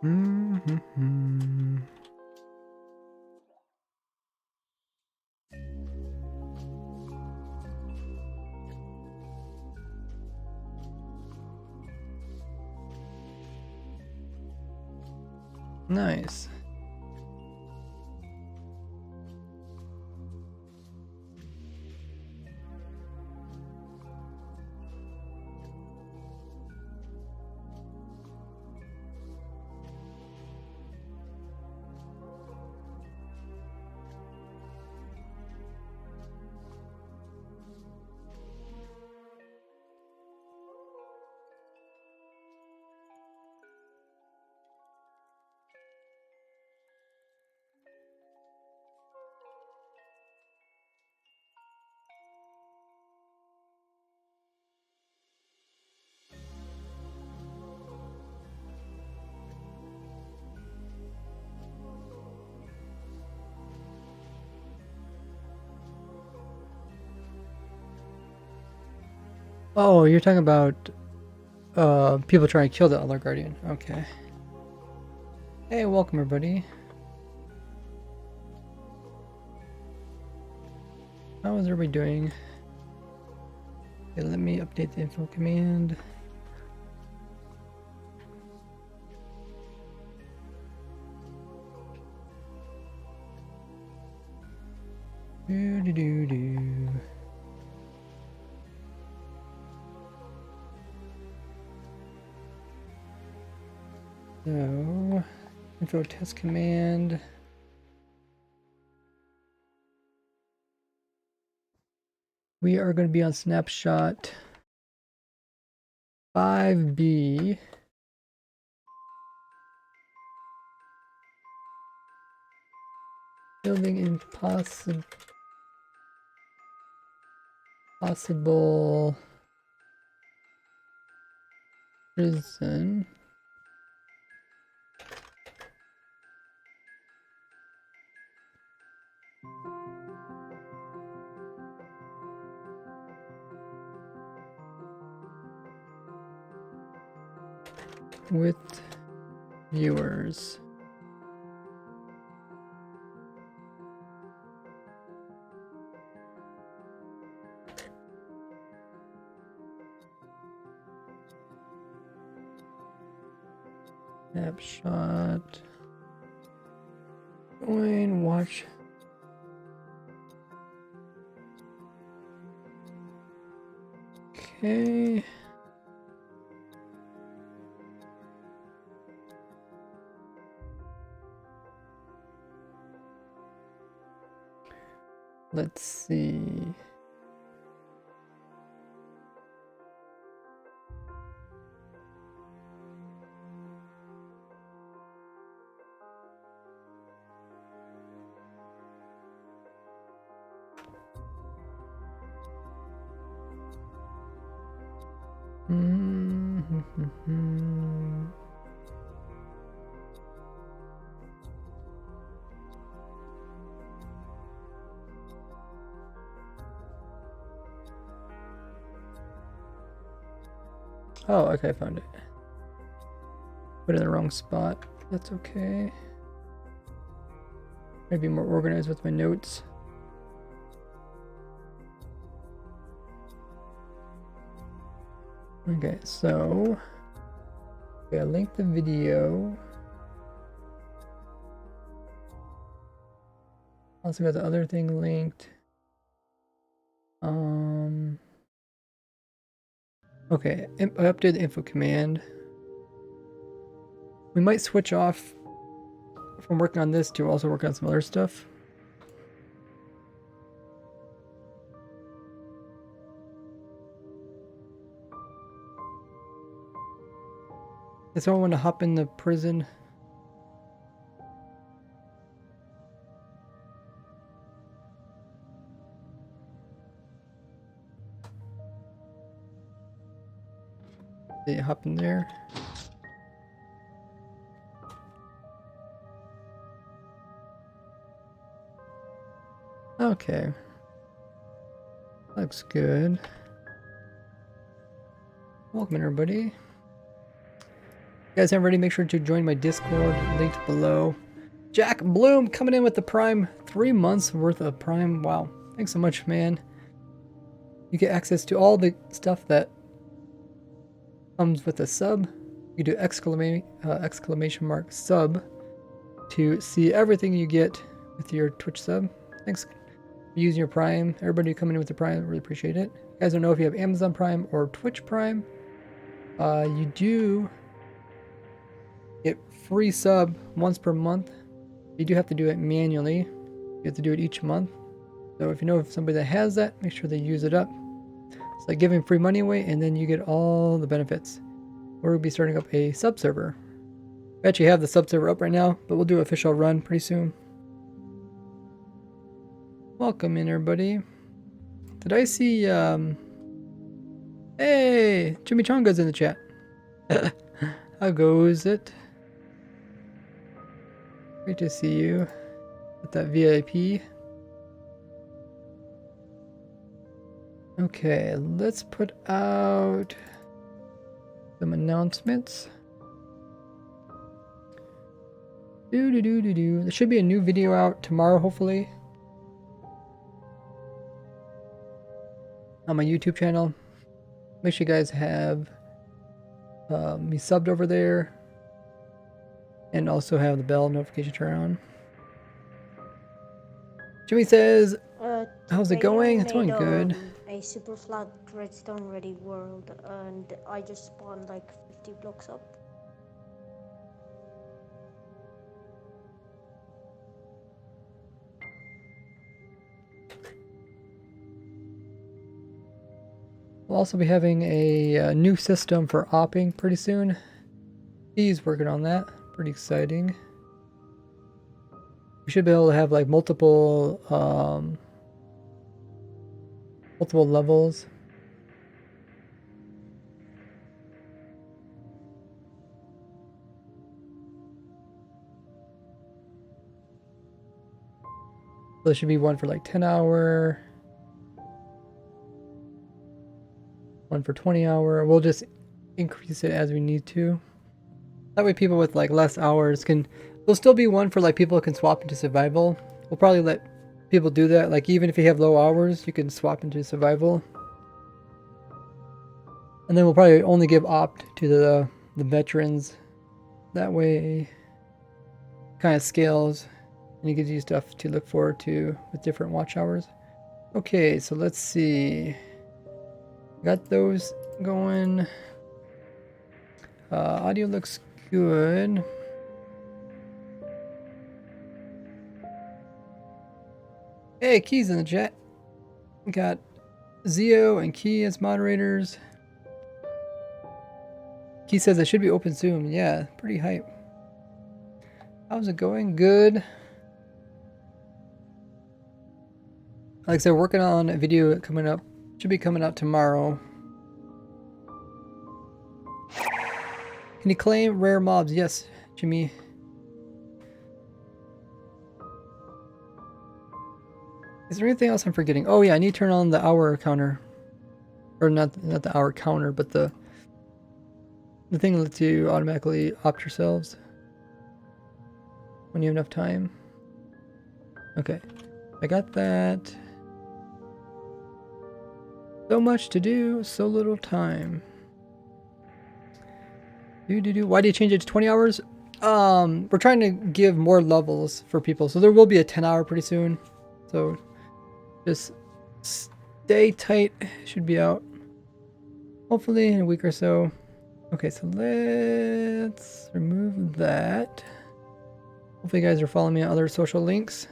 Mm-hmm. Nice. Oh, you're talking about people trying to kill the other guardian. Okay. Hey, welcome everybody. How is everybody doing? Okay, let me update the info command. Do. So, info test command. We are going to be on snapshot 5B. Building impossible prison. With viewers. Snapshot. Join, watch. Okay. Let's see. Oh, okay, I found it. Put it in the wrong spot. That's okay. Maybe more organized with my notes. Okay, so I linked the video. Also got the other thing linked. Okay, I updated the info command. We might switch off from working on this to also work on some other stuff. Does someone want to hop in the prison? They hop in there. Okay. Looks good. Welcome everybody. you guys haven't already, make sure to join my Discord, linked below. Jack Bloom coming in with the Prime, 3 months worth of Prime. Wow, thanks so much, man. You get access to all the stuff that comes with a sub. You do exclamation mark sub to see everything you get with your Twitch sub. Thanks for using your Prime. Everybody coming in with the Prime, really appreciate it. You guys don't know if you have Amazon Prime or Twitch Prime. You do get free sub once per month. You do have to do it manually. You have to do it each month. So if you know of somebody that has that, make sure they use it up. It's like giving free money away, and then you get all the benefits. We'll be starting up a sub server. We actually have the sub server up right now, but we'll do an official run pretty soon. Welcome in, everybody. Did I see, hey, Chimichanga's in the chat. How goes it? Great to see you with that VIP. Okay, let's put out some announcements. There should be a new video out tomorrow, hopefully, on my YouTube channel. Make sure you guys have me subbed over there, and also have the bell notification turn on. Jimmy says, how's it going? It's going good. A super flat redstone ready world, and I just spawned like 50 blocks up. We'll also be having a new system for opping pretty soon. He's working on that. Pretty exciting. We should be able to have like multiple levels. So there should be one for like 10-hour, one for 20-hour. We'll just increase it as we need to. That way people with like less hours can, there'll still be one for like people who can swap into survival. We'll probably let people do that. Like even if you have low hours, you can swap into survival. And then we'll probably only give opt to the veterans. That way kind of scales, and it gives you stuff to look forward to with different watch hours. Okay, so let's see. Got those going. Audio looks good. Hey, Key's in the chat. We got Zio and Key as moderators. Key says it should be open soon. Yeah, pretty hype. How's it going? Good. Like I said, working on a video coming up. Should be coming out tomorrow. Can you claim rare mobs? Yes, Jimmy. Is there anything else I'm forgetting? Oh yeah, I need to turn on the hour counter. Or not the hour counter, but the thing that lets you automatically opt yourselves when you have enough time. Okay, I got that. So much to do, so little time. Why do you change it to 20 hours? We're trying to give more levels for people, so there will be a 10-hour pretty soon. So just stay tight. Should be out hopefully in a week or so. Okay, so let's remove that. Hopefully you guys are following me on other social links.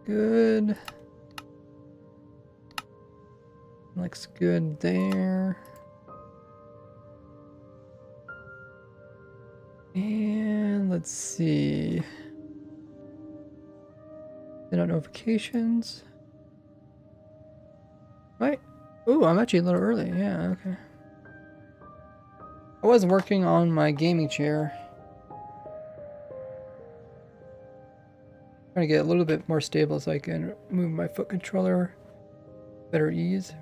Good. Looks good there. And let's see. Send out notifications. Right. Ooh, I'm actually a little early. Yeah, okay. I was working on my gaming chair. Trying to get a little bit more stable so I can move my foot controller better ease.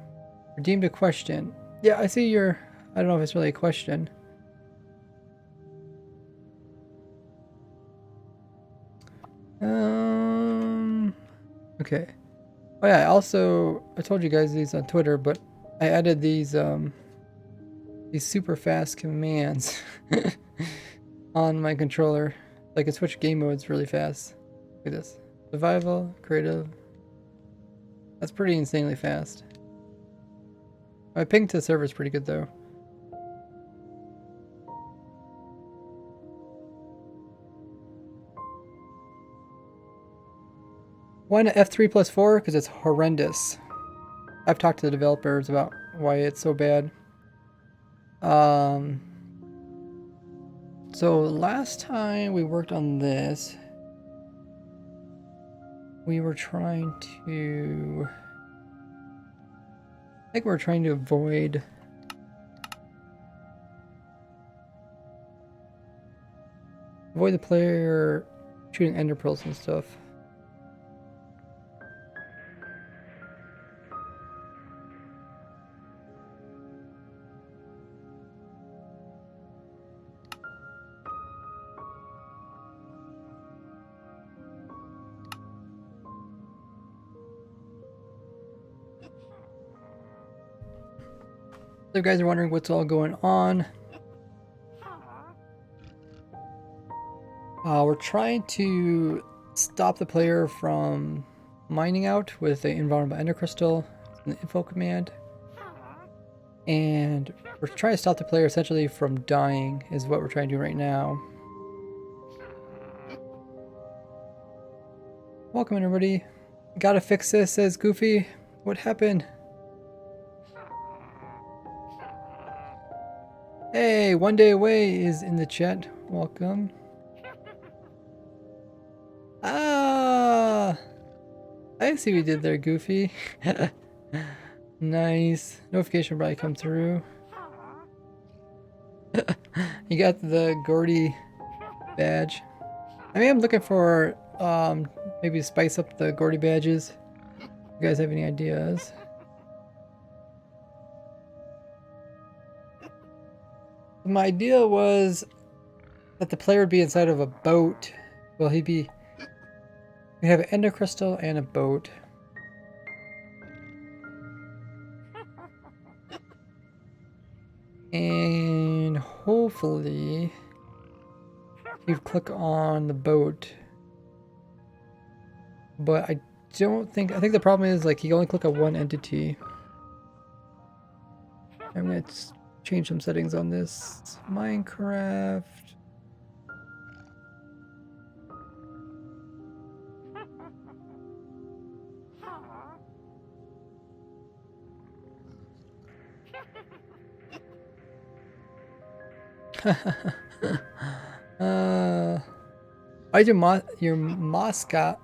Redeemed a question. Yeah, I see your I don't know if it's really a question. Okay. Oh yeah, I told you guys these on Twitter, but I added these super fast commands on my controller. I can switch game modes really fast. Look at this. Survival, creative. That's pretty insanely fast. My ping to the server is pretty good though. Why not F3+4? Because it's horrendous. I've talked to the developers about why it's so bad. So last time we worked on this, we were trying to... I think we were trying to avoid... the player shooting ender pearls and stuff. If you guys are wondering what's all going on, we're trying to stop the player from mining out with the invulnerable ender crystal and the info command, and we're trying to stop the player essentially from dying is what we're trying to do right now. Welcome everybody. Gotta fix this, says Goofy. What happened? Hey, One Day Away is in the chat. Welcome. Ah, I see what you did there, Goofy. Nice. Notification probably come through. You got the Gordy badge. I mean, I'm looking for maybe spice up the Gordy badges. You guys have any ideas? My idea was that the player would be inside of a boat. Well, we have an ender crystal and a boat. And hopefully you click on the boat. But I think the problem is like you only click on one entity. I'm gonna change some settings on this. Minecraft. Why is your mascot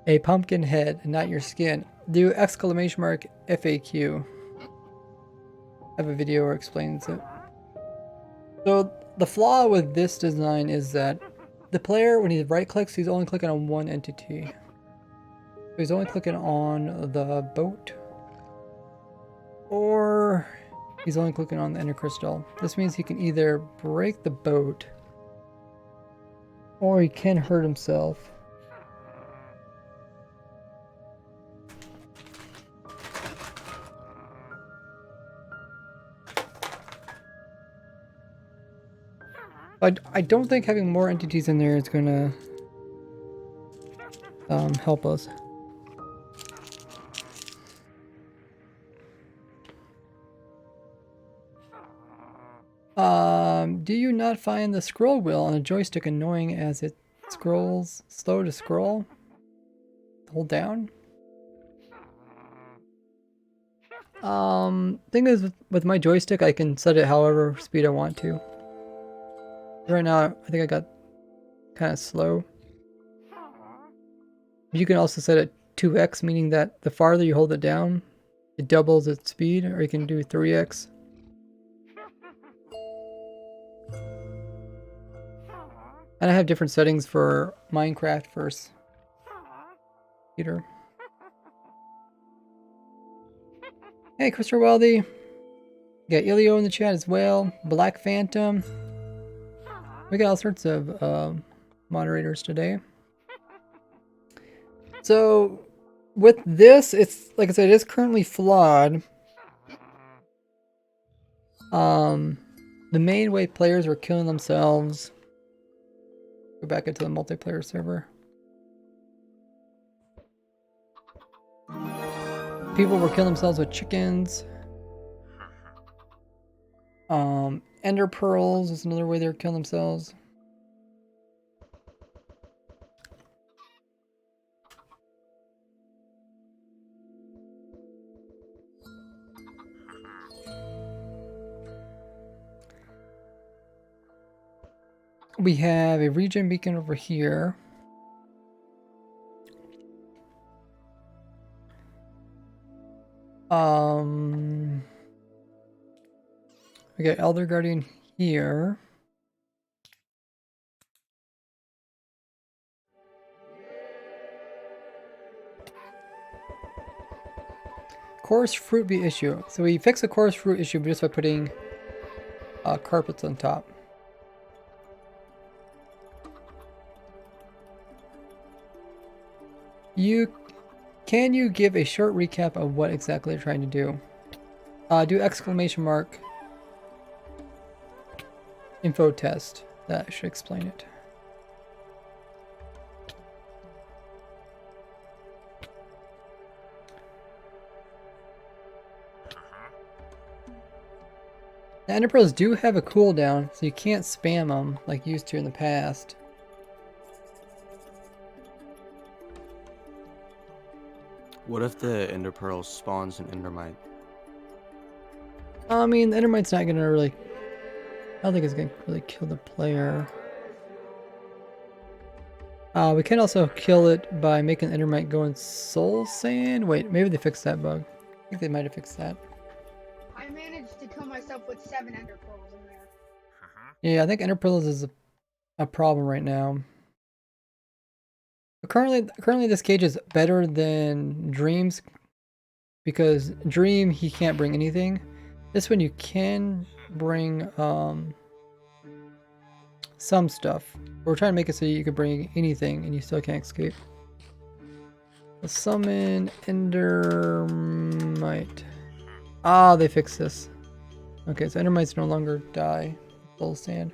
a pumpkin head and not your skin? Do exclamation mark FAQ. I have a video where it explains it. So the flaw with this design is that the player, when he right clicks, he's only clicking on one entity. So he's only clicking on the boat, or he's only clicking on the ender crystal. This means he can either break the boat or he can hurt himself. I don't think having more entities in there is gonna help us. Do you not find the scroll wheel on a joystick annoying as it scrolls slow to scroll? Hold down? Thing is with my joystick I can set it however speed I want to. Right now I think I got kind of slow. You can also set it 2x, meaning that the farther you hold it down, it doubles its speed, or you can do 3x. And I have different settings for Minecraft versus Peter. Hey, Christopher Weldy. We got Ilio in the chat as well. Black Phantom. We got all sorts of moderators today. So with this, it's like I said, it is currently flawed. The main way players were killing themselves. Go back into the multiplayer server. People were killing themselves with chickens. Ender pearls is another way they were killing themselves. We have a regen beacon over here. We got Elder Guardian here. Coarse fruit bee issue. So we fix the coarse fruit issue just by putting carpets on top. Can you give a short recap of what exactly you're trying to do? Do exclamation mark infotest. That should explain it. The Ender Pearls do have a cooldown, so you can't spam them like you used to in the past. What if the Ender Pearl spawns an Endermite? I mean, the Endermite's not gonna really... I don't think it's gonna really kill the player. We can also kill it by making Endermite go in soul sand. Wait, maybe they fixed that bug. I think they might have fixed that. I managed to kill myself with 7 ender pearls in there. Yeah, I think Ender Pearls is a problem right now. But currently this cage is better than Dream's because Dream, he can't bring anything. This one you can bring some stuff. We're trying to make it so you can bring anything and you still can't escape. Let's summon Endermite. Ah, they fixed this. Okay, so Endermites no longer die. Full sand.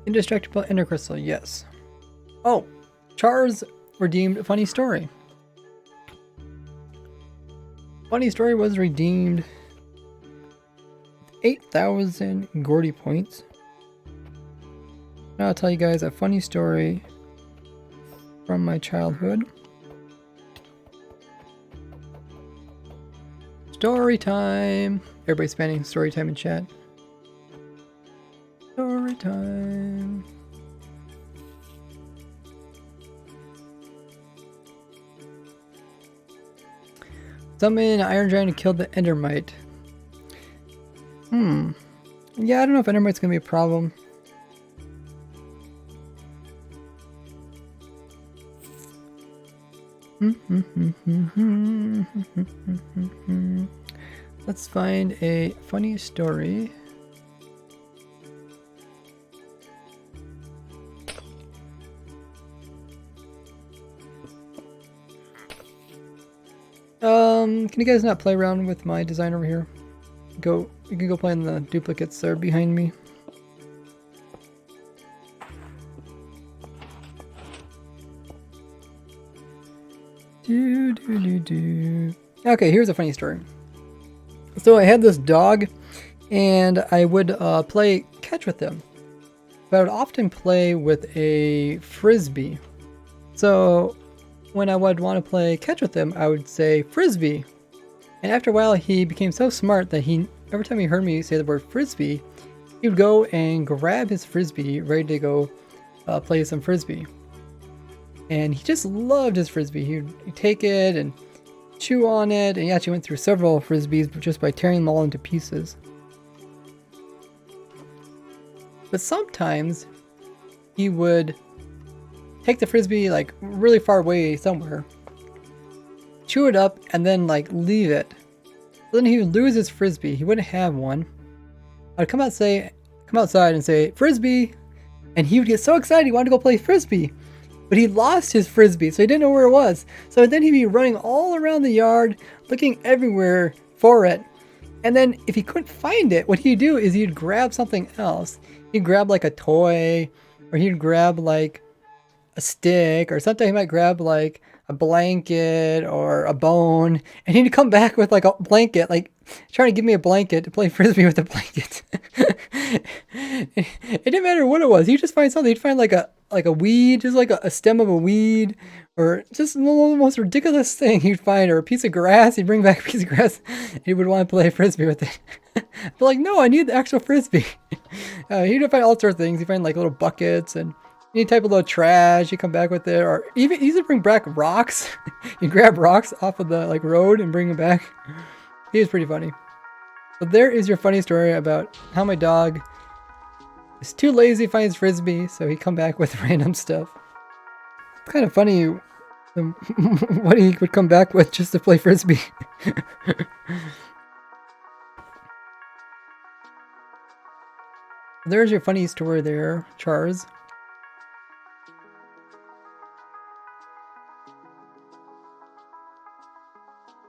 Indestructible Ender Crystal, yes. Oh, Char's redeemed a funny story. Funny story was redeemed 8,000 Gordy points. Now I'll tell you guys a funny story from my childhood. Story time! Everybody's spamming story time in chat. Story time. Summon Iron Giant to kill the Endermite. Yeah, I don't know if Endermite's gonna be a problem. Let's find a funny story. Can you guys not play around with my design over here? You can go play in the duplicates that are behind me. Okay, here's a funny story. So I had this dog, and I would play catch with him. But I would often play with a frisbee. So when I would want to play catch with him, I would say frisbee. And after a while, he became so smart that every time he heard me say the word frisbee, he would go and grab his frisbee, ready to go play some frisbee. And he just loved his frisbee. He'd take it and chew on it, and he actually went through several frisbees just by tearing them all into pieces. But sometimes he would take the frisbee like really far away somewhere, chew it up, and then like leave it. So then he would lose his frisbee. He wouldn't have one. I'd come outside and say, "Frisbee!" And he would get so excited he wanted to go play frisbee. But he lost his frisbee, so he didn't know where it was. So then he'd be running all around the yard, looking everywhere for it. And then if he couldn't find it, what he'd do is he'd grab something else. He'd grab like a toy, or he'd grab like a stick, or sometimes he might grab like a blanket or a bone, and he'd come back with like a blanket, like trying to give me a blanket to play frisbee with a blanket. It didn't matter what it was. He'd just find something. He'd find like a weed, just like a stem of a weed, or just the most ridiculous thing he'd find, or a piece of grass. He'd bring back a piece of grass, and he would want to play frisbee with it. But like, no, I need the actual frisbee. He'd find all sorts of things. He'd find like little buckets and any type of little trash. He'd come back with it, or even he'd bring back rocks. He'd grab rocks off of the like road and bring them back. He was pretty funny. So there is your funny story about how my dog is too lazy to find his frisbee, so he'd come back with random stuff. It's kind of funny what he would come back with just to play frisbee. There's your funny story there, Charles.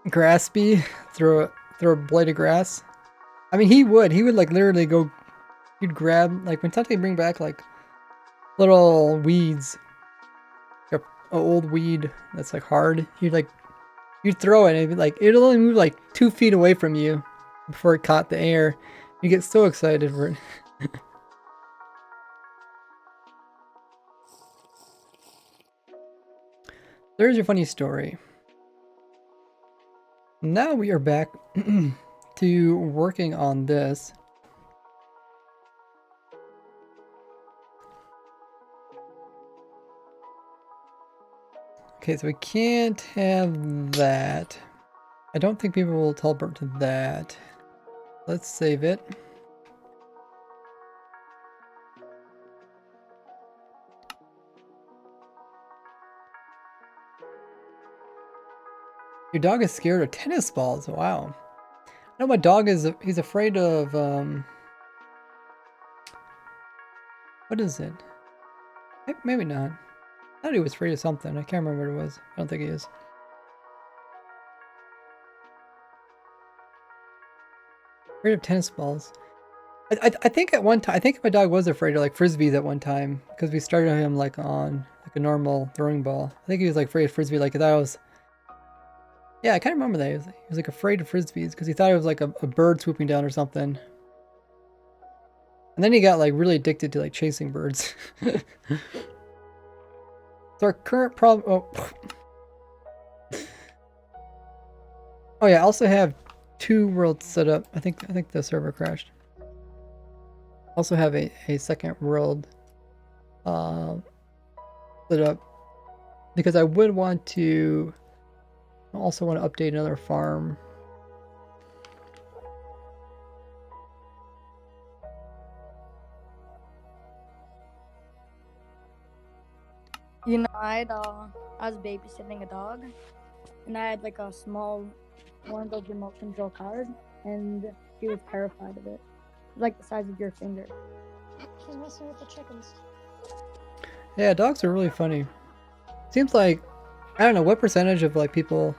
Graspy, throw a blade of grass. I mean, he would like literally go. He'd grab like when something bring back like little weeds, like a old weed that's like hard. You'd throw it and it'd be like it'll only move like 2 feet away from you before it caught the air. You get so excited for it. There's your funny story. Now we are back to working on this. Okay, so we can't have that. I don't think people will teleport to that. Let's save it. Your dog is scared of tennis balls. Wow. I know my dog is, he's afraid of, what is it? Maybe not. I thought he was afraid of something. I can't remember what it was. I don't think he is. Afraid of tennis balls. I think at one time, I think my dog was afraid of like frisbees at one time because we started him like on like a normal throwing ball. I think he was like afraid of frisbee, like that was. Yeah, I kind of remember that. He was like afraid of frisbees because he thought it was like a bird swooping down or something. And then he got like really addicted to like chasing birds. So our current problem. Oh yeah, I also have 2 worlds set up. I think the server crashed. Also have a second world set up because I would want to. I also want to update another farm. You know, I was babysitting a dog, and I had like a small one of those remote control cars, and she was terrified of it. It was like the size of your finger. She's messing with the chickens. Yeah, dogs are really funny. Seems like, I don't know what percentage of like people,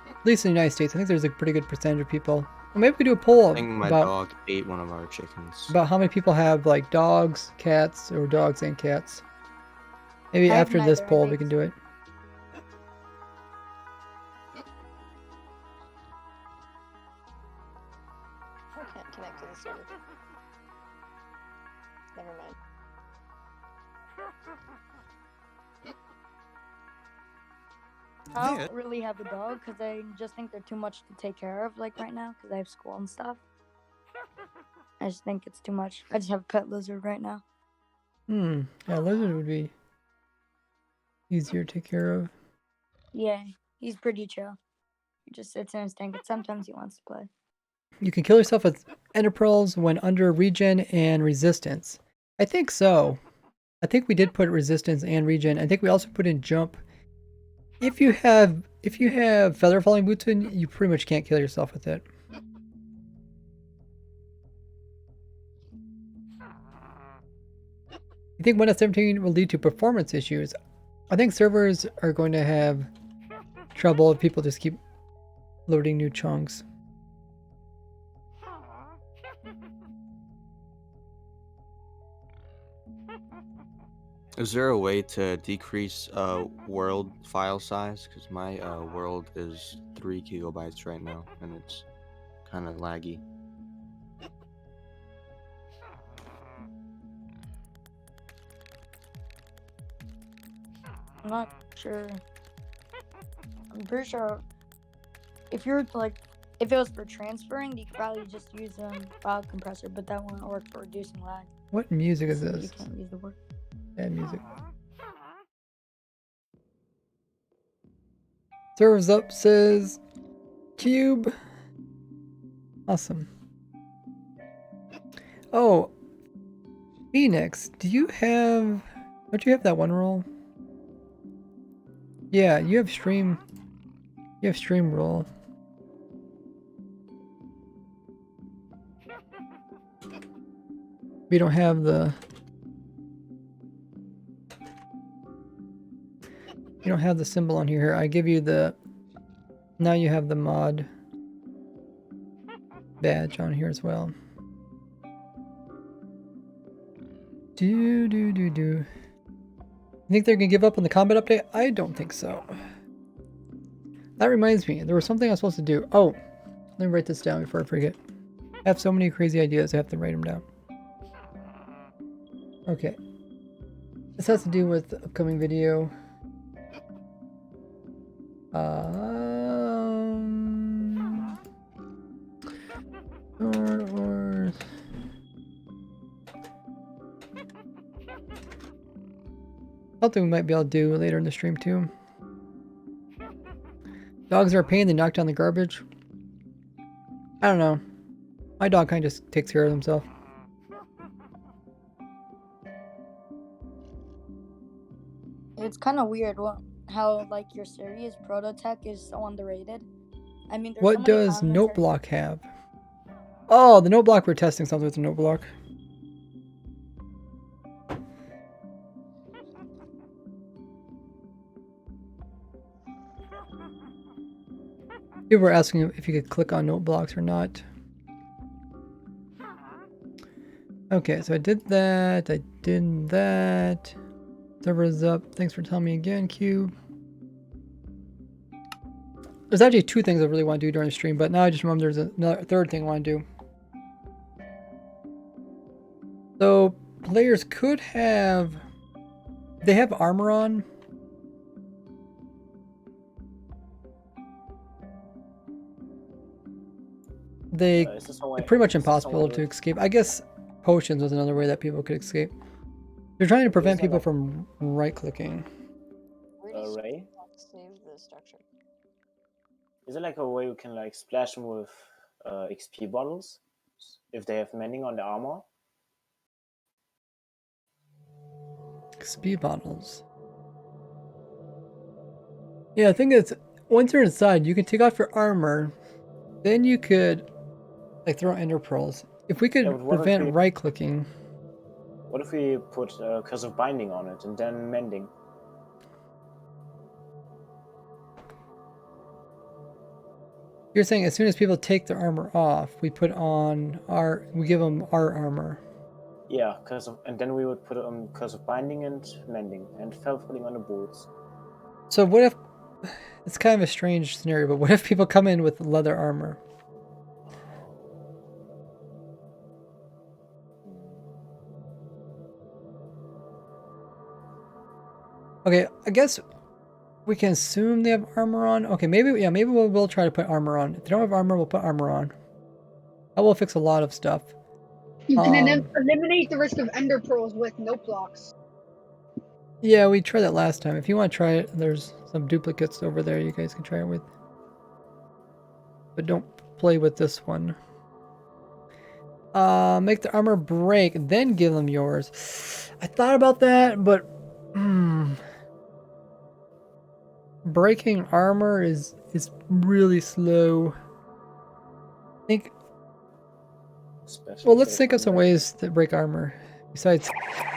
at least in the United States, I think there's a pretty good percentage of people. Well, maybe we do a poll I think my about dog ate one of our chickens. about how many people have like dogs, cats, or dogs and cats. Maybe I have after this neither, I poll we think. can do it. I can't connect to the server. Never mind. I don't really have a dog because I just think they're too much to take care of like right now because I have school and stuff. I just think it's too much. I just have a pet lizard right now. Yeah, lizard would be easier to take care of. Yeah, he's pretty chill. He just sits in his tank and sometimes he wants to play. You can kill yourself with ender pearls when under regen and resistance. I think so. I think we did put resistance and regen. I think we also put in jump. If you have feather falling boots in, you pretty much can't kill yourself with it. You think 1.17 will lead to performance issues? I think servers are going to have trouble if people just keep loading new chunks. Is there a way to decrease world file size? Because my world is 3 gigabytes right now, and it's kind of laggy. I'm not sure. I'm pretty sure if you're like, if it was for transferring, you could probably just use file compressor, but that won't work for reducing lag. What music is So this? you can't use the word. Bad music. Servers up, says Cube. Awesome. Oh, Phoenix, do you have... Don't you have that one role? Yeah, you have stream... You have stream role. We don't have the... You don't have the symbol on here. I give you the... Now you have the mod badge on here as well. You think they're gonna give up on the combat update? I don't think so. That reminds me, there was something I was supposed to do. Oh, let me write this down before I forget. I have so many crazy ideas, I have to write them down. Okay. This has to do with the upcoming video. Or something we might be able to do later in the stream too. Dogs are a pain, they knock down the garbage. I don't know. My dog kind of just takes care of himself. It's kind of weird how like your series Prototech is so underrated. I mean, there's so What many does commentary- note block have? Oh, the note block, we're testing something with the note block. People were asking if you could click on note blocks or not. Okay, so I did that. I did that. Server's up. Thanks for telling me again, Cube. There's actually two things I really want to do during the stream, but now I just remember there's another third thing I want to do. So players could have, they have armor on. They're pretty much impossible to escape. I guess potions was another way that people could escape. They're trying to prevent people from right-clicking. Ray? Save the structure. Is it like a way you can like splash them with XP bottles if they have mending on the armor? XP bottles. Yeah, I think it's once you're inside, you can take off your armor. Then you could like throw ender pearls. If we could prevent right-clicking. What if we put curse of binding on it and then mending? You're saying as soon as people take their armor off, we put on we give them our armor. Yeah, and then we would put curse of binding and mending and fell-footing on the boots. So what if, it's kind of a strange scenario, but what if people come in with leather armor? Okay, I guess we can assume they have armor on. Okay, maybe we'll try to put armor on. If they don't have armor, we'll put armor on. That will fix a lot of stuff. You can eliminate the risk of ender pearls with note blocks. Yeah, we tried that last time. If you want to try it, there's some duplicates over there you guys can try it with. But don't play with this one. Make the armor break, then give them yours. I thought about that, but breaking armor is really slow. I think. Especially Well, if let's they think of come some back. ways to break armor besides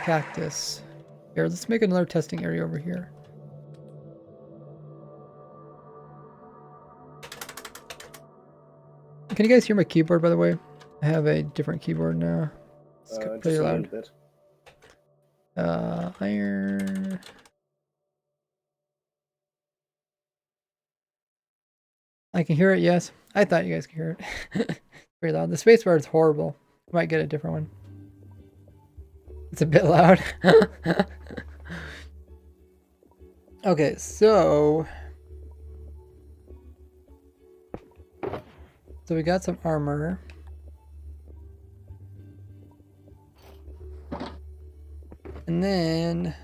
cactus. Here, let's make another testing area over here. Can you guys hear my keyboard, by the way? I have a different keyboard now. It's pretty Just a loud. little bit. Iron. I can hear it, yes. I thought you guys could hear it. Pretty loud. The spacebar is horrible. Might get a different one. It's a bit loud. Okay, so we got some armor. And then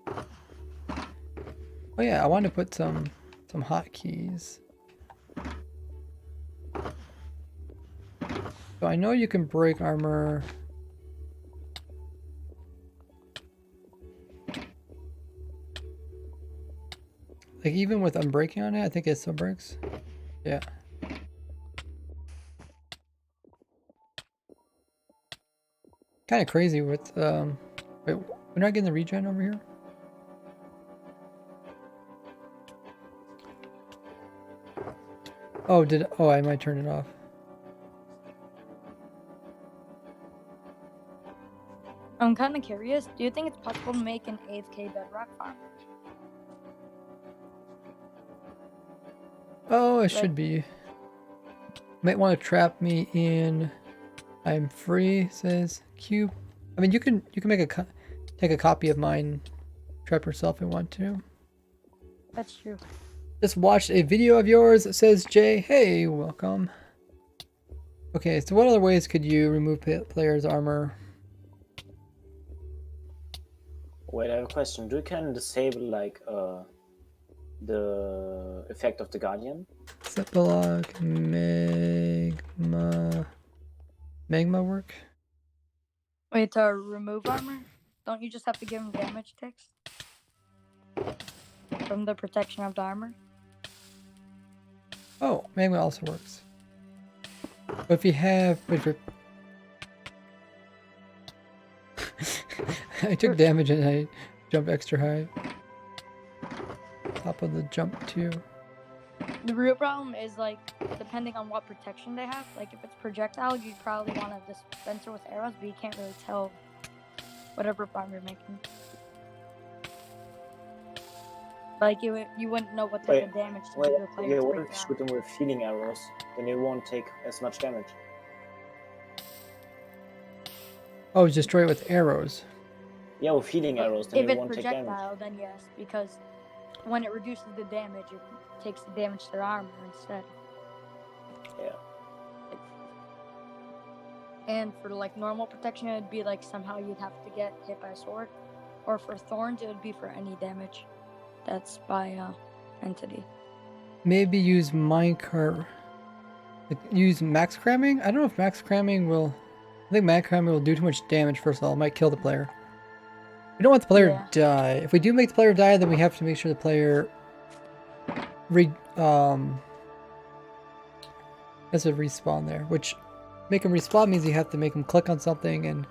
oh yeah, I want to put some hotkeys. So I know you can break armor. Like even with unbreaking on it, I think it still breaks. Yeah. Kind of crazy with wait, we're not getting the regen over here? Oh, I might turn it off. I'm kind of curious. Do you think it's possible to make an AFK bedrock farm? Oh, it should be. Might want to trap me in. I'm free, says Cube. I mean, you can make take a copy of mine, trap yourself if you want to. That's true. Just watched a video of yours, says Jay. Hey, welcome. Okay, so what other ways could you remove players' armor? Wait, I have a question. Do you can disable like the effect of the Guardian? Sepalog, magma work? Wait, to remove armor? Don't you just have to give him damage ticks? From the protection of the armor? Oh, magma also works. But if you have, I took damage and I jumped extra high. Top of the jump too. The real problem is, like, depending on what protection they have. Like, if it's projectile, you'd probably want a dispenser with arrows, but you can't really tell whatever farm you're making. Like, you wouldn't know what type of damage to do to the player. Yeah, to what break if you the shoot them with healing arrows? Then you won't take as much damage. Oh, destroy it with arrows. Yeah, with healing arrows, then if you it's won't take damage. projectile, then yes, because when it reduces the damage, it takes the damage to their armor instead. Yeah. And for like normal protection, it'd be like somehow you'd have to get hit by a sword, or for thorns, it would be for any damage that's by entity. Maybe use minecart. Like, use max cramming? I don't know if max cramming will. I think max cramming will do too much damage. First of all, it might kill the player. We don't want the player to die. If we do make the player die, then we have to make sure the player has a respawn there. Which make him respawn means you have to make him click on something, and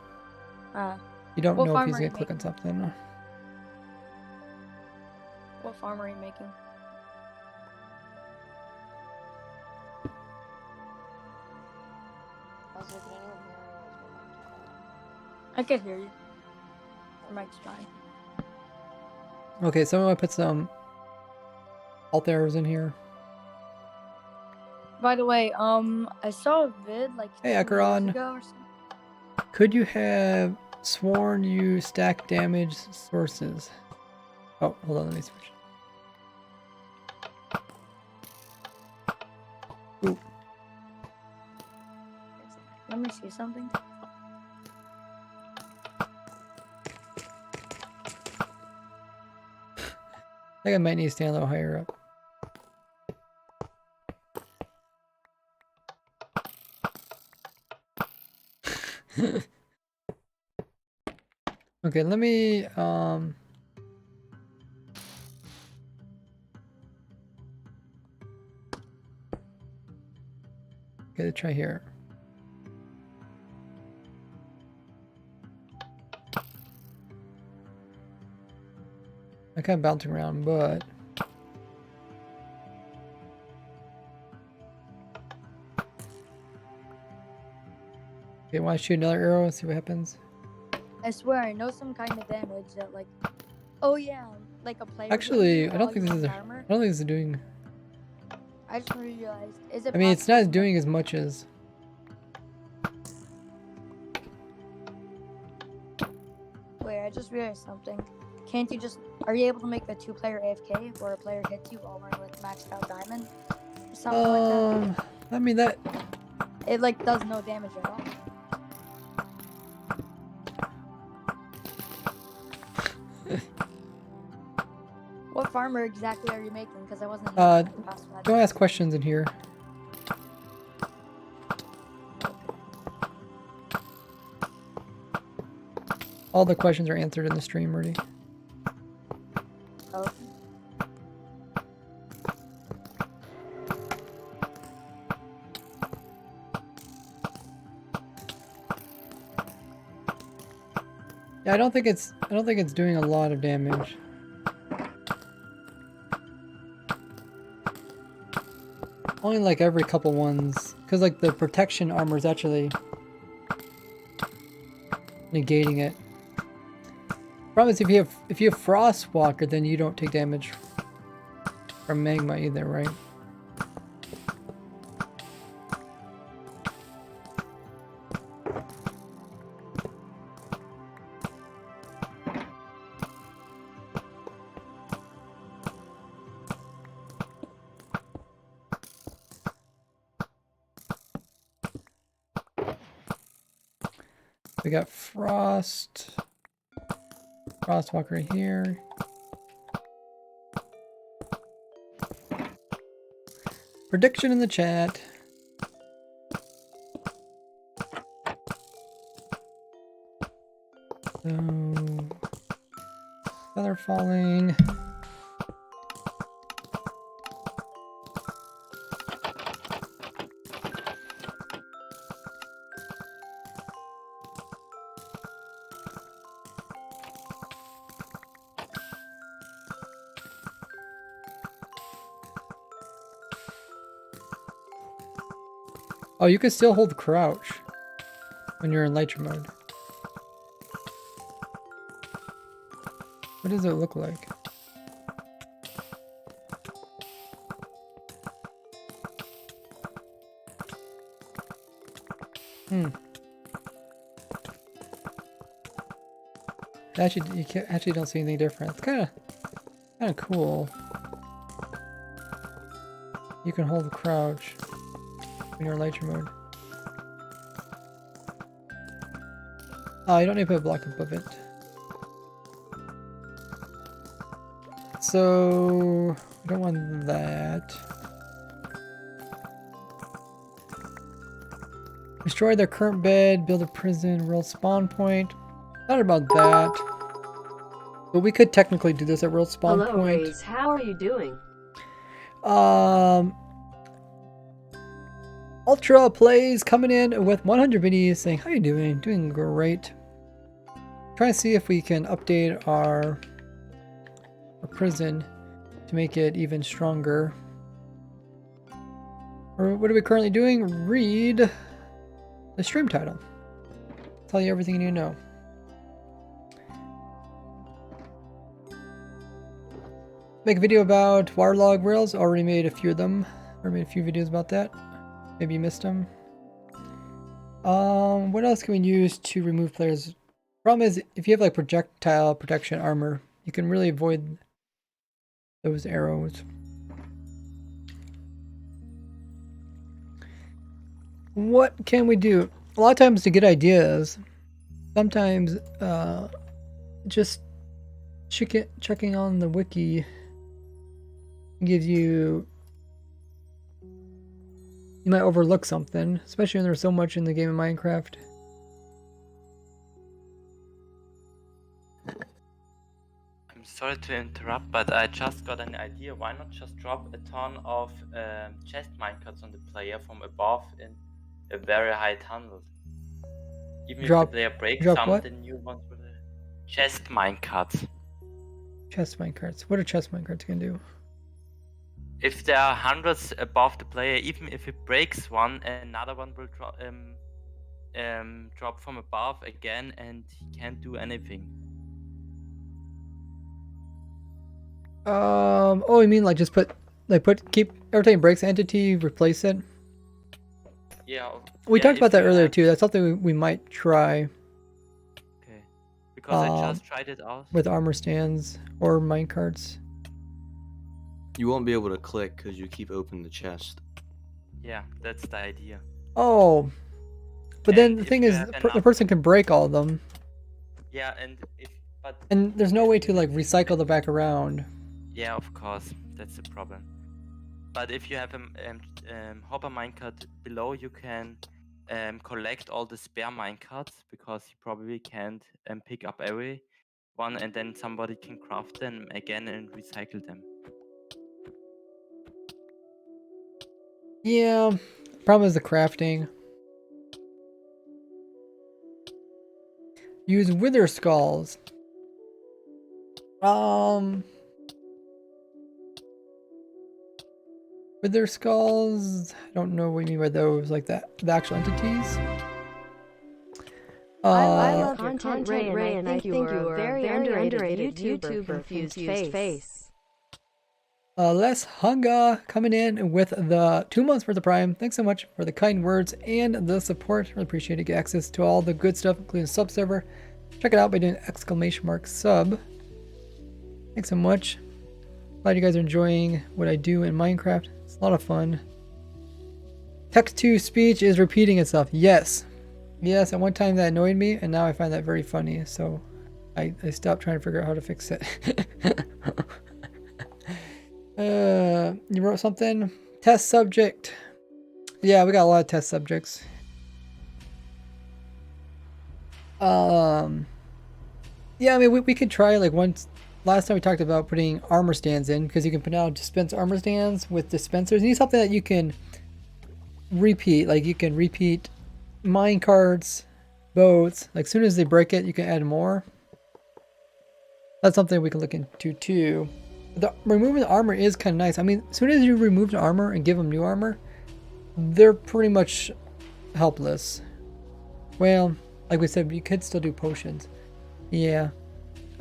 you don't know if he's gonna click on something. What farm are you making? I can hear you. Your mic's fine. Okay, so I'm gonna put some alt arrows in here. By the way, I saw a vid like 2 years ago or something. Could you have sworn you stack damage sources? Oh, hold on, let me switch. Ooh. Let me see something. I think I might need to stand a little higher up. Okay, let me okay, try here. I'm kind of bouncing around, but okay, want to shoot another arrow and see what happens? I swear, I know some kind of damage that, like, oh yeah, like a player. Actually, I don't hitting think you this is while you have armor. I don't think this is doing. I just realized. Is it? I mean, it's not possible- doing as much as. Wait, I just realized something. Can't you just? Are you able to make the 2-player AFK where a player hits you while wearing like maxed out diamond? Or something like that. I mean that. It like does no damage at all. What farmer exactly are you making? Because I wasn't. Don't ask questions in here. All the questions are answered in the stream already. Oh. Yeah, I don't think it's doing a lot of damage. Only like every couple ones, because like the protection armor is actually negating it. Problem is if you have Frostwalker, then you don't take damage from magma either, right? We got Frostwalker here. Prediction in the chat. So, feather falling. Oh, you can still hold crouch when you're in Lytra mode. What does it look like? Actually, you actually don't see anything different. It's kind of cool. You can hold the crouch when you're in Lytra mode. Oh, you don't need to put a block above it. So, we don't want that. Destroy their current bed, build a prison, world spawn point. Not about that. But we could technically do this at world spawn Hello, point. Raze. How are you doing? Ultra plays coming in with 100 videos saying, how you doing? Doing great. Trying to see if we can update our prison to make it even stronger. Or what are we currently doing? Read the stream title. Tell you everything you need to know. Make a video about waterlog rails. Already made a few of them. Already made a few videos about that. Maybe you missed them. What else can we use to remove players? Problem is, if you have like projectile protection armor, you can really avoid those arrows. What can we do? A lot of times to get ideas, sometimes just checking on the wiki gives you might overlook something, especially when there's so much in the game of Minecraft. sorry to interrupt, but I just got an idea. Why not just drop a ton of chest minecarts on the player from above in a very high tunnel? Even if the player breaks drop some, what? the new ones will chest minecarts. Chest minecarts. What are chest minecarts gonna do? If there are hundreds above the player, even if it breaks one, another one will drop from above again, and he can't do anything. Oh, you mean like just keep every time it breaks an entity, replace it? Yeah. We yeah, talked about if that you earlier have- too. That's something we might try Okay. Because I just tried it out. with armor stands or minecarts. You won't be able to click because you keep opening the chest. Yeah, that's the idea. Oh, but then And the if thing you is, have the enough- person can break all of them, Yeah, but and there's no way to like recycle them back around. yeah, of course, that's the problem. But if you have a hopper minecart below, you can collect all the spare minecarts, because you probably can't pick up every one, and then somebody can craft them again and recycle them. Yeah, problem is the crafting. Use wither skulls. Wither skulls. I don't know what you mean by those. Like that, the actual entities. I love your content, Ray, and I think you are a very underrated YouTuber, Fused Face. Les Hunga coming in with the 2 months worth of Prime. Thanks so much for the kind words and the support. Really appreciate it. Get access to all the good stuff, including sub server. Check it out by doing !sub. Thanks so much. Glad you guys are enjoying what I do in Minecraft. It's a lot of fun. Text-to-speech is repeating itself. Yes. Yes, at one time that annoyed me, and now I find that very funny. So I stopped trying to figure out how to fix it. You wrote something? Test subject. Yeah, we got a lot of test subjects. Yeah, I mean, we could try like once. Last time we talked about putting armor stands in, because you can put now dispense armor stands with dispensers. You need something that you can repeat. Like you can repeat mine carts, boats. Like as soon as they break it, you can add more. That's something we can look into too. Removing the armor is kind of nice. I mean, as soon as you remove the armor and give them new armor, they're pretty much helpless. Well, like we said, you could still do potions. Yeah.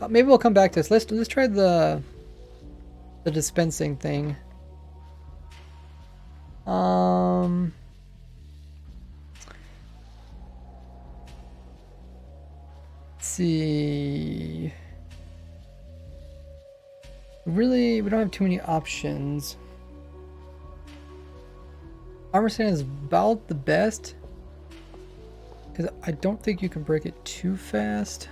Maybe we'll come back to this. Let's try the dispensing thing. Let's see. Really, we don't have too many options. Armor stand is about the best, because I don't think you can break it too fast.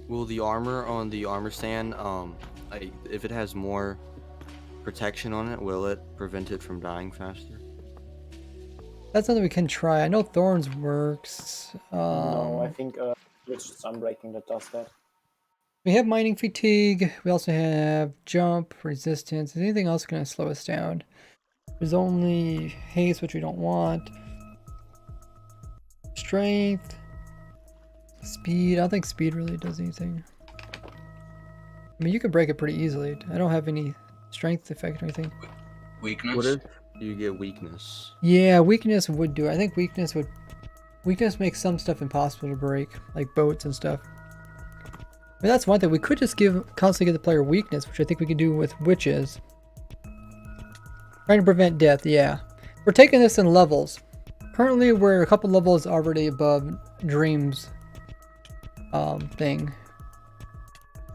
Will the armor on the armor stand, if it has more protection on it, will it prevent it from dying faster? That's something we can try. I know Thorns works. No, I think it's just Unbreaking that does that. We have mining fatigue. We also have jump, resistance. Is anything else going to slow us down? There's only haste, which we don't want. Strength. Speed. I don't think speed really does anything. I mean, you can break it pretty easily. I don't have any strength effect or anything. Weakness? What if you get weakness? Yeah, weakness would do it. I think weakness makes some stuff impossible to break, like boats and stuff. I mean, that's one thing. We could just constantly give the player weakness, which I think we could do with witches. Trying to prevent death, yeah. We're taking this in levels. Currently, we're a couple levels already above Dream's thing.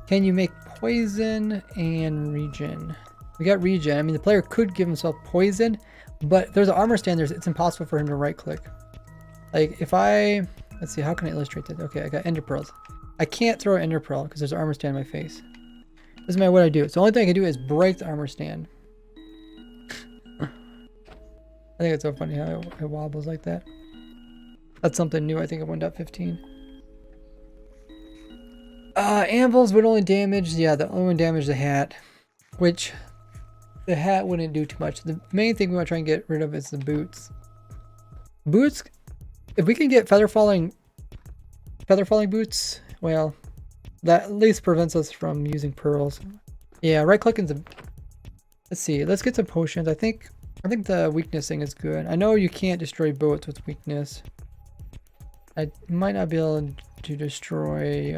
Can you make poison and regen? We got regen. I mean, the player could give himself poison, but if there's an armor stand, it's impossible for him to right click. Like if let's see, how can I illustrate that? Okay, I got ender pearls. I can't throw an ender pearl because there's an armor stand in my face. Doesn't matter what I do. So the only thing I can do is break the armor stand. I think it's so funny how it wobbles like that. That's something new, I think, at 1.15. Anvils would only damage, yeah, the only one damage the hat, which the hat wouldn't do too much. The main thing we want to try and get rid of is the boots. Boots, if we can get feather falling boots, well, that at least prevents us from using pearls. Yeah, right clicking the. Let's see. Let's get some potions. I think the weakness thing is good. I know you can't destroy boats with weakness. I might not be able to destroy.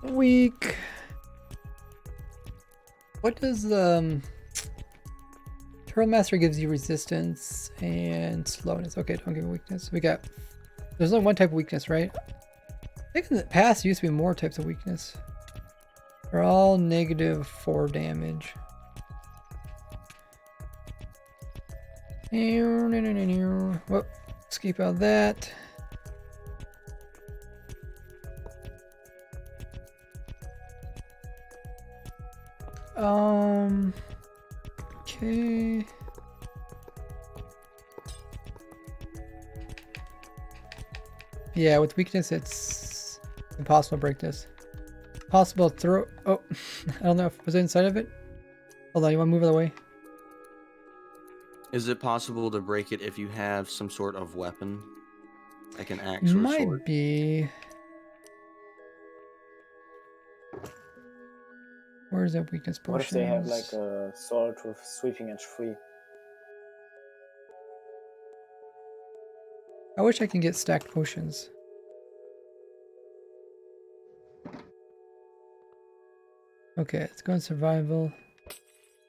Weak. What does Turtle Master gives you resistance and slowness. Okay, don't give me weakness. There's only one type of weakness, right? I think in the past used to be more types of weakness. They're all -4 damage. Whoop, escape out of that. Okay. Yeah, with weakness, it's impossible to break this. Possible to throw. Oh, I don't know if was it inside of it. Hold on, you want to move it away? Is it possible to break it if you have some sort of weapon, like an axe or a sword? Might be. Where's that weakness potion? What if they have like a sword with sweeping edge 3? I wish I can get stacked potions. Okay, let's go in survival.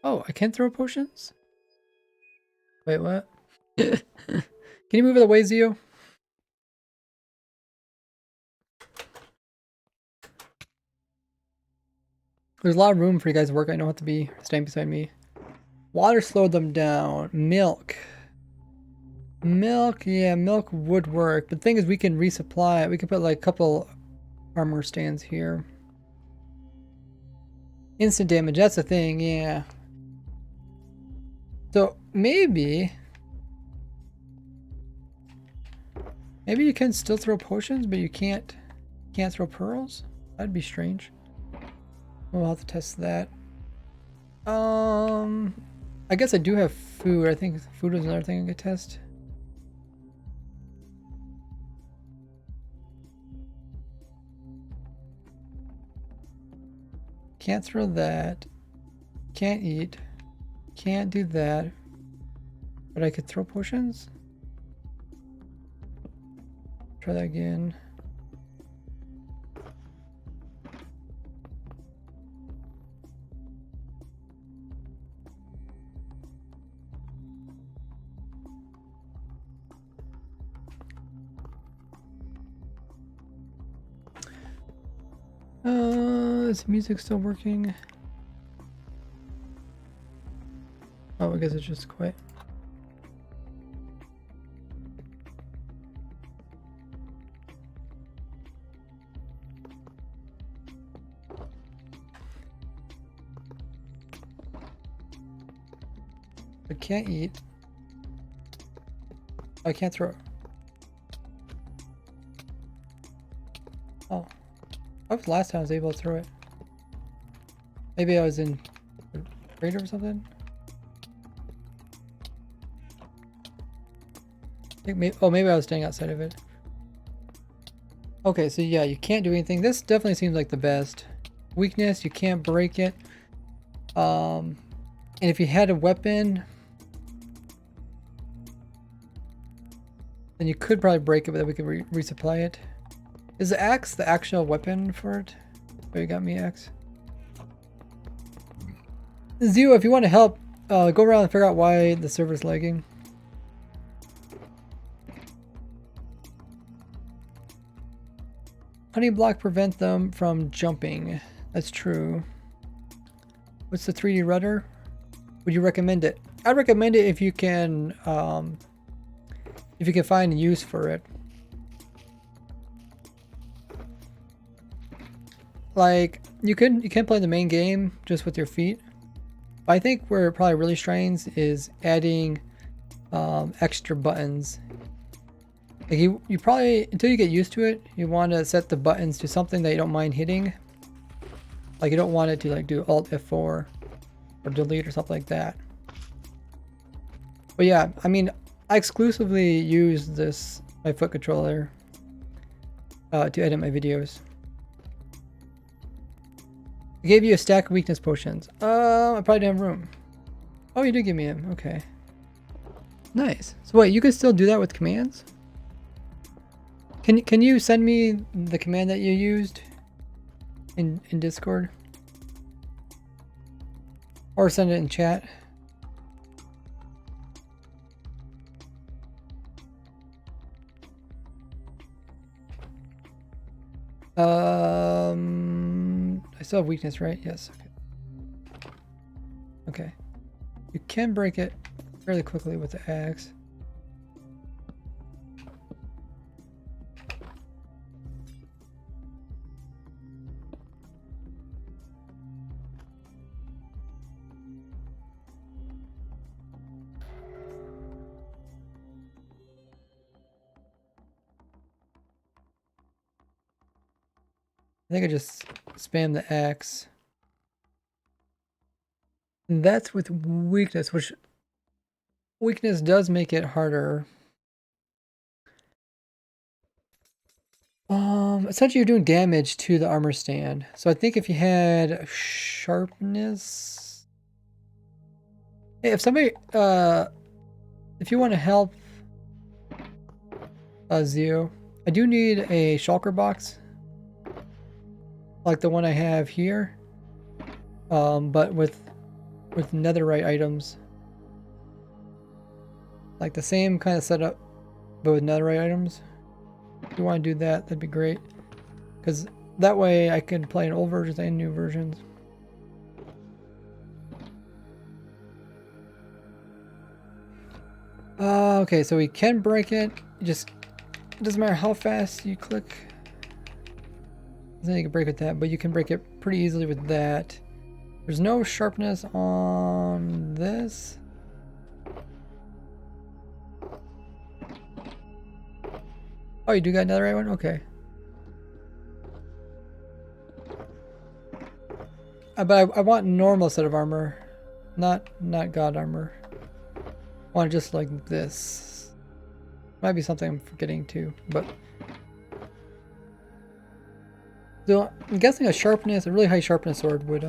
Oh, I can throw potions? Wait, what? Can you move it away, Zio? There's a lot of room for you guys to work. I don't have to be staying beside me. Water slowed them down. Milk. Milk, yeah, milk would work. But the thing is, we can resupply it. We can put like a couple armor stands here. Instant damage, that's the thing, yeah. So maybe you can still throw potions, but you can't throw pearls? That'd be strange. We'll have to test that. I guess I do have food. I think food is another thing I could test. Can't throw that. Can't eat. Can't do that. But I could throw potions? Try that again. Is the music still working? Oh, I guess it's just quiet. I can't eat. I can't throw. Oh. That was the last time I was able to throw it. Maybe I was in a crater or something? Maybe I was staying outside of it. Okay, so yeah, you can't do anything. This definitely seems like the best. Weakness, you can't break it. And if you had a weapon, then you could probably break it, but then we could resupply it. Is the axe the actual weapon for it? Oh, you got me axe. Zio, if you want to help, go around and figure out why the server's lagging. Honey block prevent them from jumping. That's true. What's the 3D rudder? Would you recommend it? I'd recommend it if you can find use for it. Like you can play the main game just with your feet. I think where it probably really strains is adding extra buttons. Like you probably, until you get used to it, you want to set the buttons to something that you don't mind hitting. Like you don't want it to like do Alt F4 or delete or something like that. But yeah, I mean, I exclusively use my foot controller to edit my videos. I gave you a stack of weakness potions. I probably didn't have room. Oh, you did give me him. Okay. Nice. So wait, you can still do that with commands? Can you send me the command that you used in Discord? Or send it in chat? I still have weakness, right? Yes. Okay. Okay. You can break it fairly quickly with the axe. I think I just spam the axe. And that's with weakness, which weakness does make it harder. Essentially you're doing damage to the armor stand. So I think if you had sharpness. Hey, if somebody if you want to help Zio, I do need a shulker box. Like the one I have here. But with netherite items. Like the same kind of setup, but with netherite items. If you want to do that, that'd be great. Because that way I can play in old versions and new versions. Okay, so we can break it. It doesn't matter how fast you click. Then you can break with that, but you can break it pretty easily with that. There's no sharpness on this. Oh, you do got another right one? Okay. But I want normal set of armor, not god armor. I want just like this. Might be something I'm forgetting too, but so I'm guessing a really high sharpness sword would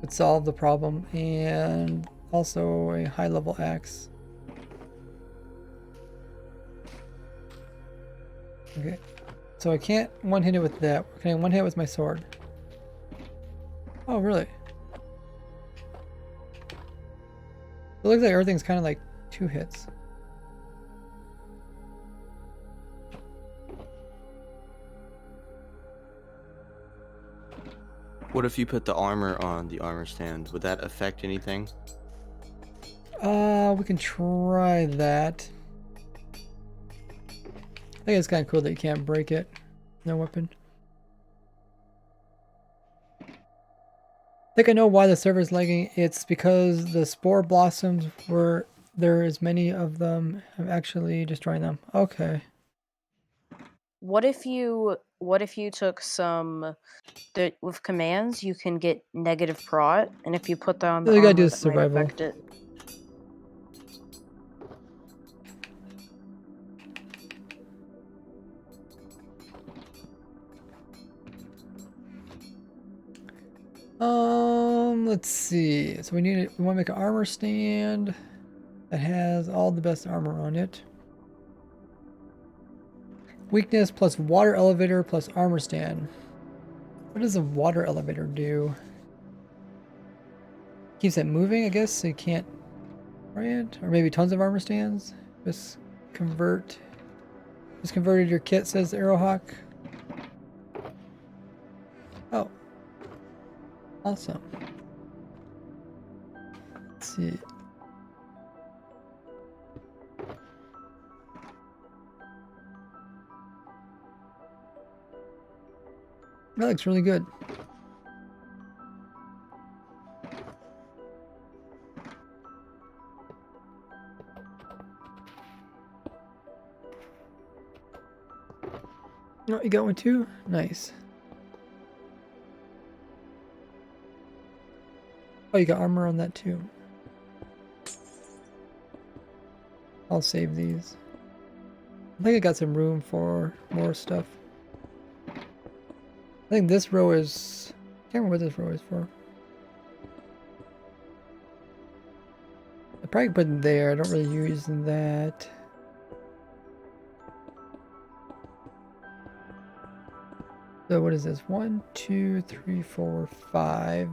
solve the problem, and also a high level axe. Okay, so I can't one hit it with that. Can I one hit it with my sword? Oh, really? It looks like everything's kind of like 2 hits. What if you put the armor on the armor stand? Would that affect anything? We can try that. I think it's kind of cool that you can't break it. No weapon. I think I know why the server's lagging. It's because the spore blossoms were there as many of them. I'm actually destroying them. Okay. What if you took some with commands you can get negative prot, and if you put that on the You gotta armor do that might survival. affect it. Let's see. So we want to make an armor stand that has all the best armor on it. Weakness plus water elevator plus armor stand. What does a water elevator do? Keeps it moving, I guess, so you can't try it. Or maybe tons of armor stands. Just converted your kit, says Arrowhawk. Oh. Awesome. Let's see. That looks really good. Oh, you got one too? Nice. Oh, you got armor on that too. I'll save these. I think I got some room for more stuff. I think this row is... I can't remember what this row is for. I probably put it there. I don't really use that. So what is this? 1, 2, 3, 4, 5.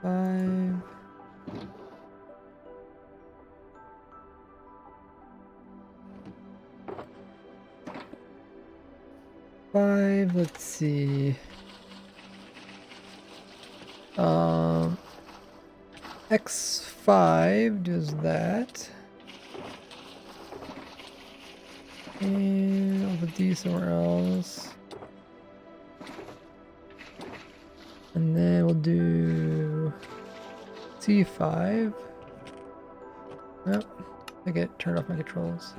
Five. Five. Let's see. X5 does that. And I'll put these somewhere else. And then we'll do C5. Nope. I get turned off my controls.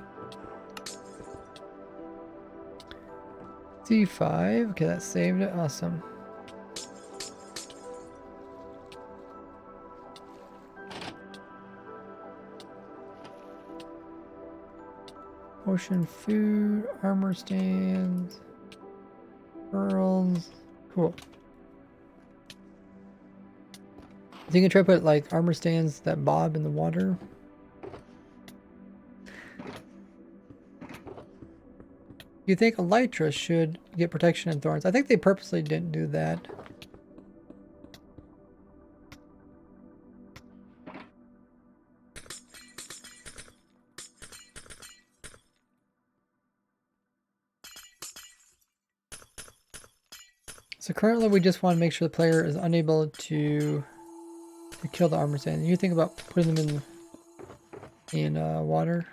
C5. Okay, that saved it. Awesome. Potion, food, armor stands, pearls. Cool. I think you can try to put like armor stands that bob in the water. You think Elytra should get protection and thorns? I think they purposely didn't do that. So currently we just want to make sure the player is unable to kill the armor stand. You think about putting them in water?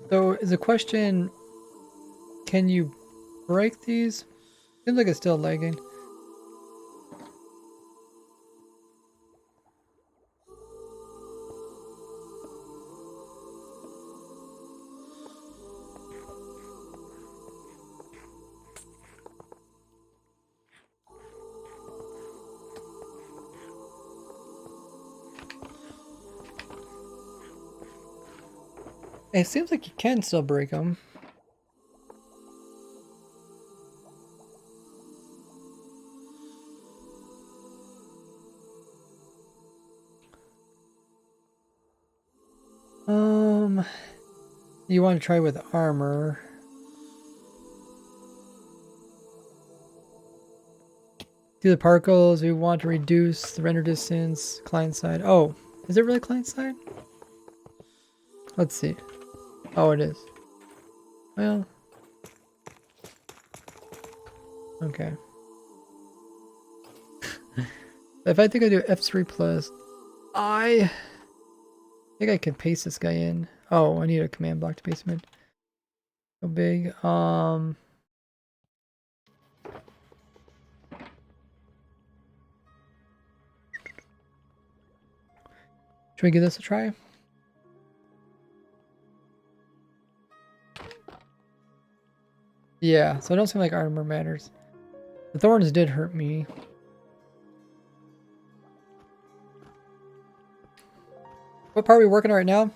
So is the question, can you break these? Seems like it's still lagging. It seems like you can still break them. You want to try with armor. Do the particles, we want to reduce the render distance, client side. Oh, is it really client side? Let's see. Oh, it is. Well. Okay. If I think I do F3 plus, I think I can paste this guy in. Oh, I need a command block to paste him in. So big. Should we give this a try? Yeah, so it don't seem like armor matters. The thorns did hurt me. What part are we working on right now?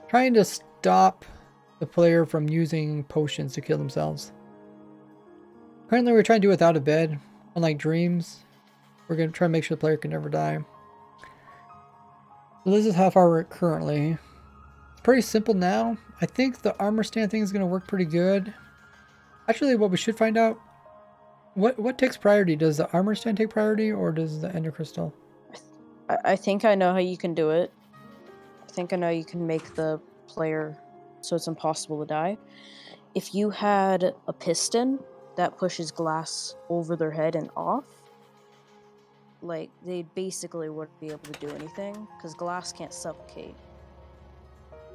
Trying to stop the player from using potions to kill themselves. Currently we're trying to do without a bed. Unlike dreams, we're going to try to make sure the player can never die. So this is how far we're at currently. It's pretty simple now. I think the armor stand thing is going to work pretty good. Actually, what we should find out, what takes priority? Does the armor stand take priority, or does the ender crystal? I think I know how you can do it. I think I know you can make the player so it's impossible to die. If you had a piston that pushes glass over their head and off, like they basically wouldn't be able to do anything because glass can't suffocate.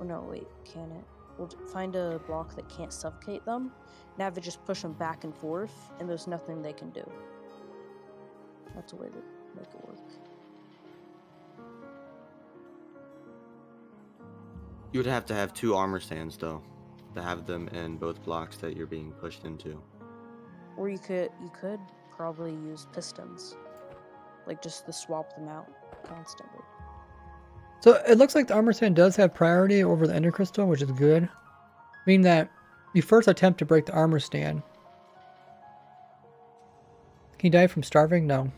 Oh no, wait, can it? We'll find a block that can't suffocate them and have it just push them back and forth, and there's nothing they can do. That's a way to make it work. You would have to have 2 armor stands though, to have them in both blocks that you're being pushed into. Or you could probably use pistons, like just to swap them out constantly. So it looks like the armor stand does have priority over the ender crystal, which is good. Meaning that you first attempt to break the armor stand. Can you die from starving? No.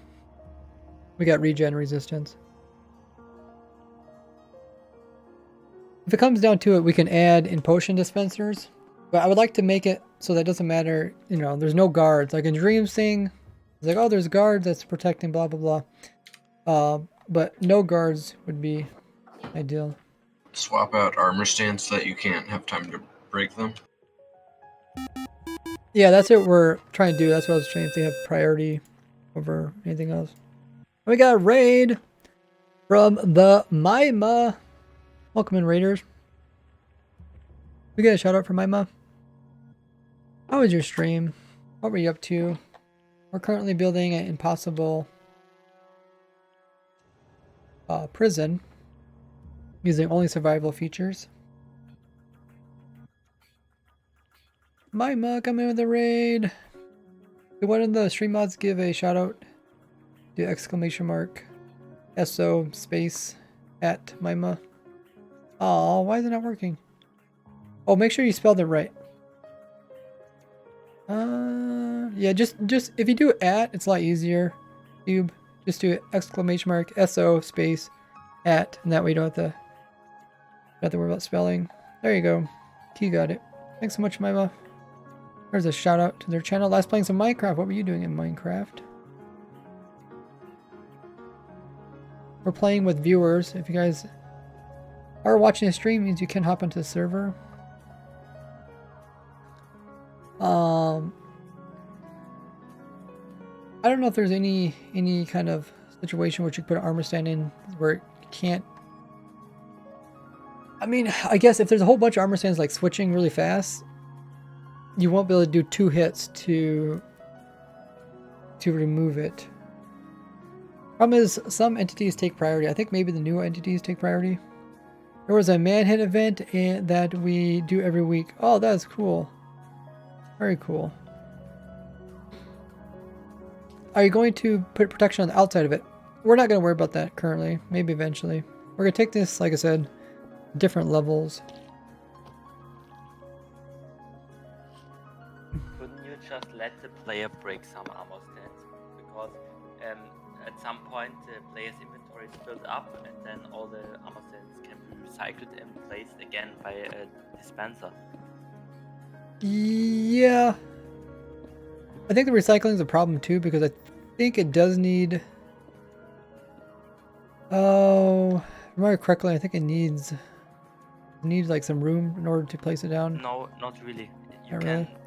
We got regen resistance. If it comes down to it, we can add in potion dispensers. But I would like to make it so that it doesn't matter, you know, there's no guards. Like in Dreams thing, it's like, oh, there's guards that's protecting blah, blah, blah. But no guards would be ideal. Swap out armor stands so that you can't have time to break them. Yeah, that's what we're trying to do. That's what I was trying to have priority over anything else. We got a raid from the Mima. Welcome in, raiders. We got a shout out for Mima. How was your stream? What were you up to? We're currently building an impossible prison using only survival features. Mima coming with a raid. Did one of the stream mods give a shout out to exclamation mark SO space at Mima? Oh, why is it not working? Oh, make sure you spelled it right. Yeah, just if you do at, it's a lot easier. Cube, just do exclamation mark SO space at, and that way you don't have to worry about spelling. There you go. Key got it. Thanks so much, Mima. There's a shout out to their channel. Last playing some Minecraft. What were you doing in Minecraft? We're playing with viewers. If you guys are watching a stream, means you can hop onto the server. I don't know if there's any kind of situation which you put an armor stand in where it can't. I mean, I guess if there's a whole bunch of armor stands like switching really fast, you won't be able to do 2 hits to remove it. Problem is, some entities take priority. I think maybe the new entities take priority. There was a manhunt event that we do every week. Oh, that's cool. Very cool. Are you going to put protection on the outside of it? We're not going to worry about that currently. Maybe eventually. We're going to take this, like I said, different levels. Couldn't you just let the player break some armor stands? Because at some point the player's inventory is filled up and then all the armor stands can be recycled and placed again by a dispenser. Yeah. I think the recycling is a problem too, because I think it does need... Oh, if I remember correctly, I think it needs like some room in order to place it down. No, not really.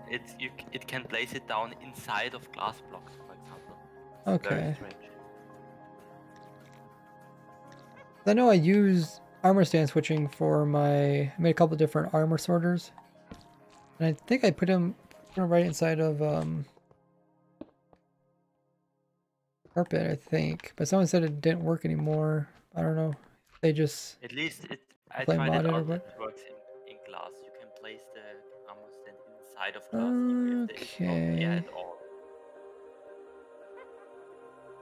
It can place it down inside of glass blocks, for example. It's very Okay. strange. I know I use armor stand switching for I made a couple different armor sorters. And I think I put them right inside of carpet, I think. But someone said it didn't work anymore. I don't know. They just... At least I Play tried it modded or out. what? It works in glass. You can place the armor stand inside of glass even if there is no air at all.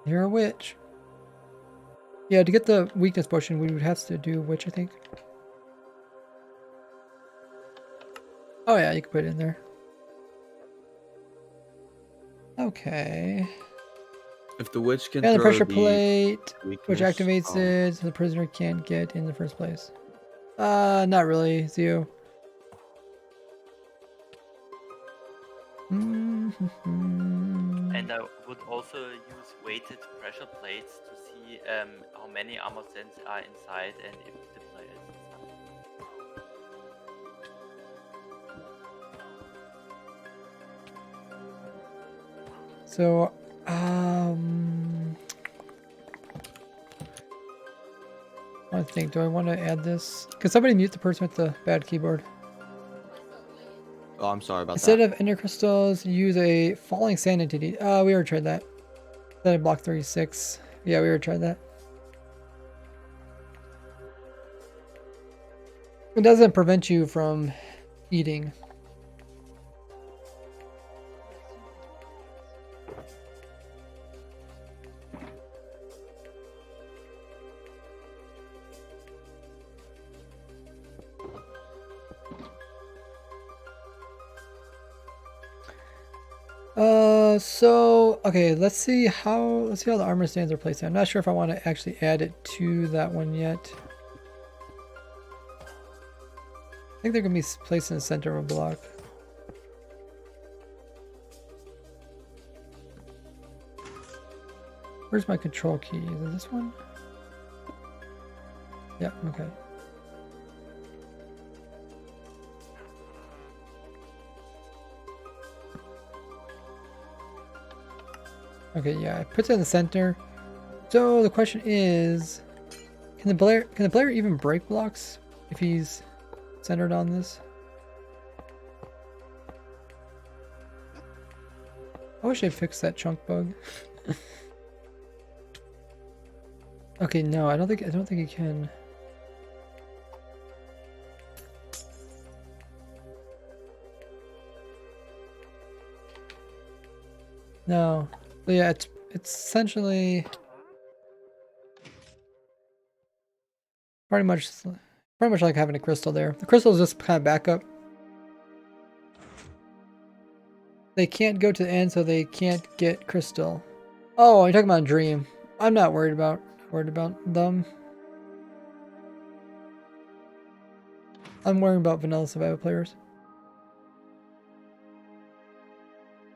You're a witch. Yeah, to get the weakness potion, we would have to do witch, I think. Oh yeah, you can put it in there. Okay. If the witch can And the throw pressure the plate, which weakness, activates it so the prisoner can't get in the first place. Not really, Zio. And I would also use weighted pressure plates to see how many armor stands are inside and if the player is inside. So, trying to think. Do I want to add this? Can somebody mute the person with the bad keyboard? Oh, I'm sorry about Instead that. of ender crystals, use a falling sand entity. We already tried that. Instead of block 36. Yeah, we already tried that. It doesn't prevent you from eating. So okay, let's see how the armor stands are placed. I'm not sure if I want to actually add it to that one yet. I think they're gonna be placed in the center of a block. Where's my control key? Is it this one? Yeah, okay. Okay, yeah, it puts it in the center. So the question is, can the player even break blocks if he's centered on this? I wish I fixed that chunk bug. Okay, no, I don't think you can. No. So yeah, it's essentially pretty much like having a crystal there. The crystal is just kind of backup. They can't go to the end, so they can't get crystal. Oh, you're talking about Dream. I'm not worried about them. I'm worrying about vanilla survival players.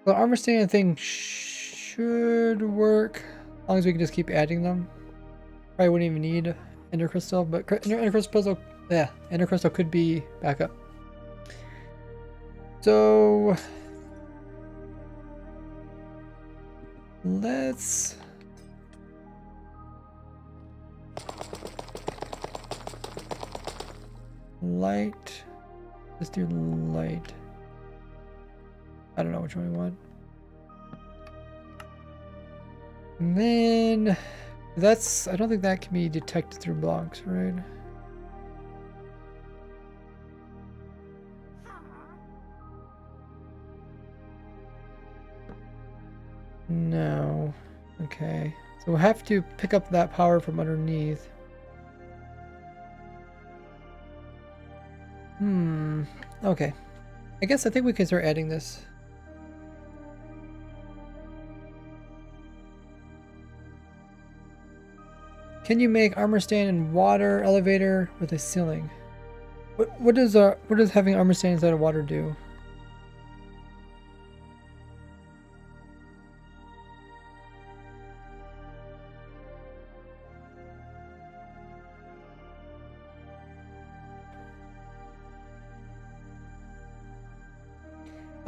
The armor standing thing should work as long as we can just keep adding them. Probably wouldn't even need Ender Crystal, but Ender Crystal could be backup. So let's light. Let's do light. I don't know which one we want. And then I don't think that can be detected through blocks, right? No. Okay. So we'll have to pick up that power from underneath. Okay. I think we can start adding this. Can you make armor stand in water elevator with a ceiling? What does having armor stand inside of water do?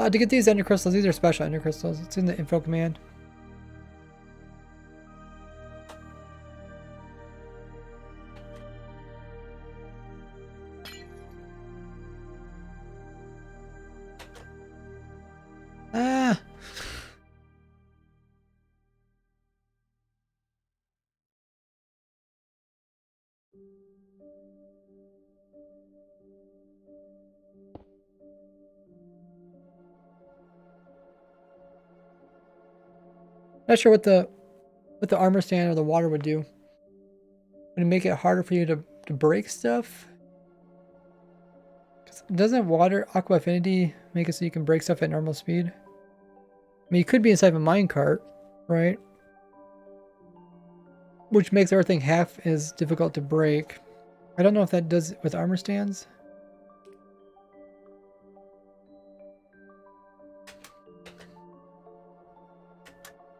To get these ender crystals, these are special ender crystals. It's in the info command. Ah! Not sure what the armor stand or the water would do. Would it make it harder for you to break stuff? Doesn't water aqua affinity make it so you can break stuff at normal speed? I mean, you could be inside of a minecart, right? Which makes everything half as difficult to break. I don't know if that does with armor stands.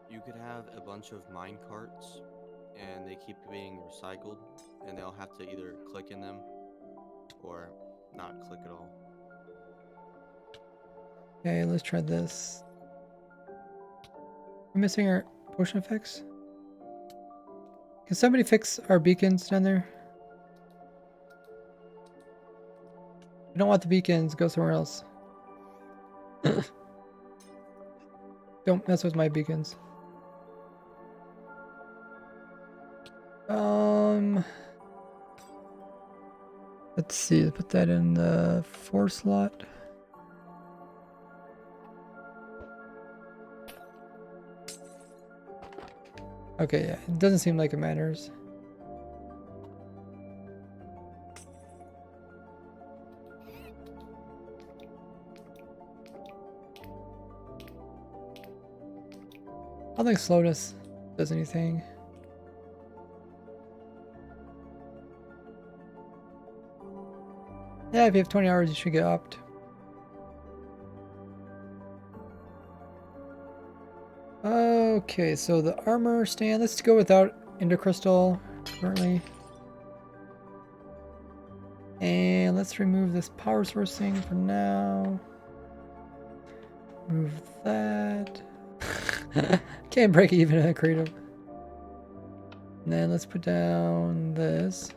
You could have a bunch of mine carts and they keep being recycled and they'll have to either click in them or not click at all. Okay, let's try this. We're missing our potion effects. Can somebody fix our beacons down there? don't want the beacons. Go somewhere else. Don't mess with my beacons. Let's see. Put that in the 4 slot. Okay, yeah. It doesn't seem like it matters. I don't think slowness does anything. Yeah, if you have 20 hours, you should get upped. Okay, so the armor stand, let's go without Ender Crystal currently. And let's remove this power source thing for now. Move that. Can't break even in a creative. And then let's put down this.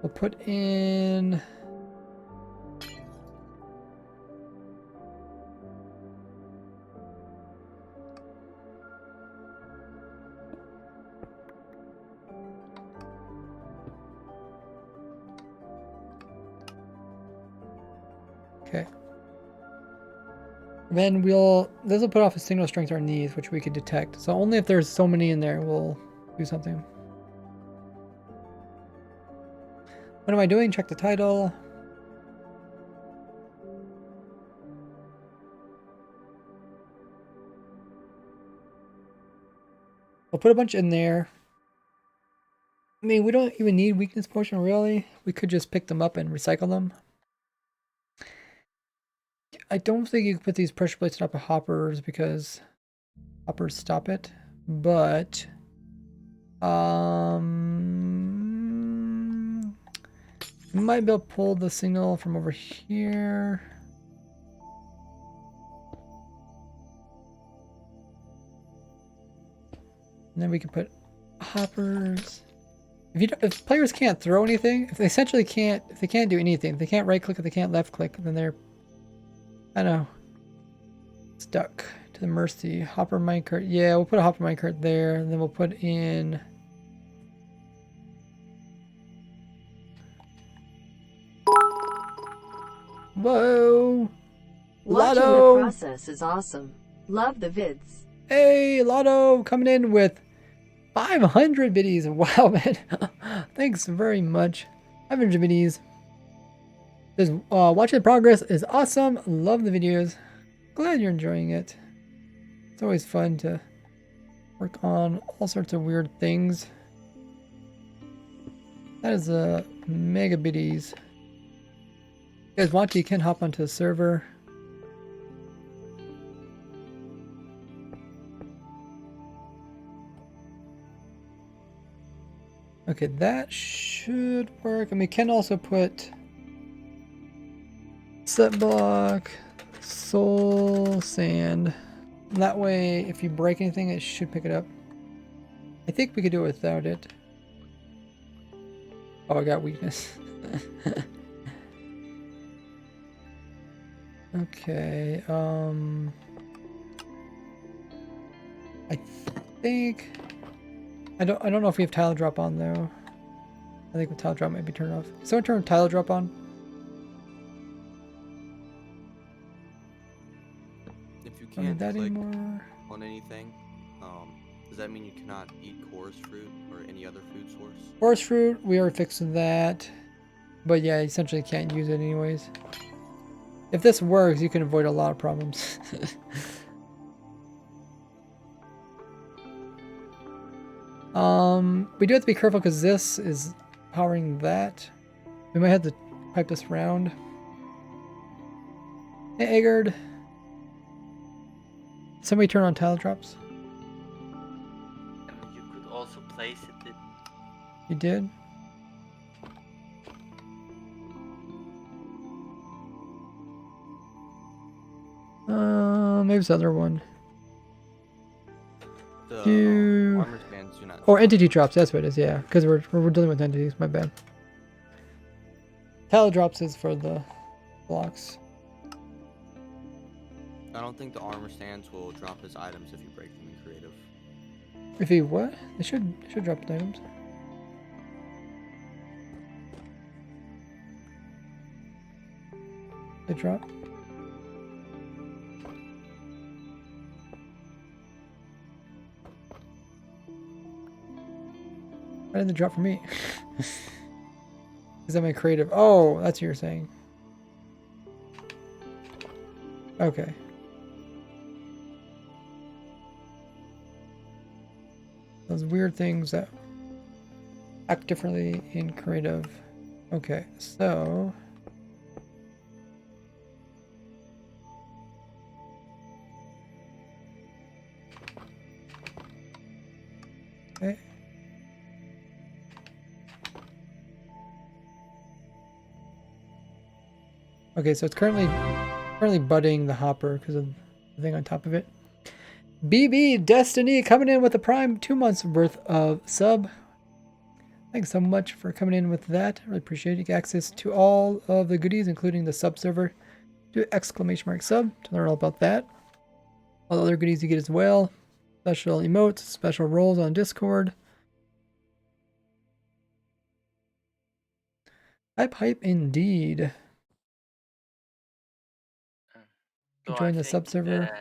We'll put in... Okay. Then this will put off a signal strength to our knees, which we could detect. So only if there's so many in there, we'll do something. What am I doing? Check the title. We'll put a bunch in there. I mean, we don't even need weakness potion, really. We could just pick them up and recycle them. I don't think you can put these pressure plates on top of hoppers because hoppers stop it. But we might be able to pull the signal from over here. And then we can put hoppers. If players can't throw anything, if they can't do anything, if they can't right click, if they can't left click, then they're, I don't know, stuck to the mercy. Hopper minecart. Yeah, we'll put a hopper minecart there, and then we'll put in. Whoa! Watching Lotto! the process is awesome. Love the vids. Hey, Lotto coming in with 500 biddies. Wow, man. Thanks very much. 500 biddies. Just watching the progress is awesome. Love the videos. Glad you're enjoying it. It's always fun to work on all sorts of weird things. That is a mega biddies. If you guys want to, you can hop onto the server. Okay, that should work. And we can also put set block, soul sand. That way, if you break anything, it should pick it up. I think we could do it without it. Oh, I got weakness. Okay, I think I don't know if we have tile drop on though. I think the tile drop might be turned off. Someone turn tile drop on. If you Don't need can't that click anymore. on anything, does that mean you cannot eat chorus fruit or any other food source? Forest fruit, we already fixed that. But yeah, essentially can't use it anyways. If this works, you can avoid a lot of problems. We do have to be careful because this is powering that. We might have to pipe this round. Hey, Agard. Somebody turn on tile drops. You could also place it. You did? Maybe it's the other one. The armor stands do not. Or entity drops, that's what it is, yeah. Because we're dealing with entities, my bad. Tile drops is for the blocks. I don't think the armor stands will drop his items if you break them in creative. If he what? They should drop the items. They drop. Why didn't they drop for me? Is that my creative? Oh, that's what you're saying. Okay. Those weird things that act differently in creative. Okay, so okay. Okay, so it's currently budding the hopper because of the thing on top of it. BB Destiny coming in with a prime 2 months worth of sub. Thanks so much for coming in with that. Really appreciate it. You get access to all of the goodies, including the sub server. Do !sub to learn all about that. All the other goodies you get as well. Special emotes, special roles on Discord. Hype indeed. So Join the sub server.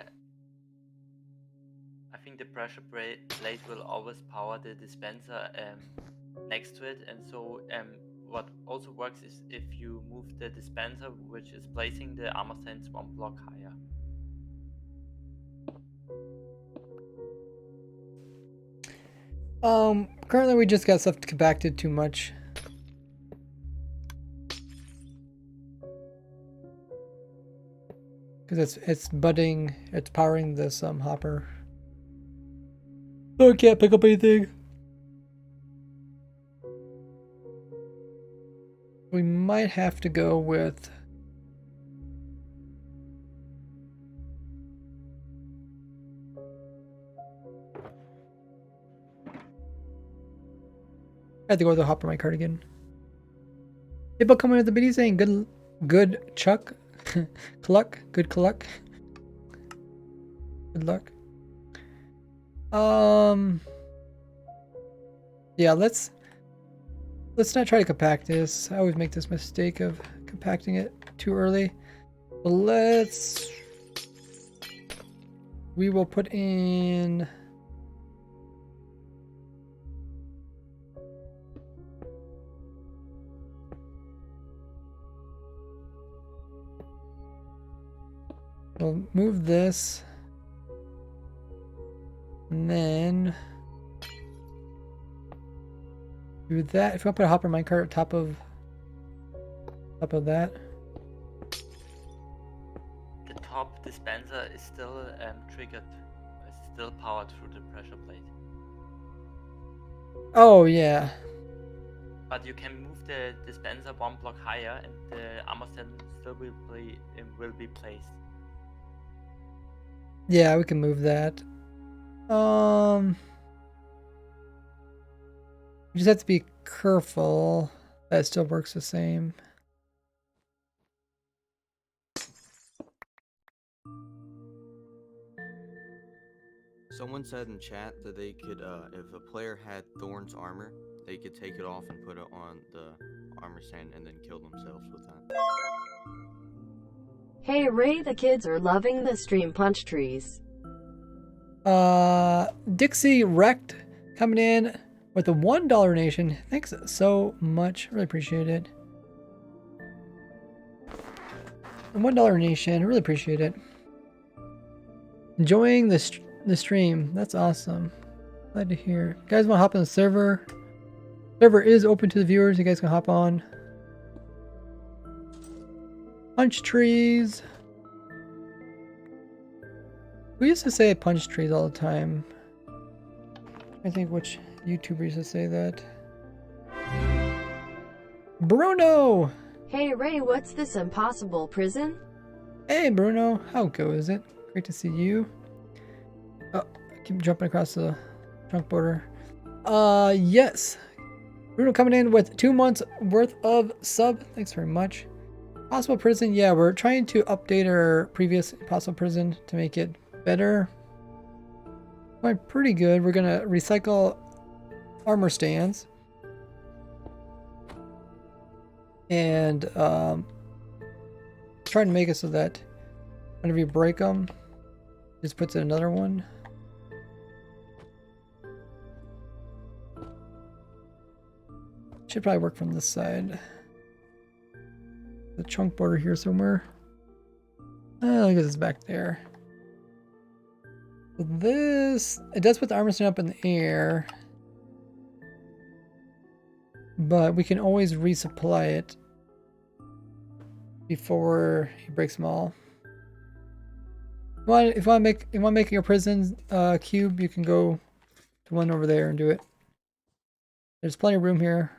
I think the pressure plate will always power the dispenser next to it, and so what also works is if you move the dispenser, which is placing the armor stands 1 block higher. Currently we just got stuff compacted too much. Because it's budding, it's powering this hopper. Oh, I can't pick up anything. We might have to go with I had to go with the hopper my cardigan. People coming with the video saying good Chuck. Cluck, good cluck. Good luck. Yeah, let's not try to compact this. I always make this mistake of compacting it too early. But we will put in we'll move this, and then do that. If you want to put a hopper minecart on top of that. The top dispenser is still triggered. It's still powered through the pressure plate. Oh yeah. But you can move the dispenser 1 block higher, and the armor stand still will be placed. Yeah, we can move that. We just have to be careful that it still works the same. Someone said in chat that they could, if a player had Thorn's armor, they could take it off and put it on the armor stand and then kill themselves with that. Hey Ray, the kids are loving the stream. Punch trees. Dixie Wrecked coming in with a $1 donation. Thanks so much. Really appreciate it. A $1 donation. Really appreciate it. Enjoying the stream. That's awesome. Glad to hear. You guys want to hop on the server? Server is open to the viewers. You guys can hop on. Punch trees. We used to say punch trees all the time. I think which YouTuber used to say that. Bruno! Hey Ray, what's this impossible prison? Hey Bruno, how goes it? Great to see you. Oh, I keep jumping across the trunk border. Yes. Bruno coming in with 2 months worth of sub. Thanks very much. Possible prison. Yeah, we're trying to update our previous possible prison to make it better. Going pretty good. We're gonna recycle armor stands. And trying to make it so that whenever you break them, just puts in another one. Should probably work from this side. The chunk border here somewhere. I guess it's back there. So this, it does put the armor stand up in the air, but we can always resupply it before he breaks them all. If you want to make your prison cube, you can go to one over there and do it. There's plenty of room here.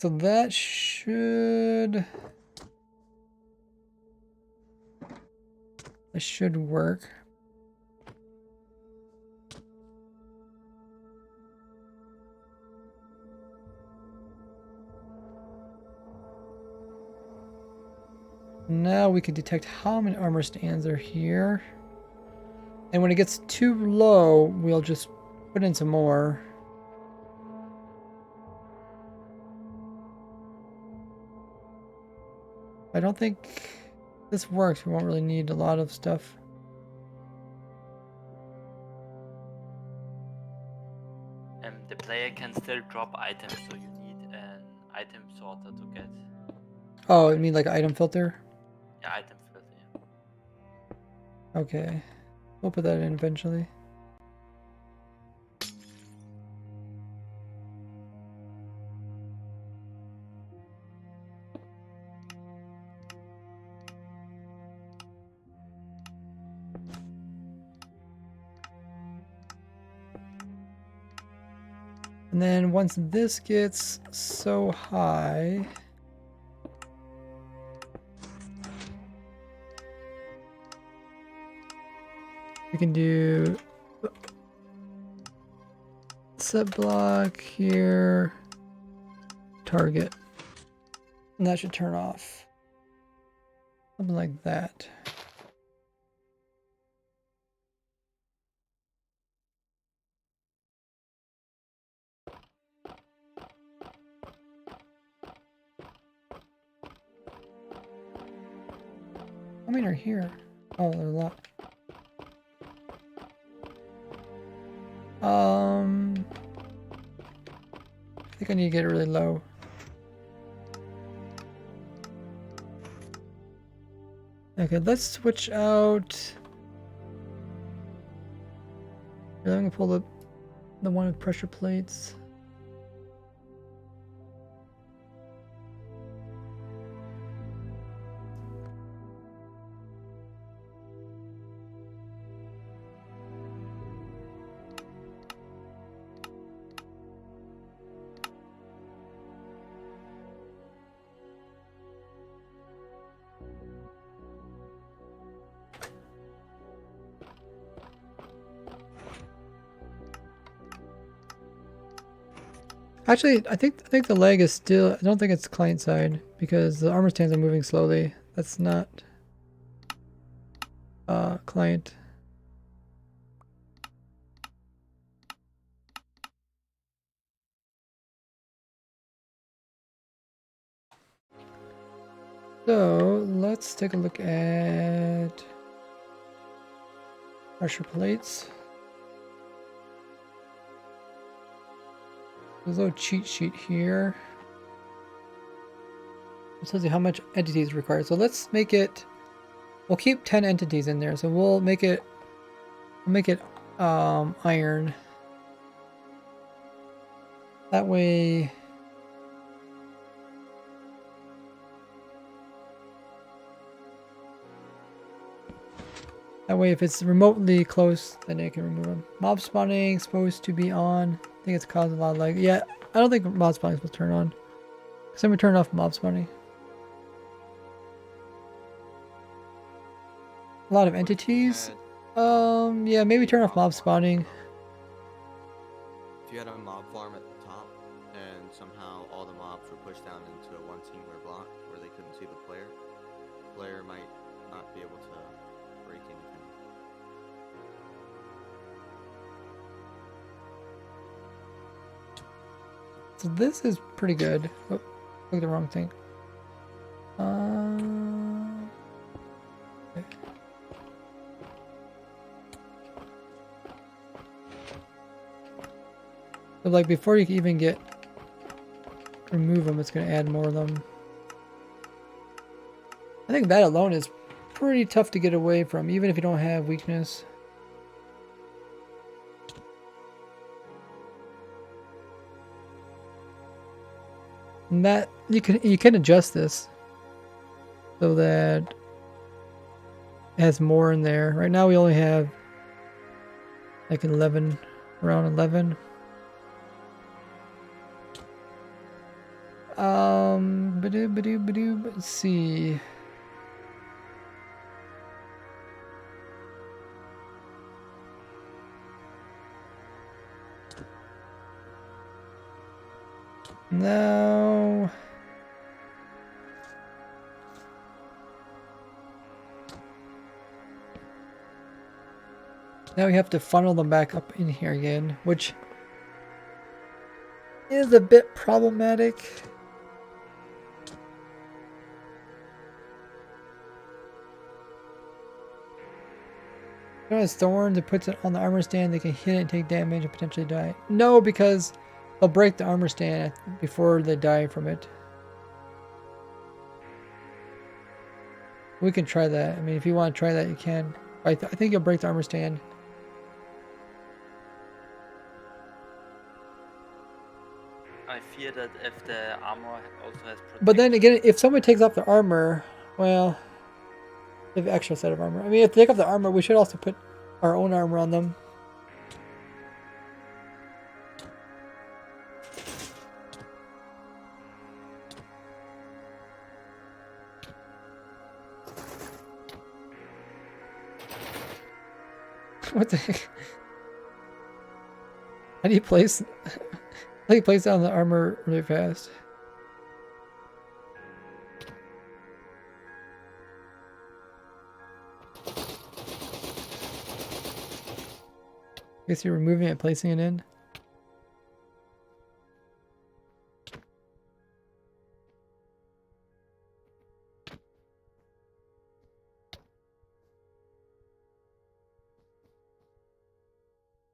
So that should work. Now we can detect how many armor stands are here. And when it gets too low, we'll just put in some more. I don't think this works. We won't really need a lot of stuff. The player can still drop items, so you need an item sorter to get. Oh, you mean like an item filter? Yeah, item filter. Yeah. Okay. We'll put that in eventually. And then once this gets so high, we can do set block here, target, and that should turn off. Something like that. How many are here? Oh, there's a lot. I think I need to get it really low. Okay, let's switch out. I'm gonna pull the one with pressure plates. Actually, I think the leg is still. I don't think it's client side because the armor stands are moving slowly. That's not client. So let's take a look at pressure plates. There's a little cheat sheet here. It tells you how much entities required. So let's make it. We'll keep 10 entities in there. So we'll make it. Iron. That way. That way, if it's remotely close, then I can remove them. Mob spawning supposed to be on. I think it's causing a lot of lag. Yeah, I don't think mob spawning is supposed to turn on. Because then we turn off mob spawning. A lot of entities. Yeah, maybe turn off mob spawning. if you had a mob farm at the top, and somehow all the mobs were pushed down into a one singular block where they couldn't see the player might not be able to break anything. So this is pretty good. Oh, look at the wrong thing. Okay. So like before you can even remove them, it's going to add more of them. I think that alone is pretty tough to get away from, even if you don't have weakness. And that you can adjust this so that it has more in there. Right now we only have like 11, around 11. Let's see. Now we have to funnel them back up in here again, which is a bit problematic. If it has thorns, it puts it on the armor stand, they can hit it and take damage and potentially die. No, because they'll break the armor stand before they die from it. We can try that. I mean, if you want to try that, you can. I think you'll break the armor stand. I fear that if the armor also has protection. But then again, if someone takes off their armor, well, they have an extra set of armor. I mean, if they take off the armor, we should also put our own armor on them. What the heck? How do you place down the armor really fast? I guess you're removing it, placing it in.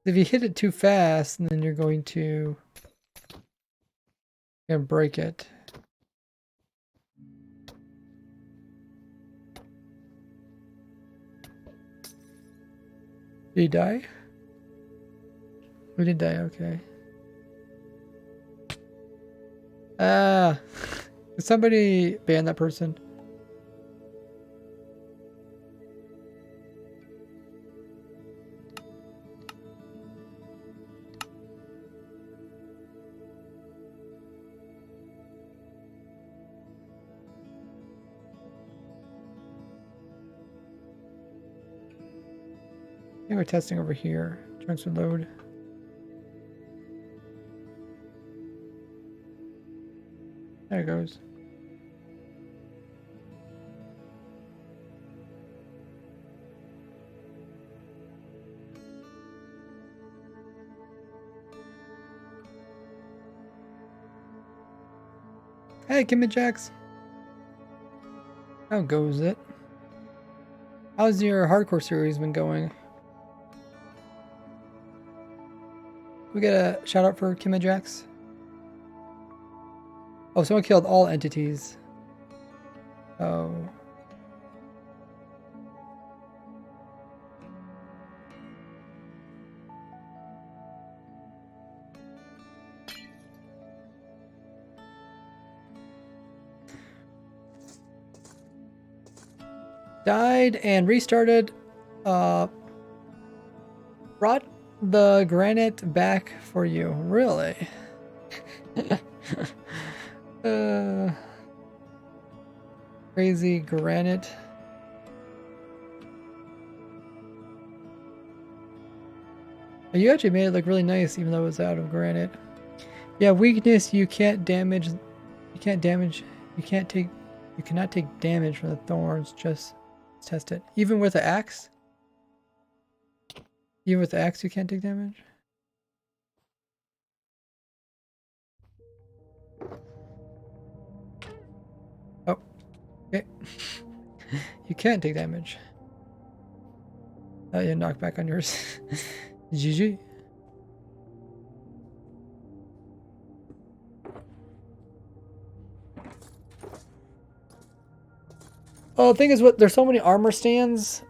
If you hit it too fast, then you're going to break it. Did he die? We did die, okay. Did somebody ban that person? I think we're testing over here. Transfer load. There it goes. Hey, Kimmy Jax. How goes it? How's your hardcore series been going? We get a shout out for Kimmy Jax. Oh, someone killed all entities. Oh. Died and restarted. Brought the granite back for you. Really? Crazy granite. But you actually made it look really nice, even though it was out of granite. Yeah, weakness, you can't damage. You can't damage. You can't take. You cannot take damage from the thorns. Just test it. Even with the axe. Even with the axe, you can't take damage. Oh, okay. You can't take damage. You knock back on yours. GG. Oh, the thing is, what there's so many armor stands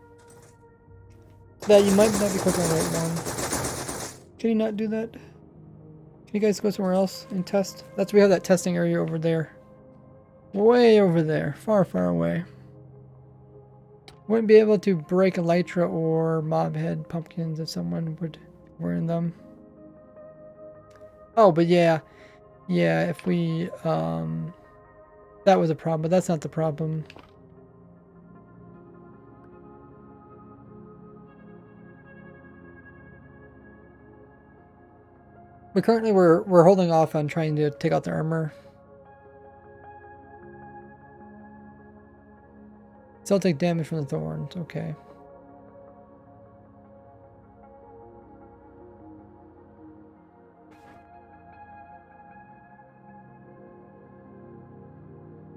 that you might not be clicking on the right one. Can you not do that? Can you guys go somewhere else and test? That's we have that testing area over there. Way over there, far, far away. Wouldn't be able to break elytra or mob head pumpkins if someone would wear them. Oh, but yeah, if we that was a problem, but that's not the problem. But currently we're holding off on trying to take out the armor. Still take damage from the thorns, okay.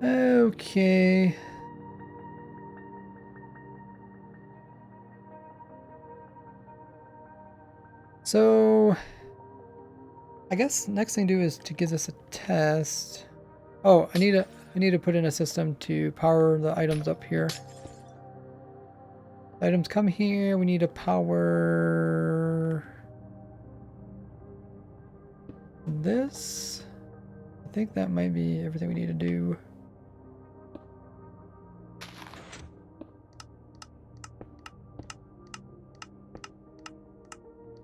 Okay. So I guess next thing to do is to give this a test. Oh, I need to put in a system to power the items up here. Items come here, we need to power this. I think that might be everything we need to do.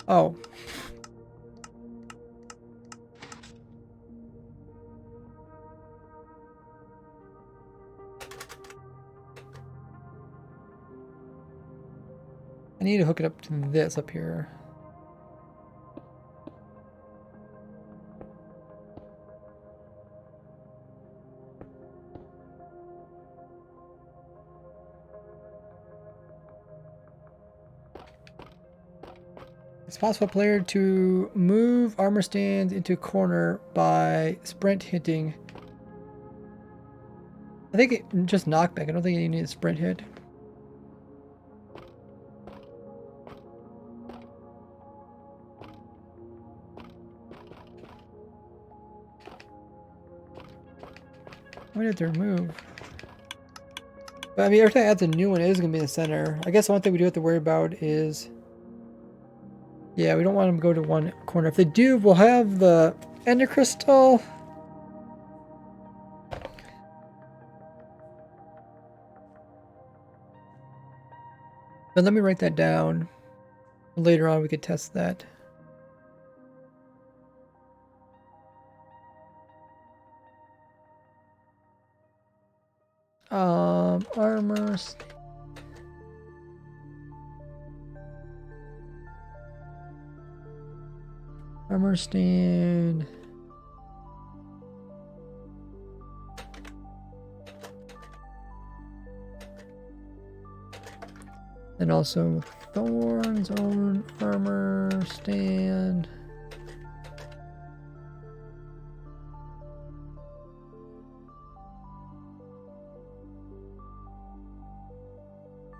Oh. I need to hook it up to this up here. It's possible for a player to move armor stands into a corner by sprint hitting. I think it just knockback. I don't think you need a sprint hit. I might have to remove. But I mean, every time I add a new one, it is going to be in the center. I guess the one thing we do have to worry about is... Yeah, we don't want them to go to one corner. If they do, we'll have the Ender Crystal. But let me write that down. Later on, we could test that. Armor. Armor stand. And also Thorn's own armor stand.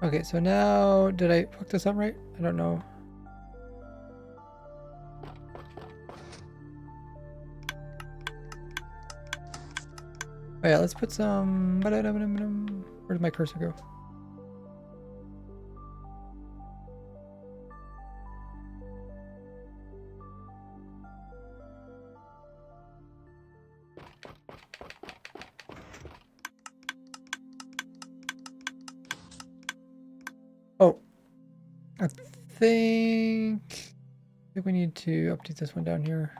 Okay, so now, did I hook this up right? I don't know. Oh yeah, let's put some... Where did my cursor go? Oh, I think we need to update this one down here.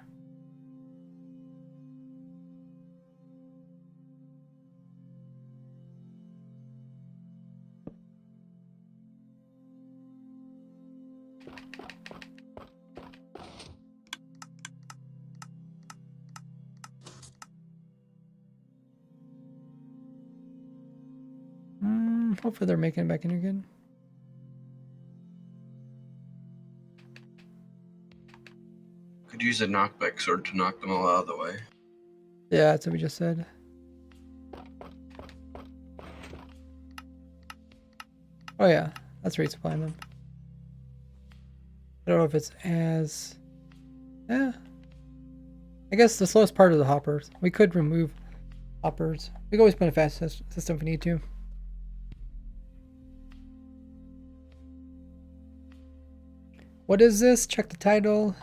Hopefully they're making it back in here again. Could use a knockback sword to knock them all out of the way. Yeah, that's what we just said. Oh yeah, that's resupplying them. I don't know if it's as... Yeah. I guess the slowest part of the hoppers. We could remove hoppers. We can always put a fast system if we need to. What is this? Check the title.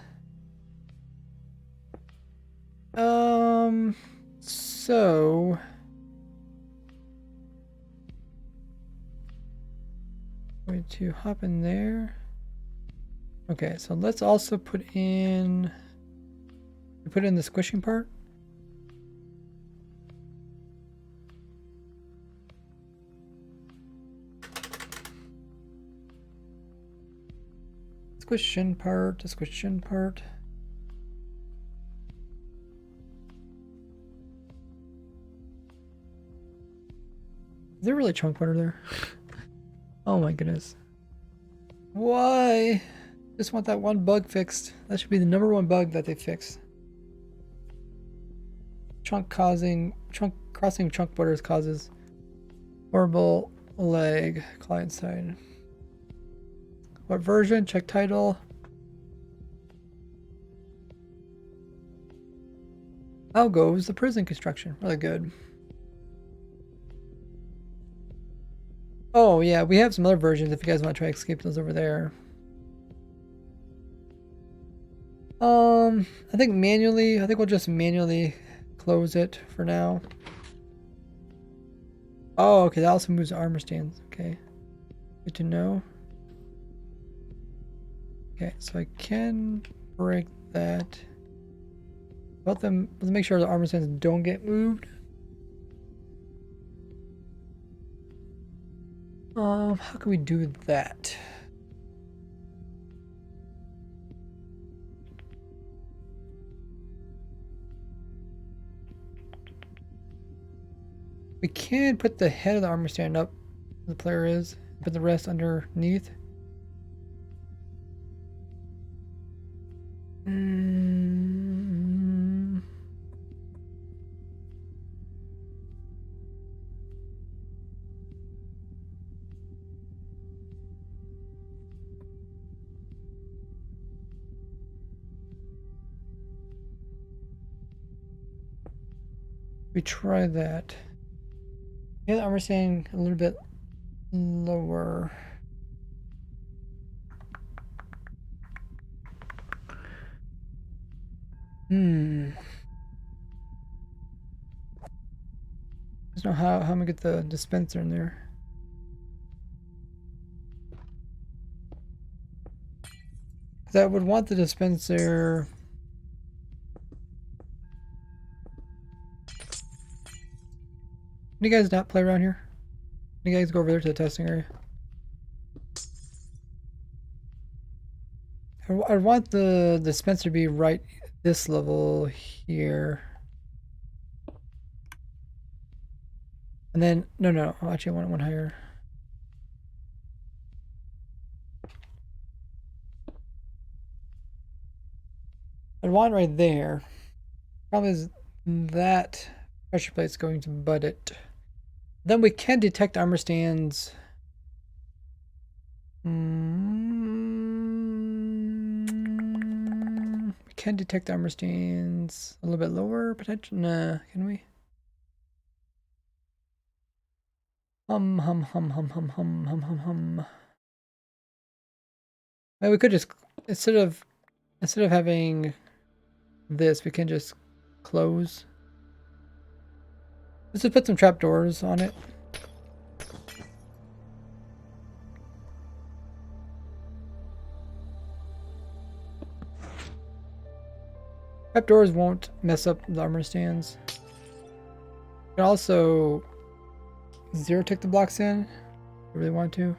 So... Going to hop in there. Okay, so let's also put in the squishing part. Squishing part, the squishing part. Is there really chunk butter there? Oh my goodness. Why? Just want that one bug fixed. That should be the #1 bug that they fix. Crossing chunk borders causes horrible lag client side. What version? Check title. How goes the prison construction? Really good. Oh yeah, we have some other versions if you guys want to try to escape those over there. I think we'll just manually close it for now. Oh, okay, that also moves armor stands. Okay, good to know. Okay, so I can break that. Let's make sure the armor stands don't get moved. How can we do that? We can put the head of the armor stand up where the player is, put the rest underneath. We try that. Yeah, the armor stand a little bit lower. I don't know how I'm gonna get the dispenser in there. Cause I would want the dispenser. Can you guys not play around here? Can you guys go over there to the testing area? I want the dispenser to be right this level here. And then, no, actually I want one higher. I want right there. Problem is that pressure plate's going to butt it. Then we can detect armor stands. We can detect armor stands a little bit lower, potentially. Nah, can we? Hum. Well, we could just instead of having this, we can just close. Let's just put some trapdoors on it. Trapdoors won't mess up the armor stands. You can also zero tick the blocks in if you really want to.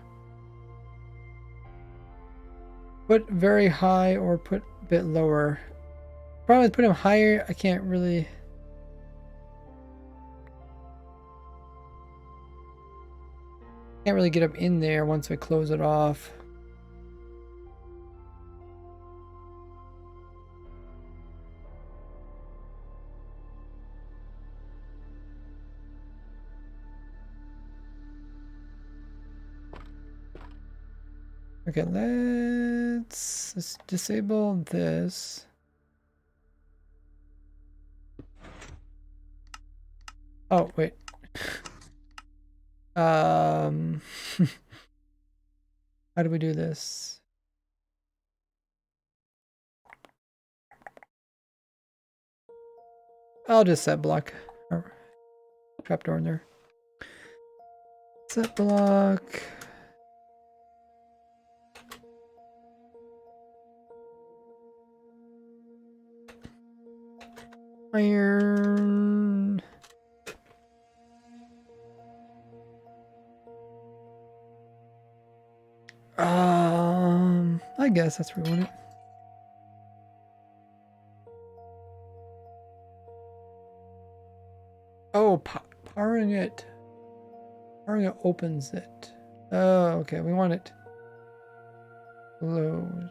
Put very high or put a bit lower. Problem is put them higher, I can't really. Can't really get up in there once I close it off. Okay, let's disable this. Oh, wait. How do we do this? I'll just set block. Or trapdoor in there. Set block. Iron. I guess that's where we want it. Oh, powering it. Powering it opens it. Oh, okay. We want it closed.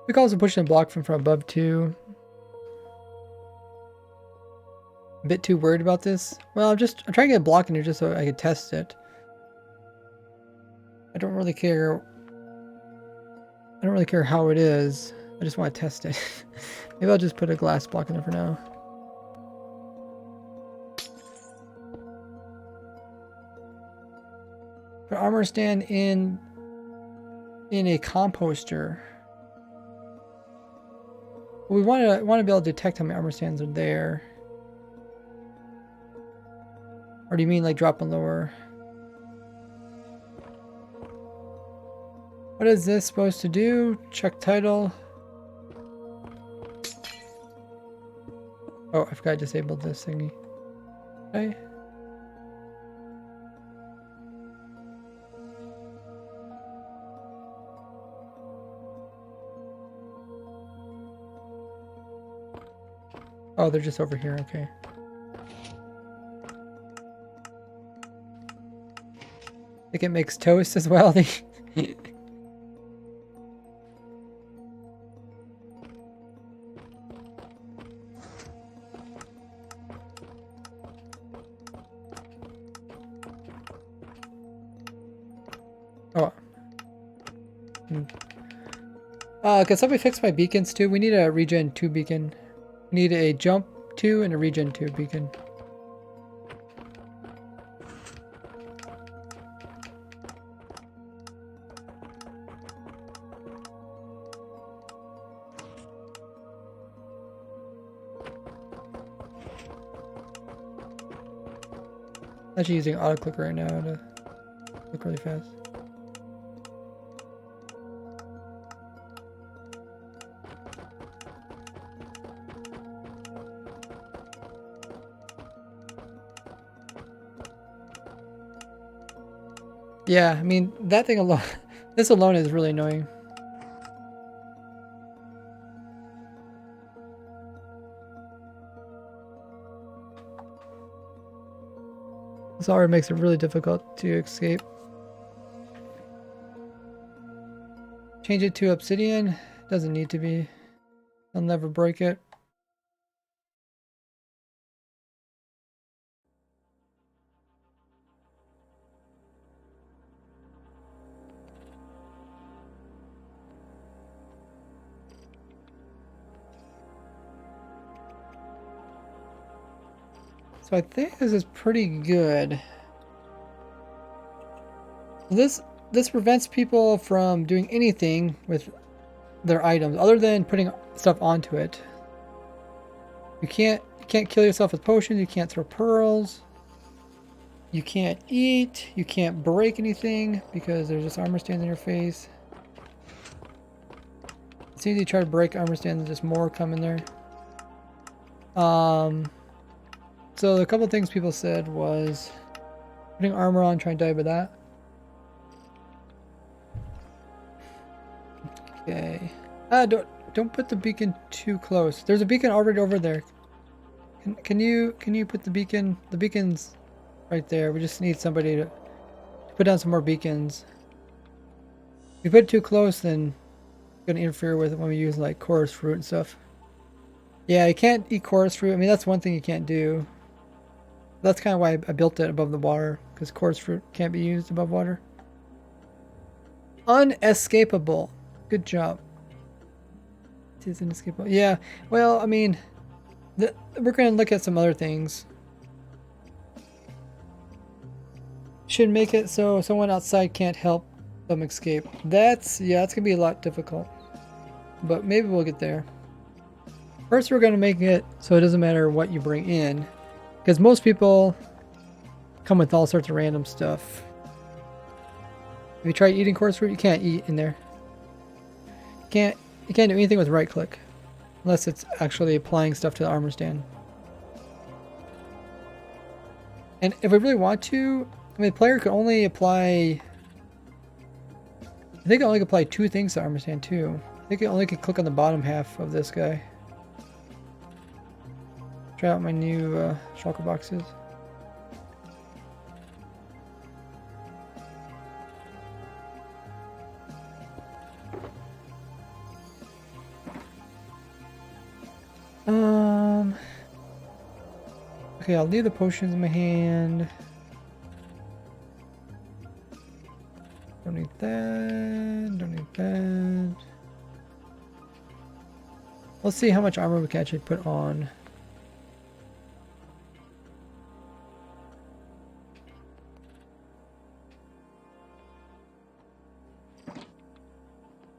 We can also push in a block from above too. A bit too worried about this. Well, I'm trying to get a block in here just so I can test it. I don't really care. I don't really care how it is. I just want to test it. Maybe I'll just put a glass block in there for now. Put armor stand in a composter. We want to be able to detect how many armor stands are there. Or do you mean like drop and lower? What is this supposed to do? Check title. Oh, I forgot I disabled this thingy. Okay. Oh, they're just over here. Okay. I think it makes toast as well. Oh. Can somebody fix my beacons too? We need a regen 2 beacon. We need a jump 2 and a regen 2 beacon. Actually using auto click right now to click really fast. Yeah, I mean, that thing alone, this alone is really annoying. This already makes it really difficult to escape. Change it to obsidian. Doesn't need to be. I'll never break it. So I think this is pretty good. This prevents people from doing anything with their items other than putting stuff onto it. You can't kill yourself with potions, you can't throw pearls. You can't eat, you can't break anything because there's just armor stands in your face. It's easy to try to break armor stands and just more come in there. So a couple things people said was putting armor on, trying to die by that. Okay. Don't put the beacon too close. There's a beacon already over there. Can you put the beacon? The beacon's right there. We just need somebody to put down some more beacons. If you put it too close, then it's gonna interfere with it when we use like chorus fruit and stuff. Yeah, you can't eat chorus fruit. I mean, that's one thing you can't do. That's kind of why I built it above the water, because chorus fruit can't be used above water. Unescapable. Good job. It is inescapable. Yeah, well, I mean, we're going to look at some other things. Should make it so someone outside can't help them escape. That's going to be a lot difficult. But maybe we'll get there. First, we're going to make it so it doesn't matter what you bring in. Because most people come with all sorts of random stuff. If you try eating chorus fruit, you can't eat in there. You can't do anything with right click. Unless it's actually applying stuff to the armor stand. And if we really want to, I mean, the player can only apply... I think it only can apply 2 things to armor stand too. I think it only can click on the bottom half of this guy. Try out my new shulker boxes. Okay, I'll leave the potions in my hand. Don't need that. Don't need that. Let's see how much armor we can actually put on.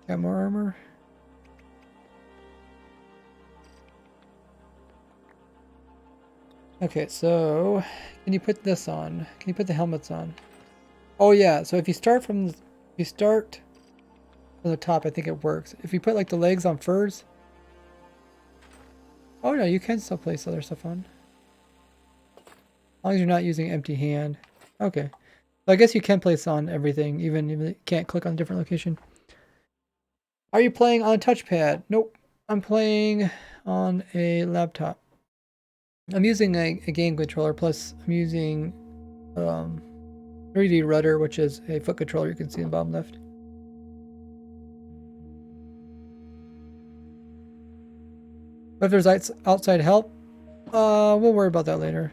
Got more armor. Okay, so can you put this on? Can you put the helmets on? Oh yeah, so if you start from the top, I think it works. If you put like the legs on furs. Oh no, you can still place other stuff on. As long as you're not using empty hand. Okay. So I guess you can place on everything, even if you can't click on a different location. Are you playing on a touchpad? Nope. I'm playing on a laptop. I'm using a game controller, plus I'm using 3D rudder, which is a foot controller you can see in the bottom left. But if there's outside help, we'll worry about that later.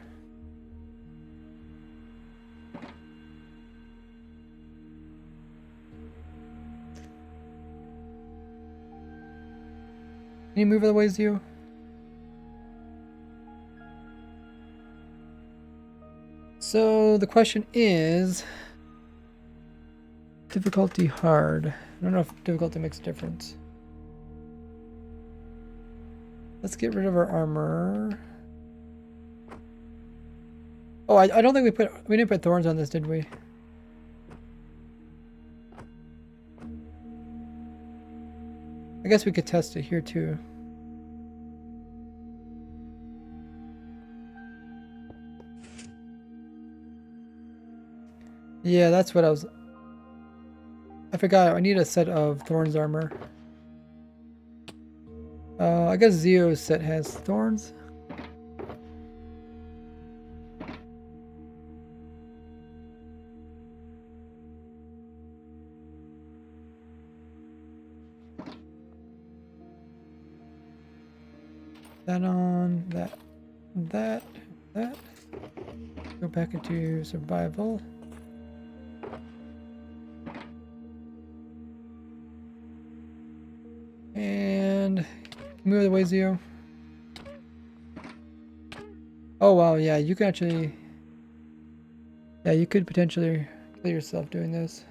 Can you move other ways, you? So the question is difficulty hard. I don't know if difficulty makes a difference. Let's get rid of our armor. Oh, I don't think we didn't put thorns on this, did we? I guess we could test it here too. Yeah, that's what I forgot. I need a set of thorns armor. I guess Zio's set has thorns. That on, that. Go back into survival. And move the way, Zio. Oh wow, yeah, you can actually... Yeah, you could potentially kill yourself doing this.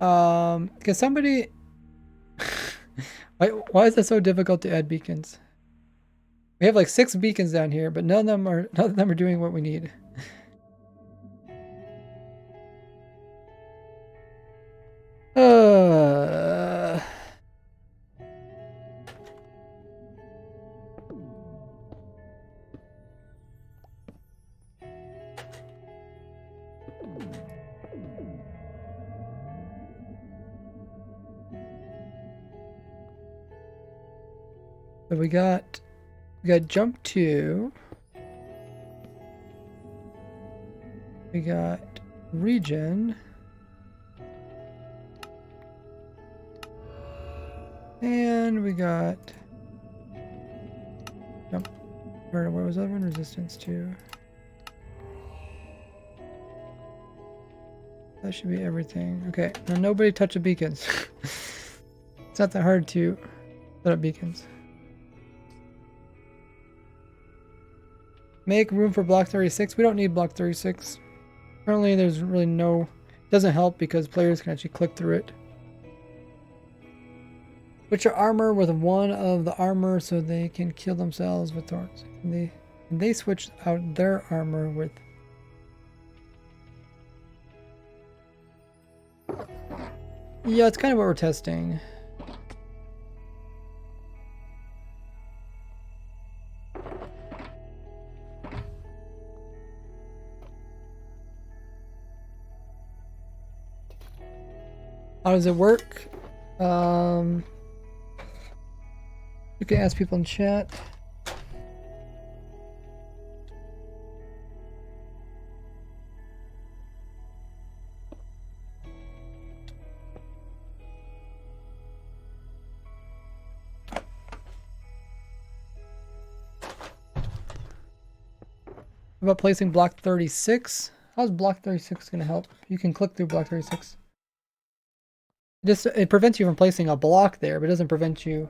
Can somebody... Why is it so difficult to add beacons? We have like 6 beacons down here, but none of them are doing what we need. So we got jump 2. We got regen. And we got jump. Where was that one? Resistance 2. That should be everything. Okay, now nobody touch the beacons. It's not that hard to set up beacons. Make room for block 36. We don't need block 36. Currently, there's really no... Doesn't help because players can actually click through it. Switch your armor with one of the armor so they can kill themselves with thorns. And they switch out their armor with... Yeah, it's kind of what we're testing. How does it work? You can ask people in chat. About placing block 36. How's block 36 going to help? You can click through block 36. It prevents you from placing a block there, but it doesn't prevent you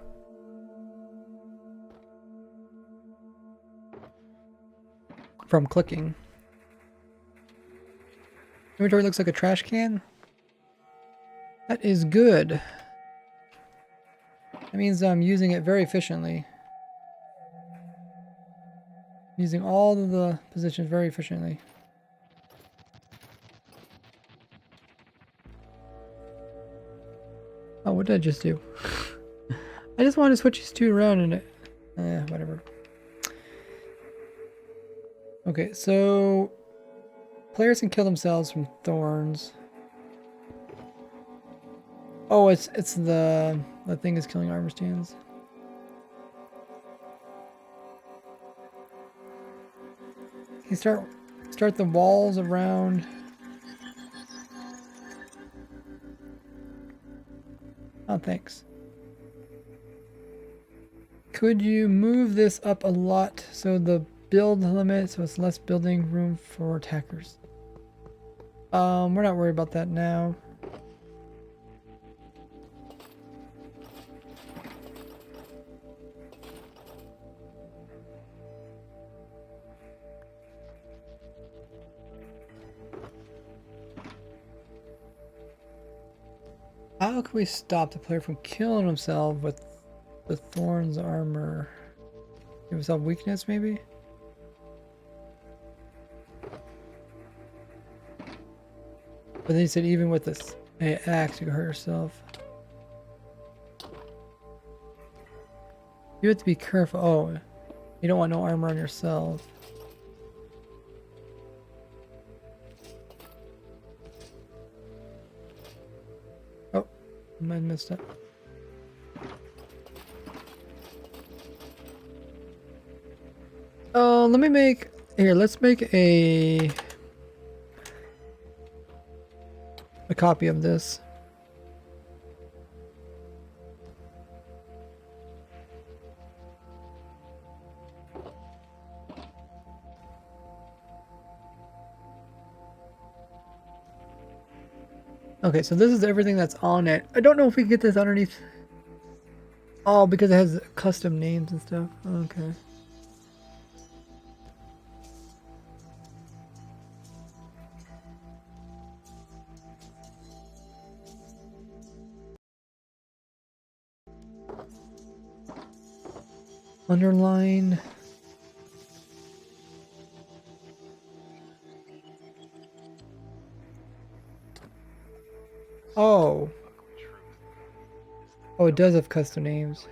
from clicking. Inventory looks like a trash can. That is good. That means I'm using it very efficiently. Using all of the positions very efficiently. Oh, what did I just do? I just wanted to switch these two around and it... whatever. Okay, so... Players can kill themselves from thorns. Oh, it's the thing is killing armor stands. You start the walls around. Oh, thanks. Could you move this up a lot so the build limit so it's less building room for attackers? We're not worried about that now. How can we stop the player from killing himself with the Thorn's armor? Give himself weakness, maybe? But then he said even with this axe, you can hurt yourself. You have to be careful. Oh, you don't want no armor on yourself. Oh, I missed it. Let me make... Here, let's make a copy of this. Okay, so this is everything that's on it. I don't know if we can get this underneath. Oh, because it has custom names and stuff. Okay. Underline. Oh. Oh, it does have custom names.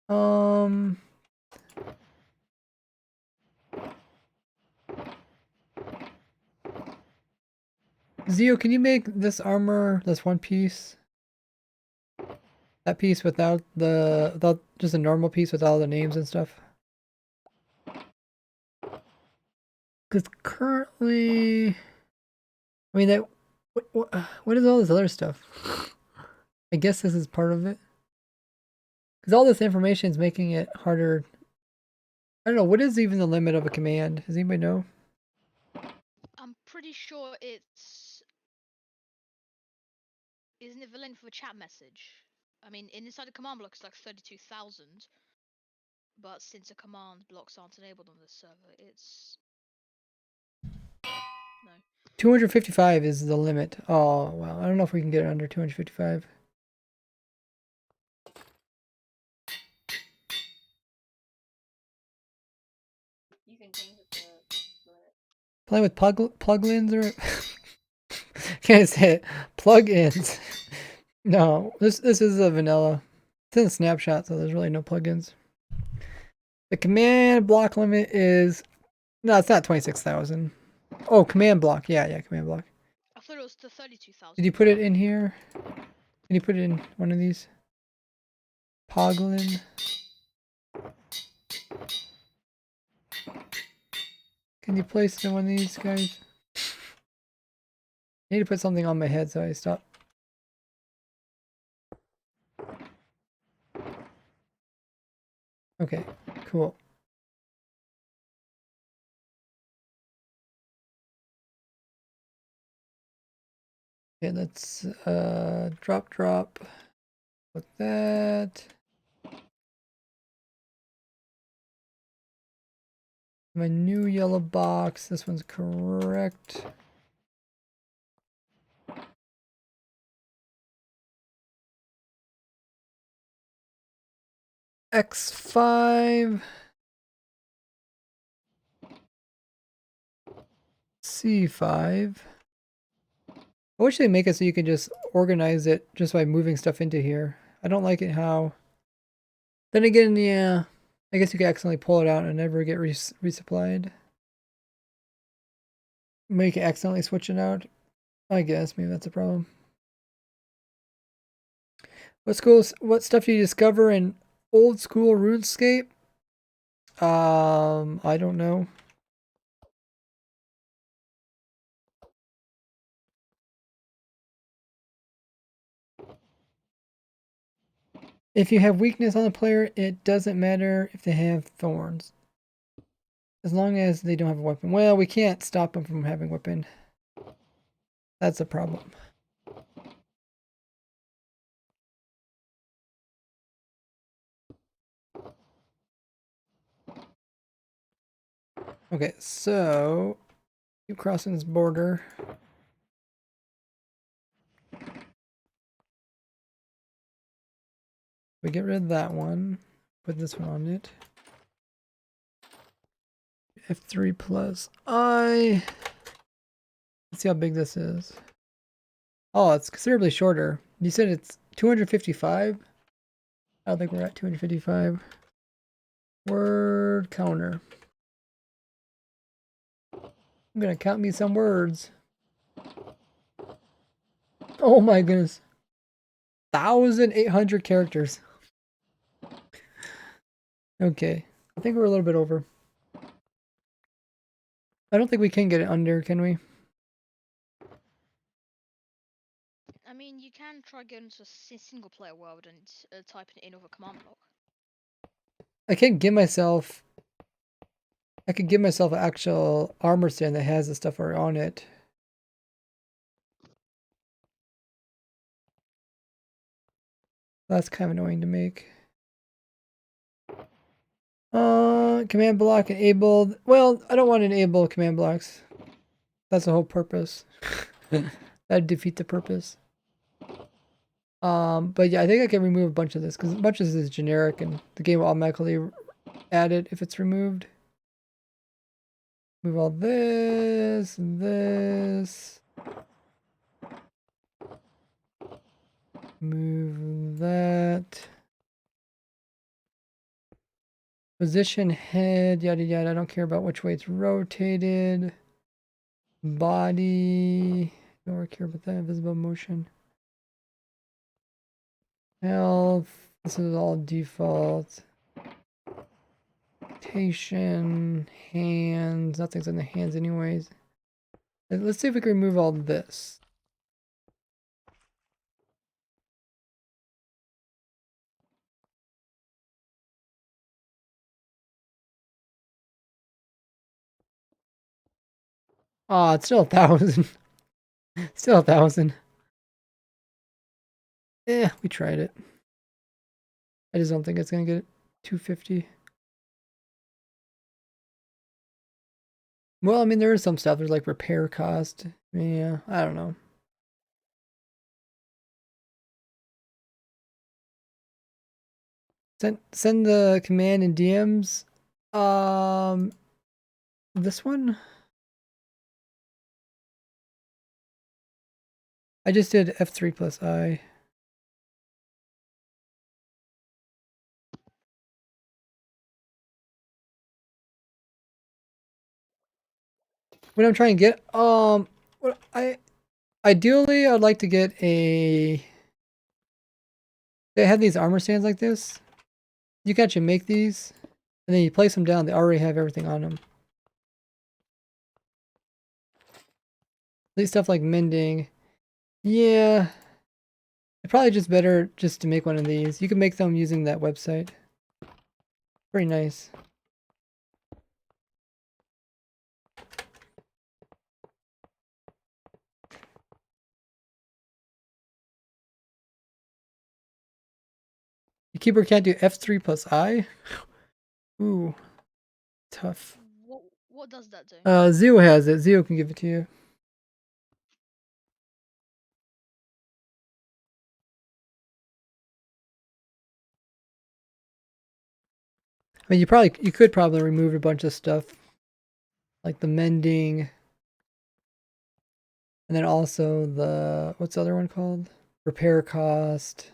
Um. Zio, can you make this armor, this one piece? That piece without just a normal piece with all the names and stuff? Because currently, I mean, what is all this other stuff? I guess this is part of it. Because all this information is making it harder. I don't know, what is even the limit of a command? Does anybody know? I'm pretty sure it's... Isn't it the length of a chat message? I mean, inside the command block it's like 32,000. But since the command blocks aren't enabled on this server, it's... No. 255 is the limit. Oh, wow. I don't know if we can get it under 255. You can change it to Playing with plugins or... Can't say it. Plugins. No, this is a vanilla. It's in a snapshot, so there's really no plugins. The command block limit is... No, it's not 26,000. Oh, command block. Yeah, command block. I thought it was to 32,000. Did you put it in here? Can you put it in one of these? Poglin. Can you place it in one of these guys? I need to put something on my head so I stop. Okay, cool. Okay, let's drop with that. My new yellow box, this one's correct. X5. C5. I wish they'd make it so you can just organize it just by moving stuff into here. I don't like it how... Then again, yeah, I guess you could accidentally pull it out and never get resupplied. Make it accidentally switch it out. I guess maybe that's a problem. What stuff do you discover in old school RuneScape? I don't know. If you have weakness on the player, it doesn't matter if they have thorns. As long as they don't have a weapon. Well, we can't stop them from having a weapon. That's a problem. Okay, so keep crossing this border. We get rid of that one. Put this one on it. F3 plus I. Let's see how big this is. Oh, it's considerably shorter. You said it's 255? I don't think we're at 255. Word counter. I'm gonna count me some words. Oh my goodness. 1,800 characters. Okay. I think we're a little bit over. I don't think we can get it under, can we? I mean, you can try going to a single player world and typing it in with a command block. I could give myself an actual armor stand that has the stuff on it. That's kind of annoying to make. Command block enabled. Well, I don't want to enable command blocks. That's the whole purpose. That'd defeat the purpose. But yeah, I think I can remove a bunch of this because a bunch of this is generic and the game will automatically add it if it's removed. Move all this and this. Move that. Position, head, yada yada. I don't care about which way it's rotated. Body. Don't really care about that. Visible motion. Health. This is all default. Rotation. Hands. Nothing's in the hands anyways. Let's see if we can remove all this. Ah, it's still 1,000. Still 1,000. Yeah, we tried it. I just don't think it's gonna get 250. Well, I mean, there is some stuff. There's like repair cost. Yeah, I don't know. Send the command in DMs. This one. I just did F3 plus I. What I'm trying to get, what ideally I'd like to get a. They have these armor stands like this. You can actually make these, and then you place them down. They already have everything on them. These stuff like mending. Yeah. It's probably just better just to make one of these. You can make them using that website. Pretty nice. The keyboard can't do F3 plus I? Ooh. Tough. What does that do? Zio has it. Zio can give it to you. I mean, you could probably remove a bunch of stuff, like the mending, and then also the, what's the other one called? Repair cost.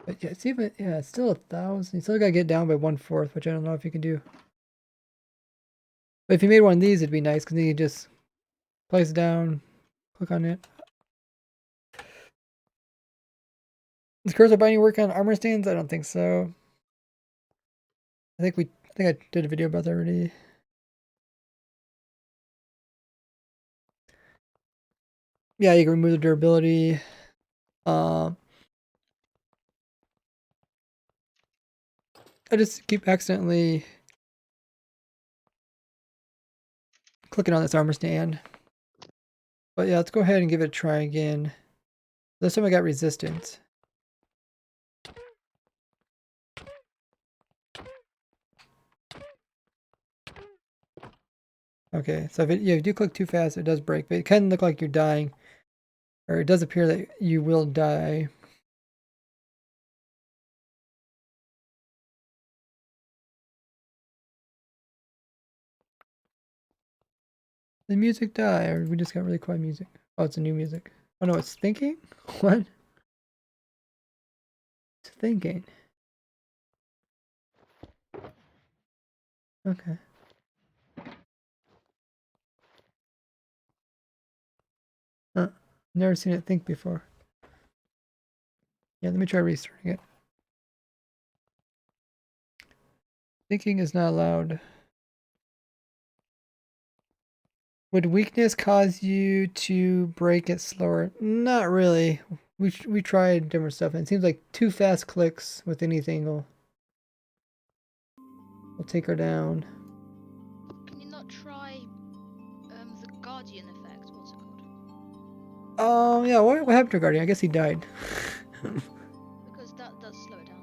But yeah, it's still 1,000. You still gotta get down by 1/4, which I don't know if you can do. But if you made one of these, it'd be nice, because then you just place it down, click on it. Does Cursor Binding work on armor stands? I don't think so. I think I did a video about that already. Yeah, you can remove the durability. I just keep accidentally clicking on this armor stand. But yeah, let's go ahead and give it a try again. This time I got resistance. Okay, so if you do click too fast, it does break, but it can look like you're dying. Or it does appear that you will die. Did music die, or we just got really quiet music? Oh, it's a new music. Oh no, it's thinking? What? It's thinking. Okay. Never seen it think before. Yeah, let me try restarting it. Thinking is not allowed. Would weakness cause you to break it slower? Not really. We tried different stuff, and it seems like 2 fast clicks with anything will take her down. Can you not try the Guardian effect? What's it called? Yeah, what happened to Guardian? I guess he died. Because that does slow it down.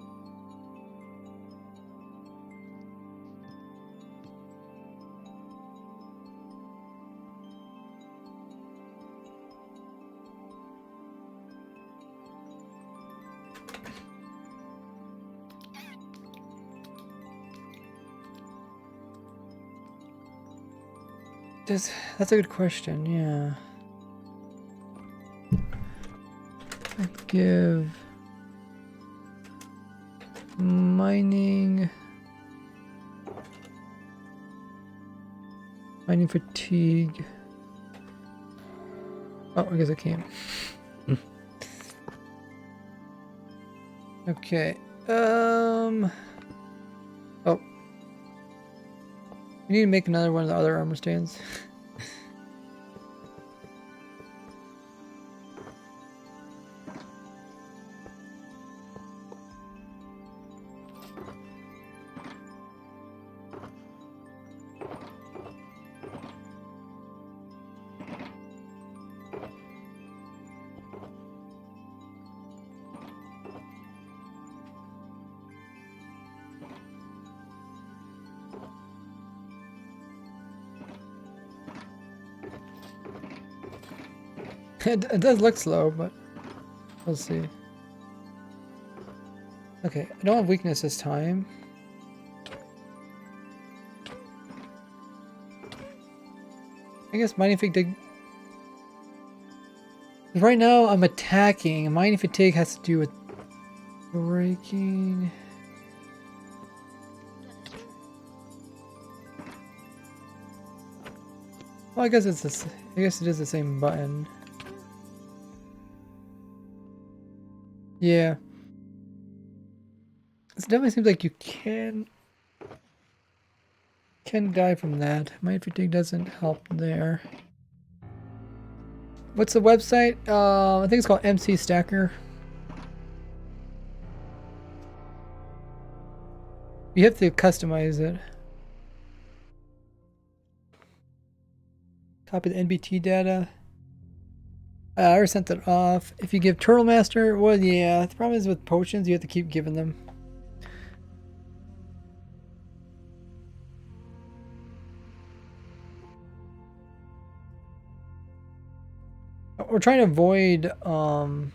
That's a good question, yeah. I'd give mining. Mining fatigue. Oh, I guess I can't. Okay. Oh. We need to make another one of the other armor stands. It does look slow, but we'll see. Okay, I don't have weakness this time. I guess mining fatigue. Right now I'm attacking. Mining fatigue has to do with breaking. Well, I guess it's this. I guess it is the same button. Yeah. It definitely seems like you can die from that. Mining fatigue doesn't help there. What's the website? I think it's called MC Stacker. You have to customize it. Copy the NBT data. I already sent that off. If you give Turtle Master, well, yeah. The problem is with potions, you have to keep giving them. We're trying to avoid, trying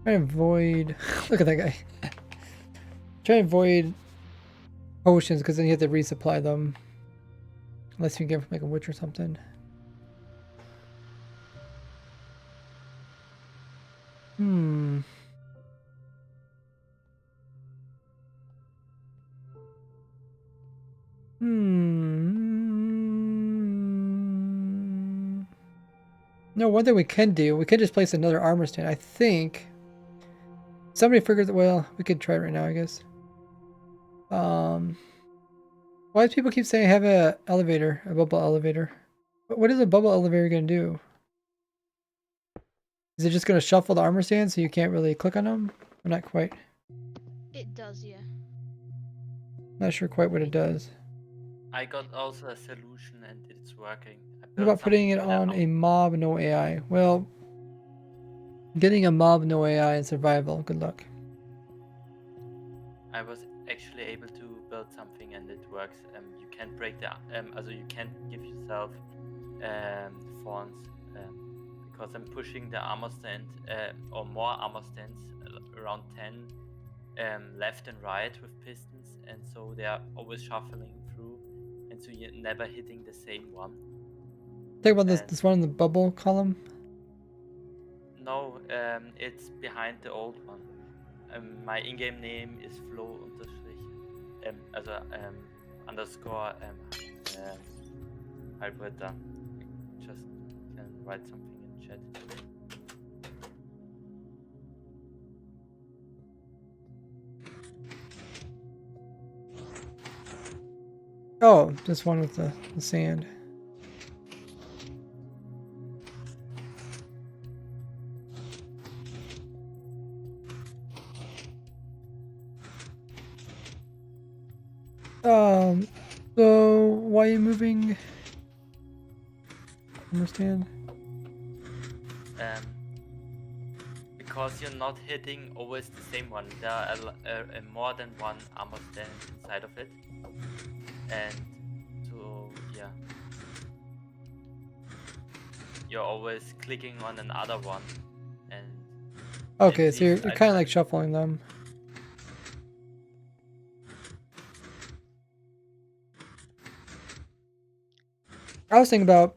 to avoid, look at that guy. Trying to avoid potions because then you have to resupply them. Unless you give like a witch or something. Hmm. No, one thing we can do, we could just place another armor stand. I think somebody figures it. Well, we could try it right now, I guess. Why do people keep saying I have a elevator, a bubble elevator? What is a bubble elevator gonna do? Is it just gonna shuffle the armor stands so you can't really click on them? Or not quite. It does, yeah. Not sure quite what it does. I got also a solution and it's working. What about putting it on a mob no AI? Well, getting a mob no AI in survival. Good luck. I was actually able to build something and it works. You can break the also you can give yourself thorns because I'm pushing the armor stand or more armor stands around 10 left and right with pistons, and so they are always shuffling through, and so you're never hitting the same one. Think about this one in the bubble column. No, it's behind the old one. My in-game name is Flo unterstrich, also underscore Alberta. Just can write something in chat. Oh, this one with the sand. So why are you moving? Understand? Because you're not hitting always the same one. There are more than one armor stand inside of it, and so yeah, you're always clicking on another one, and okay, so you're kind of like shuffling them. I was thinking about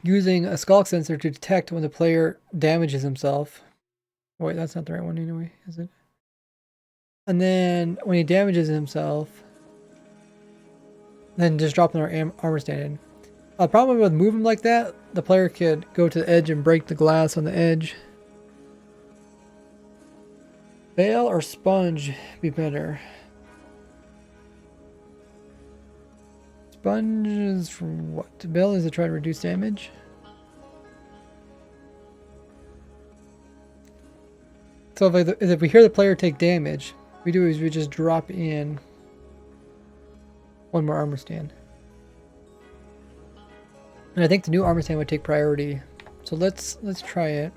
using a skull sensor to detect when the player damages himself. Wait, that's not the right one anyway, is it? And then when he damages himself, then just drop their armor stand in. Problem with moving like that, the player could go to the edge and break the glass on the edge. Bale or sponge be better? Sponge is for what? Bale is to try to reduce damage. So if we hear the player take damage, what we do is we just drop in one more armor stand. And I think the new armor stand would take priority. So let's try it.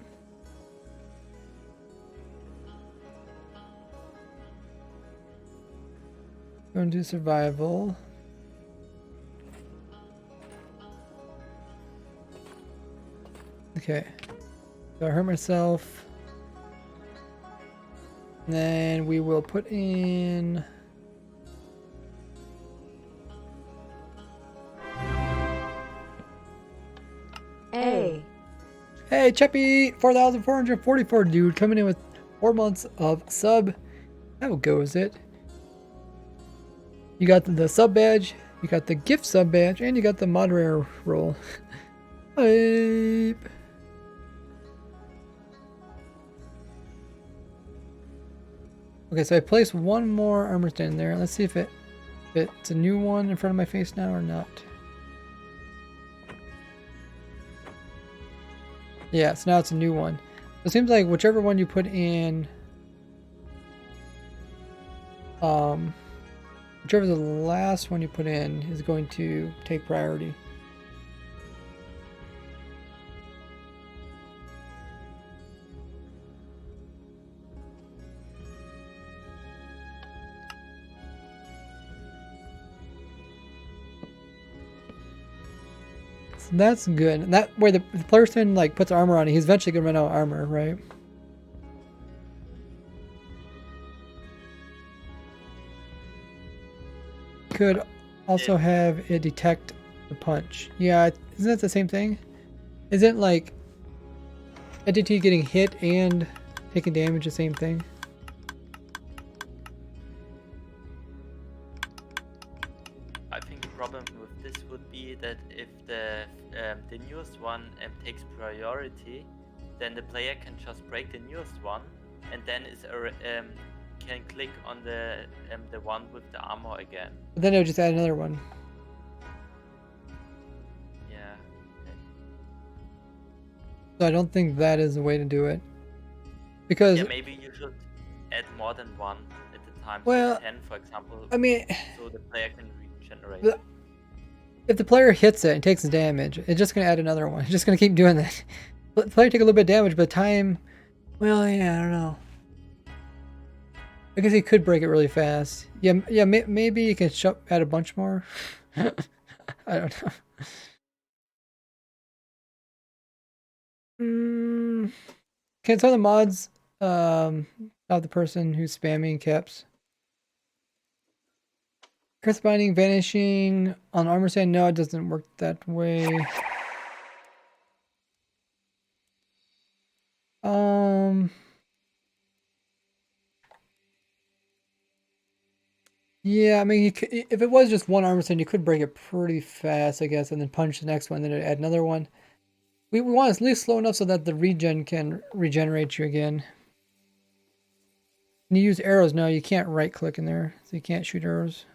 Going to survival. Okay. So I hurt myself. And then we will put in A. Hey, Cheppy, 4,444 dude, coming in with 4 months of sub. How goes it? You got the sub badge, you got the gift sub badge, and you got the moderator role. Hype. Okay, so I placed one more armor stand there. Let's see if it's a new one in front of my face now or not. Yeah, so now it's a new one. It seems like whichever one you put in, whichever the last one you put in is going to take priority. So that's good. And that way the person like puts armor on it, he's eventually gonna run out of armor, right? Could also have it detect the punch. Yeah, isn't that the same thing? Isn't like entity getting hit and taking damage the same thing? I think the problem with this would be that if the newest one takes priority, then the player can just break the newest one, and then can click on the one with the armor again. But then it'll just add another one. Yeah. Okay. So I don't think that is the way to do it. Because yeah, maybe you should add more than one at a time. Well, so 10, for example. I mean, so the player can regenerate. If the player hits it and takes damage, it's just gonna add another one. It's just gonna keep doing that. The player take a little bit of damage, but time, well, yeah, I don't know. I guess he could break it really fast. Yeah, maybe you can add a bunch more. I don't know. Can some of the mods stop the person who's spamming caps? Curse binding, vanishing on armor stand. No, it doesn't work that way. Yeah, I mean, if it was just one armor stand, you could break it pretty fast, I guess, and then punch the next one, then add another one. We want it at least slow enough so that the regen can regenerate you again. Can you use arrows? No, you can't right click in there, so you can't shoot arrows.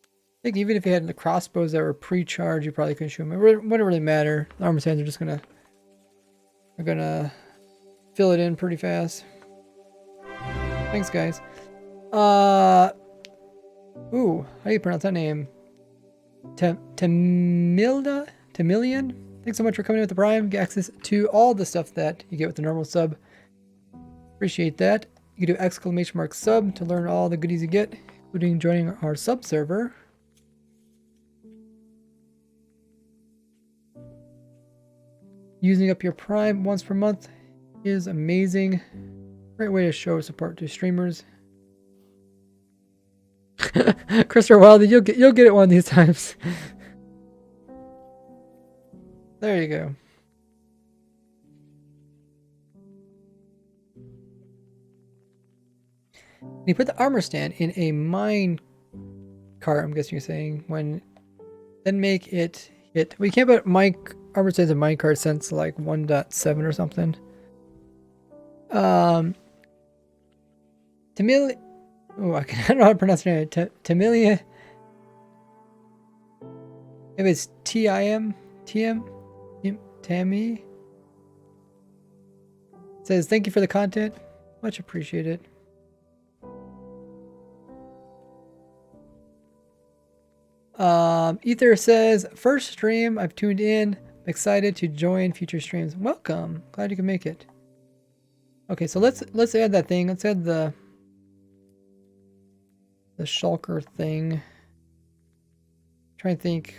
I think even if you had the crossbows that were pre-charged, you probably couldn't shoot them. It wouldn't really matter. The armor stands are just gonna fill it in pretty fast. Thanks, guys. Ooh, how do you pronounce that name? Tamilian? Thanks so much for coming in with the Prime. Get access to all the stuff that you get with the normal sub. Appreciate that. You can do ! Sub to learn all the goodies you get, including joining our sub server. Using up your Prime once per month is amazing. Great way to show support to streamers. Christopher Wilde, you'll get it one of these times. There you go. You put the armor stand in a mine cart, I'm guessing you're saying, then make it hit. We can't put armor stands in mine cart since like 1.7 or something. Tamilia. Oh, I don't know how to pronounce her name. Tamilia. If it's TIM, Tammy. Says, thank you for the content. Much appreciated. Ether says, first stream I've tuned in. I'm excited to join future streams. Welcome. Glad you can make it. Okay, so let's add that thing. Let's add the shulker thing. Try and think.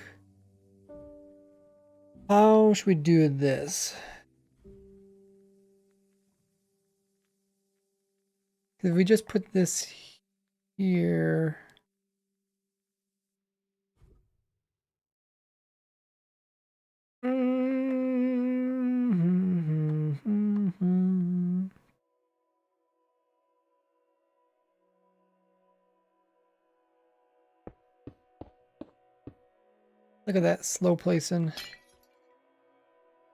How should we do this? If we just put this here. Look at that slow placing.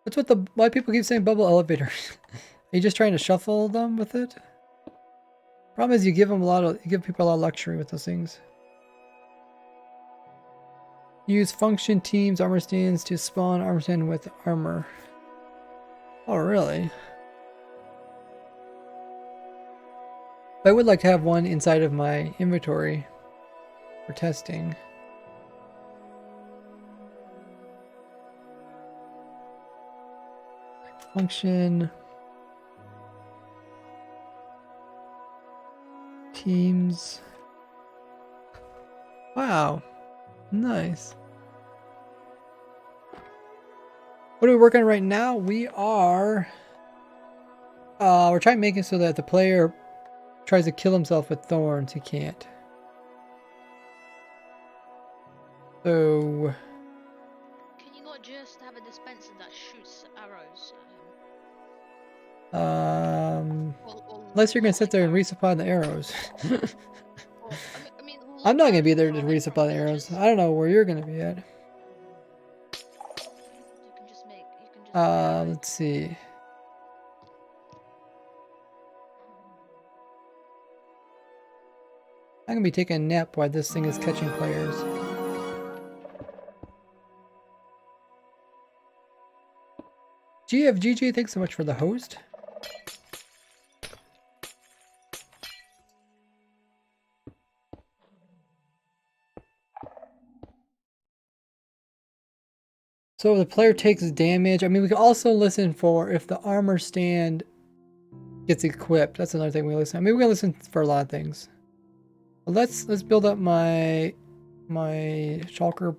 That's what why people keep saying bubble elevators. Are you just trying to shuffle them with it? Problem is you give people a lot of luxury with those things. Use function teams armor stands to spawn armor stand with armor. Oh really? I would like to have one inside of my inventory for testing. Function teams. Wow, nice. What are we working on right now? We are we're trying to make it so that the player tries to kill himself with thorns. He can't. So Can you not just have a dispenser that shoots arrows at him? Unless you're gonna sit there and resupply the arrows. I mean, I'm not gonna be there to resupply the arrows. I don't know where you're gonna be at. Let's see. I'm gonna be taking a nap while this thing is catching players. GFGG, thanks so much for the host. So the player takes damage. I mean, we can also listen for if the armor stand gets equipped. That's another thing we listen. I mean, we can listen for a lot of things. But let's build up my shulker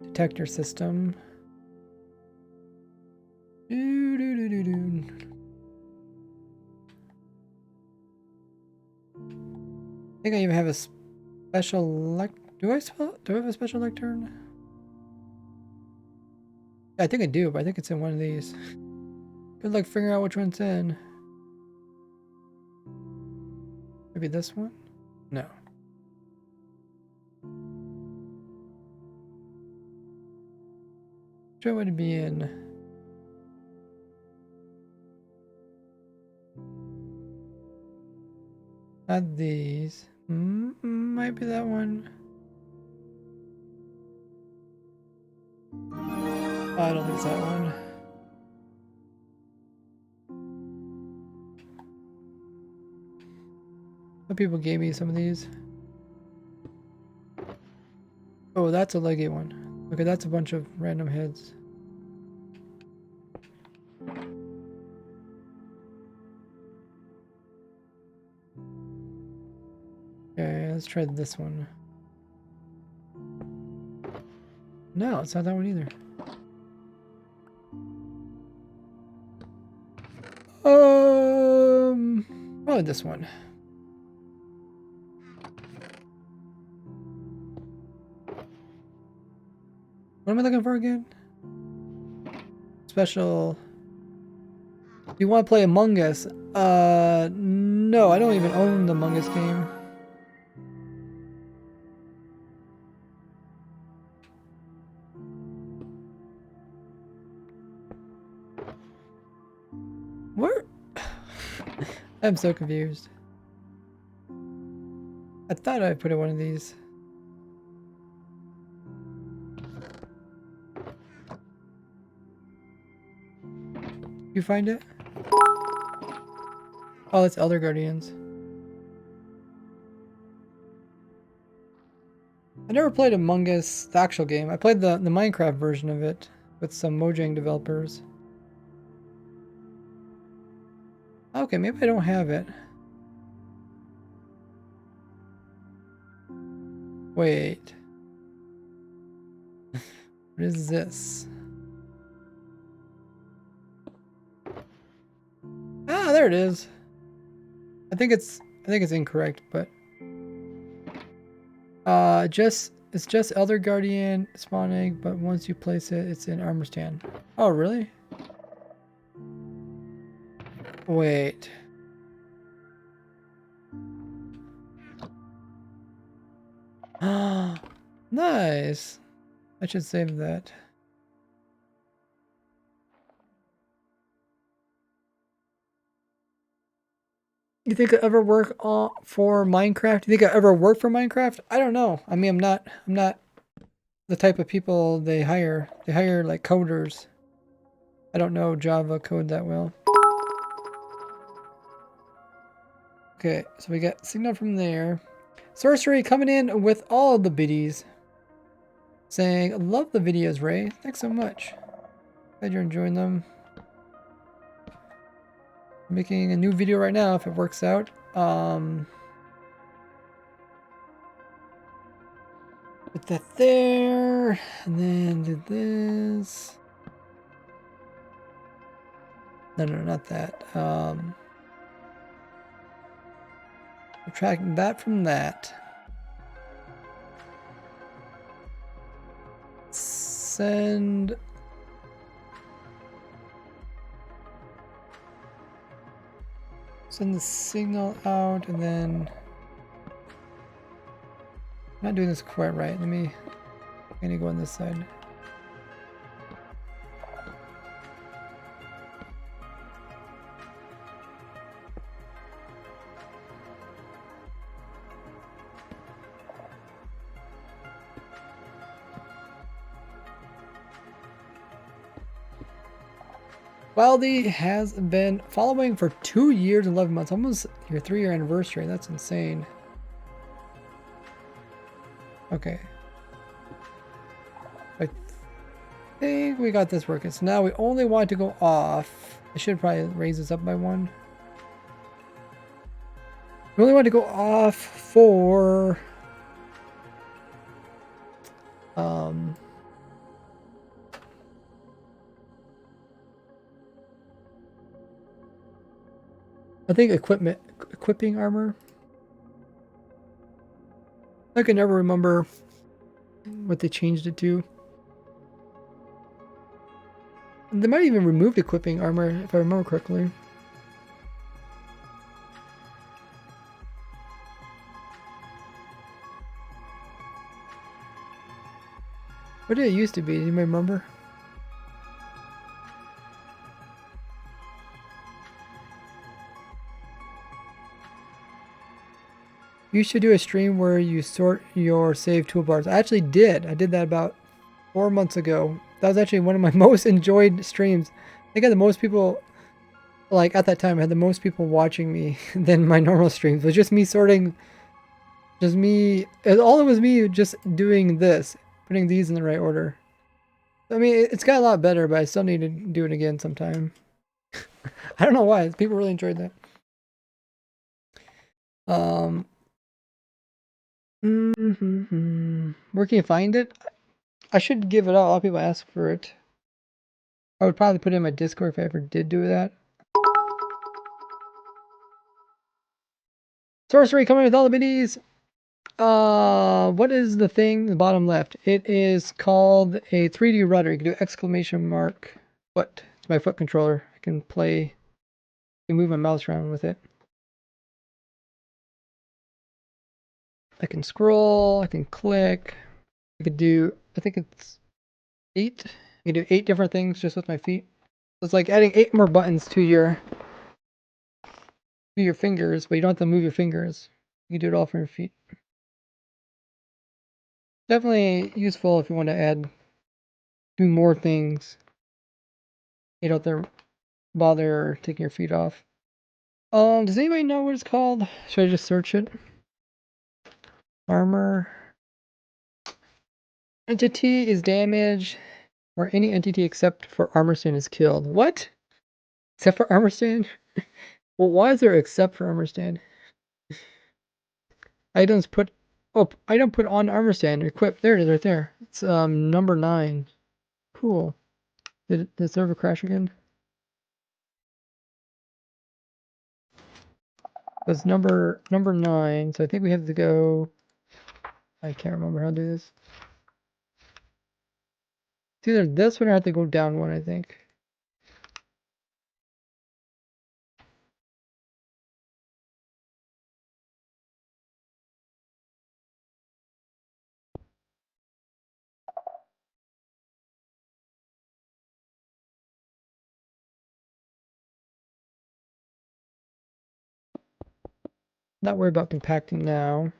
detector system. I think I even have a special do I have a special lectern? I think I do, but I think it's in one of these. Good luck figuring out which one's in. Maybe this one? No. Which one would it be in? Not these. Might be that one. Oh, I don't think it's that one. Some people gave me some of these. Oh, that's a leggy one. Okay, that's a bunch of random heads. Okay, let's try this one. No, it's not that one either. Probably this one. What am I looking for again? special. You want to play Among Us? No, I don't even own the Among Us game. Where? I'm so confused. I thought I put in one of these. You find it? Oh, it's Elder Guardians. I never played Among Us, the actual game. I played the Minecraft version of it with some Mojang developers. Okay, maybe I don't have it. Wait. What is this? Ah, there it is. I think it's incorrect, but it's just Elder Guardian spawning, but once you place it, it's in armor stand. Oh, really? Wait. Nice. I should save that. You think I ever work for Minecraft? You think I ever work for Minecraft? I don't know. I mean, I'm not the type of people they hire. They hire like coders. I don't know Java code that well. Okay, so we got signal from there. Sorcery coming in with all the biddies. Saying, love the videos, Ray. Thanks so much. Glad you're enjoying them. Making a new video right now if it works out. Put that there, and then did this. No, not that. Subtract that from that. Send the signal out, and then I'm not doing this quite right. I'm gonna go on this side. Wildy has been following for 2 years and 11 months. Almost your 3-year anniversary. That's insane. Okay. I think we got this working. So now we only want to go off. I should probably raise this up by 1. We only want to go off for... I think equipping armor. I can never remember what they changed it to. They might even removed equipping armor if I remember correctly. What did it used to be? Do you remember? You should do a stream where you sort your save toolbars. I actually did. I did that about 4 months ago. That was actually one of my most enjoyed streams. I think I had the most people, like at that time, I had the most people watching me than my normal streams. It was just me sorting, just me, all it was me just doing this, putting these in the right order. I mean, it's got a lot better, but I still need to do it again sometime. I don't know why. People really enjoyed that. Where can you find it? I should give it out. A lot of people ask for it. I would probably put it in my Discord if I ever did do that. Sorcery coming with all the minis. What is the thing in the bottom left? It is called a 3D rudder. You can do exclamation mark. foot. It's my foot controller. I can move my mouse around with it. I can scroll, I can click. I could do, I think it's 8. I can do 8 different things just with my feet. So it's like adding 8 more buttons to your fingers, but you don't have to move your fingers. You can do it all from your feet. Definitely useful if you want to do more things. You don't have to bother taking your feet off. Does anybody know what it's called? Should I just search it? Armor. Entity is damaged, or any entity except for armor stand is killed. What? Except for armor stand? Well, why is there except for armor stand? Items put. Oh, item put on armor stand. Equip. There it is, right there. It's number 9. Cool. Did the server crash again? It's number 9. So I think we have to go. I can't remember how to do this. It's either this one or I have to go down one, I think. Not worry about compacting now.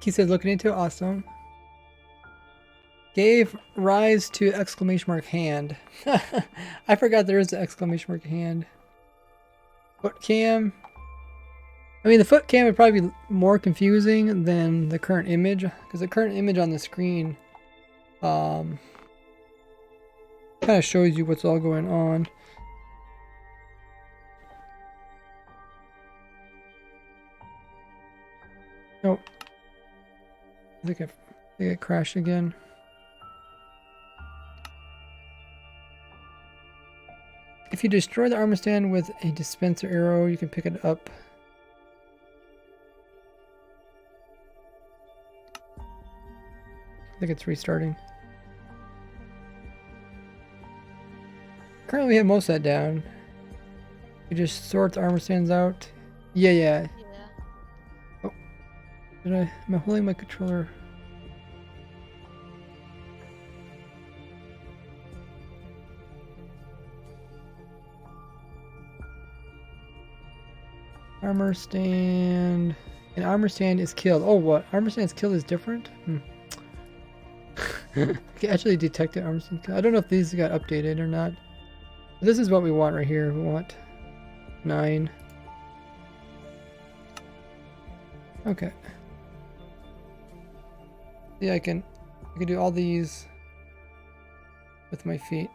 He said looking into it, awesome. Gave rise to exclamation mark hand. I forgot there is an exclamation mark hand. Foot cam. I mean, the foot cam would probably be more confusing than the current image, because the current image on the screen kind of shows you what's all going on. Nope. I think it crashed again. If you destroy the armor stand with a dispenser arrow, you can pick it up. I think it's restarting. Currently we have most of that down. You just sort the armor stands out. Yeah. Oh. Am I holding my controller? Armor stand. An armor stand is killed. Oh, what? Armor stand is killed is different? I can actually detect the armor stand. I don't know if these got updated or not. This is what we want right here. We want 9. Okay. Yeah, I can do all these with my feet.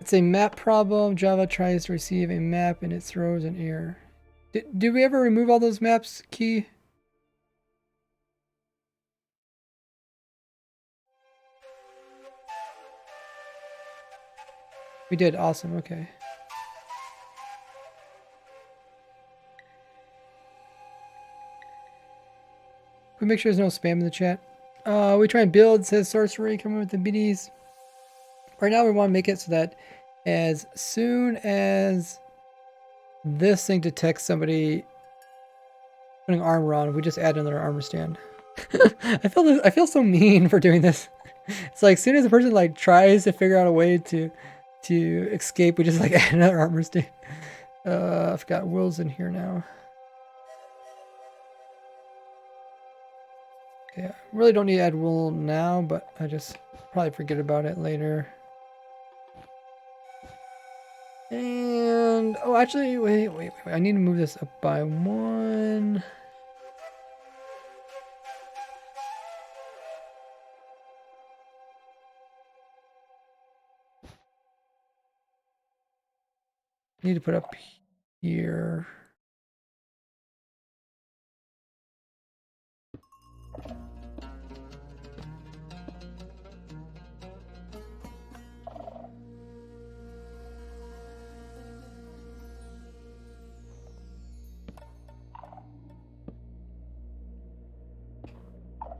It's a map problem. Java tries to receive a map and it throws an error. Did we ever remove all those maps, Key? We did. Awesome. Okay. We make sure there's no spam in the chat. We try and build, says sorcery, coming with the biddies. Right now we want to make it so that as soon as this thing detects somebody putting armor on, we just add another armor stand. I feel so mean for doing this. It's like as soon as the person like tries to figure out a way to escape, we just like add another armor stand. I've got Will's in here now. Yeah, really don't need to add Will now, but I just probably forget about it later. And oh, actually, wait. I need to move this up by 1. Need to put up here.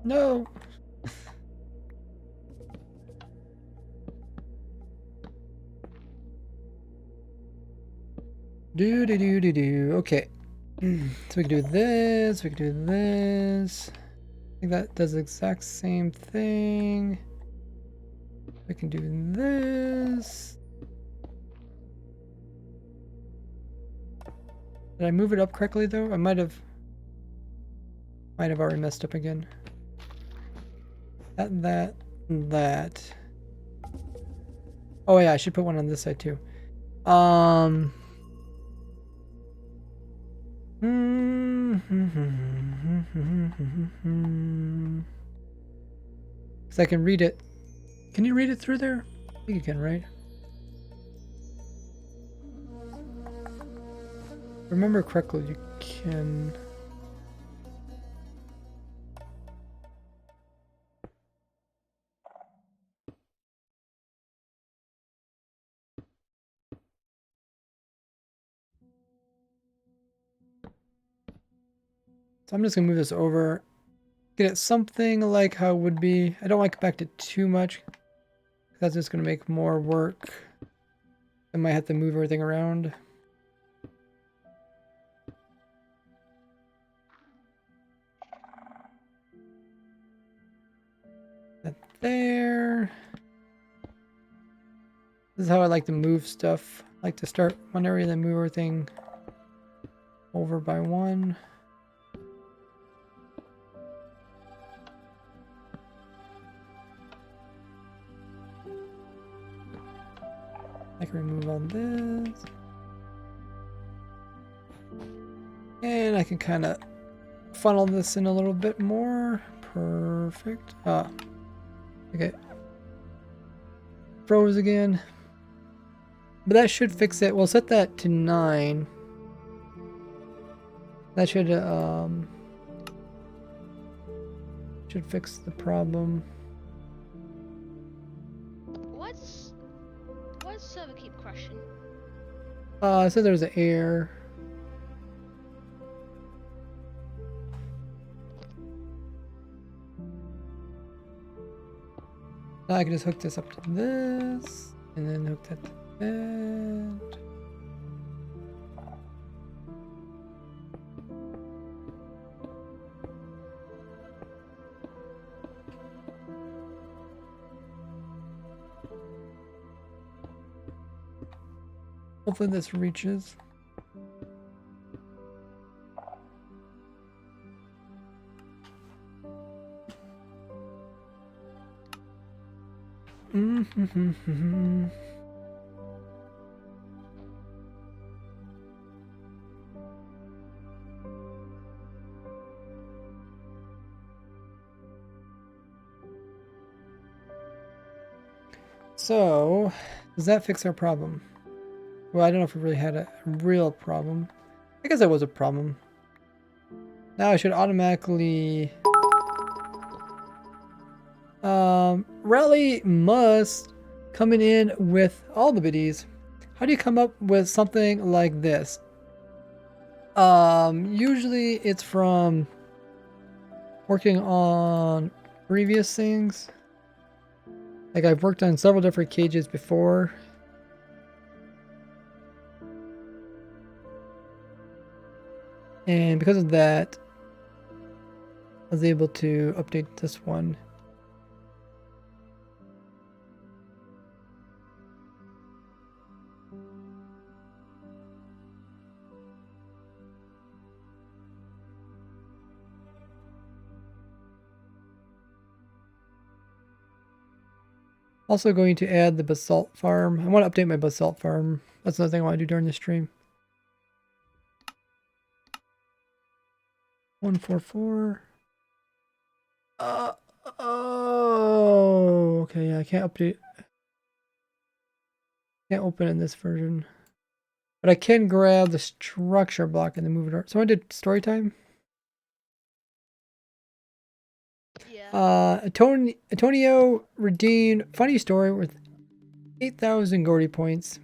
No. Do do do do do. Okay. So we can do this. We can do this. I think that does the exact same thing. We can do this. Did I move it up correctly though? I might have already messed up again. That. Oh yeah, I should put one on this side too. Because I can read it. Can you read it through there? I think you can, right? Remember correctly, you can. So I'm just gonna move this over. Get it something like how it would be. I don't want to compact it too much. That's just gonna make more work. I might have to move everything around. That there. This is how I like to move stuff. I like to start one area, then move everything over by one. I can remove all this. And I can kind of funnel this in a little bit more. Perfect. Okay. Froze again. But that should fix it. We'll set that to 9. That should fix the problem. Why does the server keep crashing? I said there was an error. Now I can just hook this up to this, and then hook that to that. Hopefully this reaches. So, does that fix our problem? Well, I don't know if we really had a real problem. I guess that was a problem. Now I should automatically... Rally must coming in with all the biddies. How do you come up with something like this? Usually it's from working on previous things. Like I've worked on several different cages before. And because of that, I was able to update this one. Also going to add the basalt farm. I want to update my basalt farm. That's another thing I want to do during the stream. 144. Oh, okay. Yeah, I can't update. Can't open in this version. But I can grab the structure block and then move it over. So I did story time. Yeah. Antonio redeemed funny story worth 8,000 Gordy points.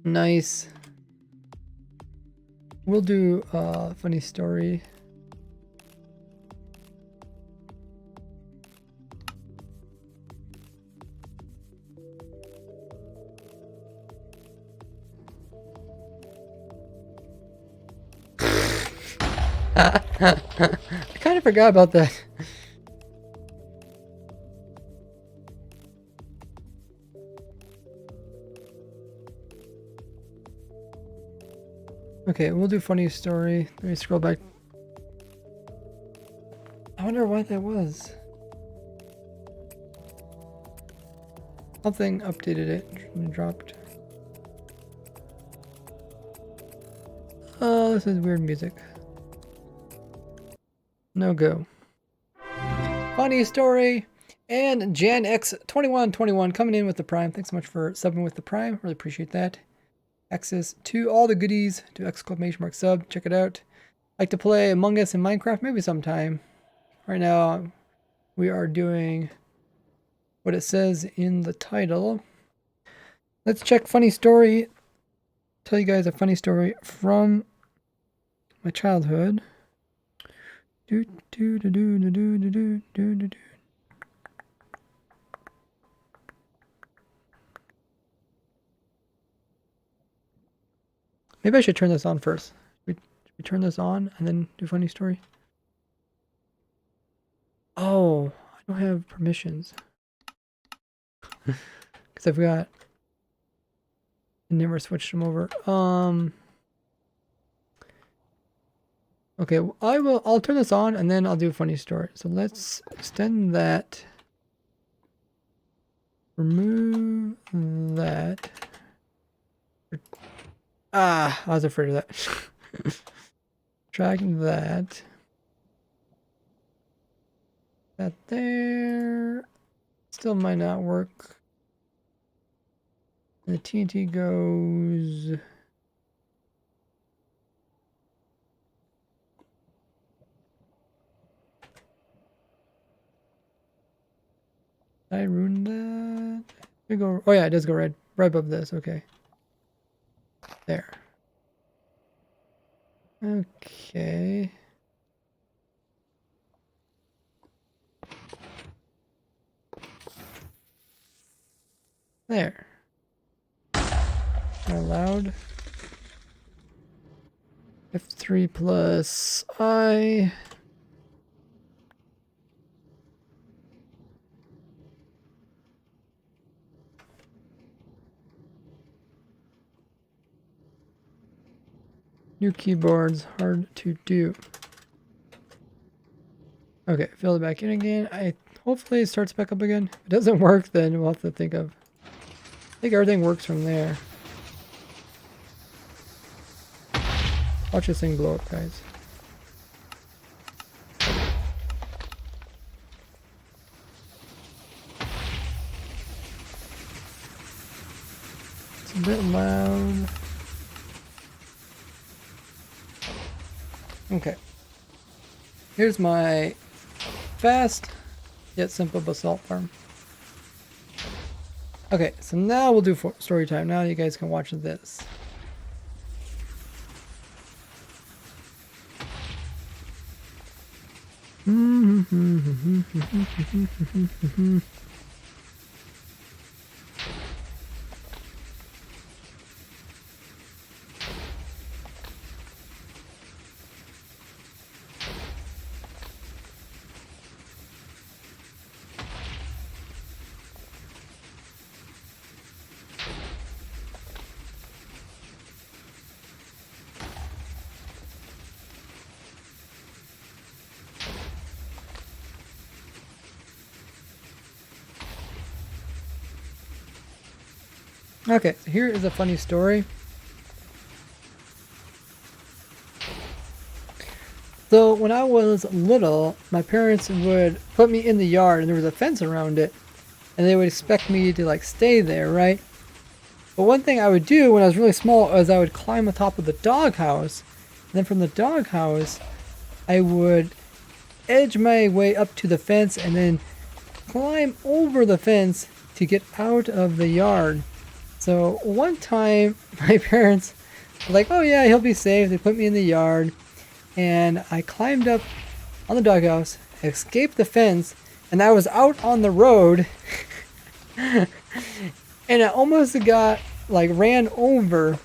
Nice. We'll do funny story. I kind of forgot about that. Okay, we'll do funny story. Let me scroll back. I wonder why that was. Something updated it and dropped. Oh, this is weird music. No go. Funny story. And Jan X2121 coming in with the Prime. Thanks so much for subbing with the Prime. Really appreciate that. Access to all the goodies to exclamation mark sub. Check it out. Like to play Among Us in Minecraft? Maybe sometime. Right now, we are doing what it says in the title. Let's check funny story. Tell you guys a funny story from my childhood. Maybe I should turn this on first. Should we turn this on and then do funny story? Oh, I don't have permissions. Because I've got... I never switched them over. Okay, I'll turn this on and then I'll do a funny story. So let's extend that. Remove that. Ah, I was afraid of that. Drag that. That there. Still might not work. And the TNT goes... Did I ruin that? Did it go... Oh yeah, it does go right above this. Okay. There. Okay. There. Allowed. F3 plus I. New keyboards, hard to do. Okay, fill it back in again. Hopefully it starts back up again. If it doesn't work, then we'll have to think of... I think everything works from there. Watch this thing blow up, guys. It's a bit loud. Okay. Here's my fast yet simple basalt farm. Okay, so now we'll do story time. Now you guys can watch this. Okay, so here is a funny story. So when I was little, my parents would put me in the yard and there was a fence around it. And they would expect me to like stay there, right? But one thing I would do when I was really small is I would climb on top of the doghouse. And then from the doghouse, I would edge my way up to the fence and then climb over the fence to get out of the yard. So one time my parents were like, oh yeah, he'll be safe. They put me in the yard and I climbed up on the doghouse, escaped the fence, and I was out on the road and I almost got like ran over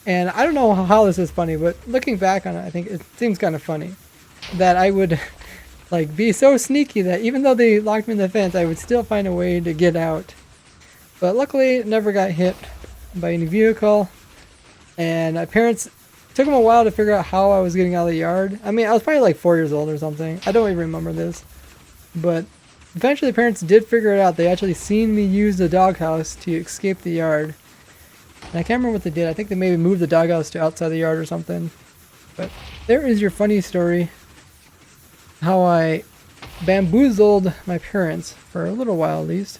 And I don't know how this is funny, but looking back on it, I think it seems kind of funny that I would like be so sneaky that even though they locked me in the fence, I would still find a way to get out. But luckily, never got hit by any vehicle. And my parents took them a while to figure out how I was getting out of the yard. I mean, I was probably like 4 years old or something. I don't even remember this. But eventually, parents did figure it out. They actually seen me use the doghouse to escape the yard. And I can't remember what they did. I think they maybe moved the doghouse to outside the yard or something. But there is your funny story. How I bamboozled my parents for a little while at least.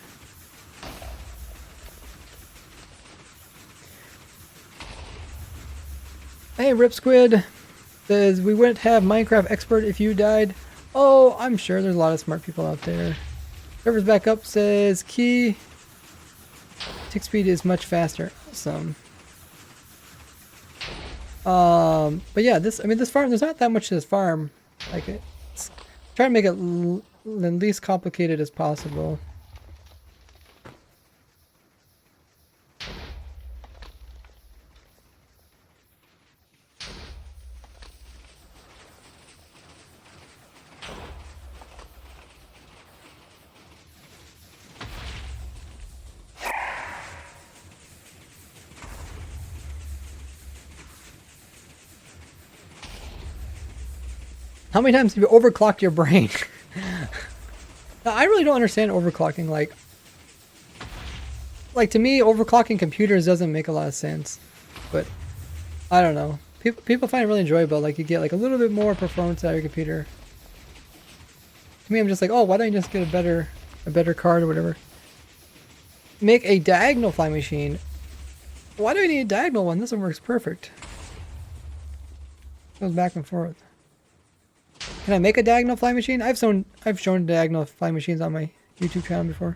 Hey, Rip Squid says, we wouldn't have Minecraft expert if you died. Oh, I'm sure there's a lot of smart people out there. Servers back up says, key tick speed is much faster. Awesome. But yeah, this farm, there's not that much to this farm. Like, it's trying to make it the least complicated as possible. How many times have you overclocked your brain? Now, I really don't understand overclocking. Like to me, overclocking computers doesn't make a lot of sense. But I don't know. People find it really enjoyable. Like you get like a little bit more performance out of your computer. To me, I'm just like, oh, why don't you just get a better card or whatever? Make a diagonal flying machine. Why do I need a diagonal one? This one works perfect. Goes back and forth. Can I make a diagonal flying machine? I've shown diagonal flying machines on my YouTube channel before.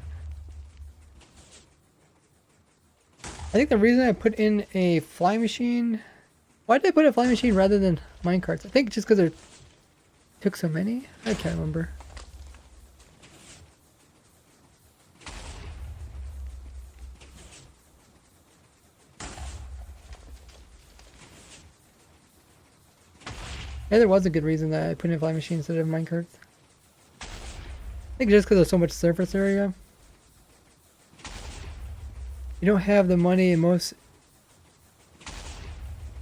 I think the reason I put in a flying machine... Why did I put a flying machine rather than minecarts? I think just because there took so many? I can't remember. Yeah, there was a good reason that I put in a flying machine instead of minecarts. I think just because there's so much surface area. You don't have the money in most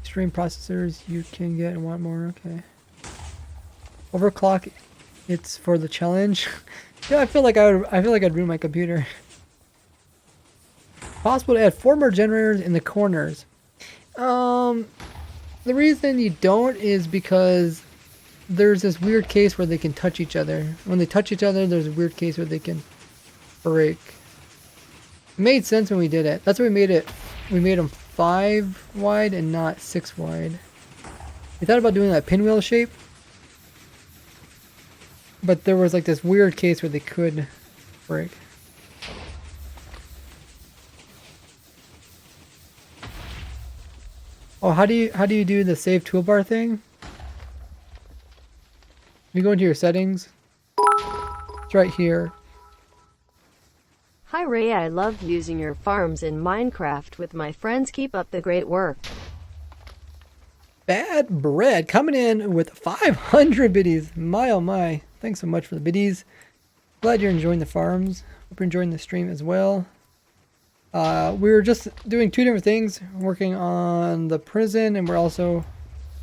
stream processors you can get and want more. Okay. Overclock, it's for the challenge. Yeah, I feel like I'd ruin my computer. Possible to add 4 more generators in the corners. The reason you don't is because there's this weird case where they can touch each other. When they touch each other, there's a weird case where they can break. It made sense when we did it. That's why we made it. We made them 5 wide and not 6 wide. We thought about doing that pinwheel shape, but there was like this weird case where they could break. Oh, how do you do the save toolbar thing? You go into your settings. It's right here. Hi Ray, I love using your farms in Minecraft with my friends. Keep up the great work. Bad Bread coming in with 500 biddies. My oh my. Thanks so much for the biddies. Glad you're enjoying the farms. Hope you're enjoying the stream as well. We were just doing 2 different things. Working on the prison, and we're also,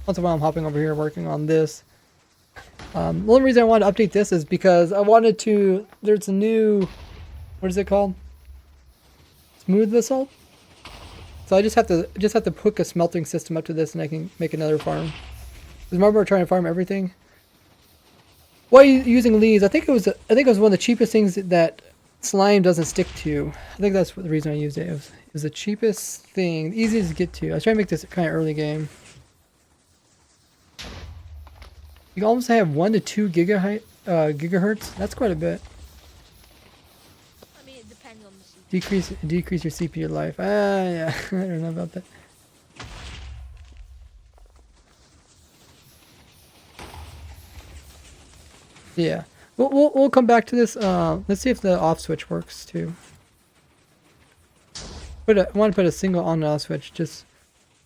once in a while I'm hopping over here working on this. The only reason I wanted to update this is because I wanted to, there's a new, what is it called? Smooth basalt? So I just have to hook a smelting system up to this and I can make another farm. Because remember we're trying to farm everything? Why are you using leaves? I think it was one of the cheapest things that slime doesn't stick to. I think that's the reason I used it. It was the cheapest thing, the easiest to get to. I was trying to make this kind of early game. You can almost have 1 to 2 gigahertz. That's quite a bit. I mean, it depends on the CPU. Decrease your CPU life. Yeah, I don't know about that. Yeah, we'll come back to this. Let's see if the off switch works too. I want to put a single on and off switch just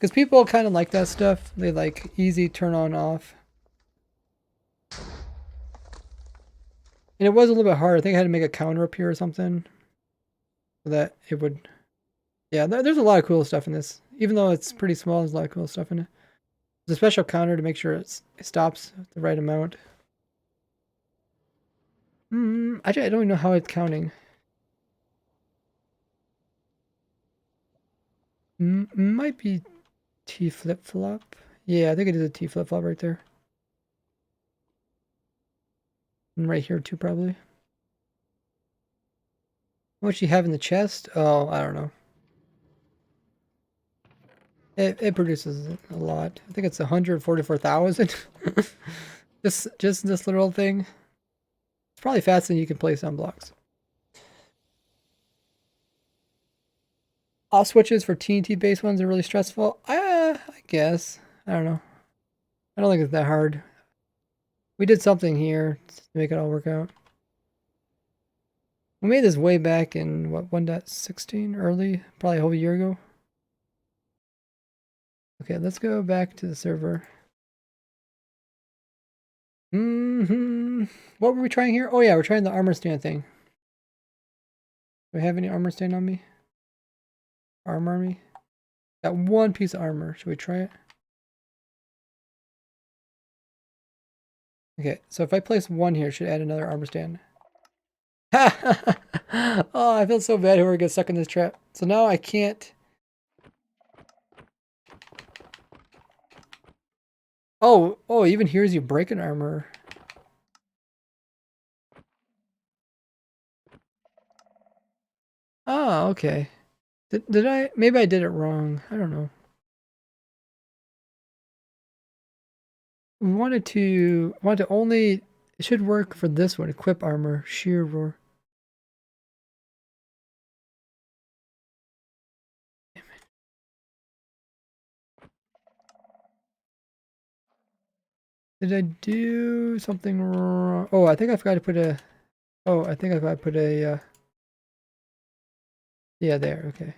Because people kind of like that stuff. They like easy turn on off. And it was a little bit hard. I think I had to make a counter up here or something. So that it would... Yeah, there's a lot of cool stuff in this. Even though it's pretty small, there's a lot of cool stuff in it. There's a special counter to make sure it stops at the right amount. I don't even know how it's counting. Might be T flip-flop. Yeah, I think it is a T flip-flop right there. And right here too, probably. How much you have in the chest? Oh, I don't know. It produces a lot. I think it's 144,000. just this little thing. It's probably faster than you can place on blocks. Off switches for TNT based ones are really stressful. I guess. I don't know. I don't think it's that hard. We did something here to make it all work out. We made this way back in what 1.16 early, probably a whole year ago. Okay, let's go back to the server. What were we trying here? Oh yeah, we're trying the armor stand thing. Do I have any armor stand on me? Armor me? Got one piece of armor. Should we try it? Okay, so if I place one here, should add another armor stand. Oh, I feel so bad whoever gets stuck in this trap. So now I can't. Oh, even here's you break an armor. Oh, okay. Did I? Maybe I did it wrong. I don't know. We wanted to only. It should work for this one. Equip armor, sheer roar. Did I do something wrong? Oh, I think I forgot to put a... Oh, I think I forgot to put a... Yeah, there, okay.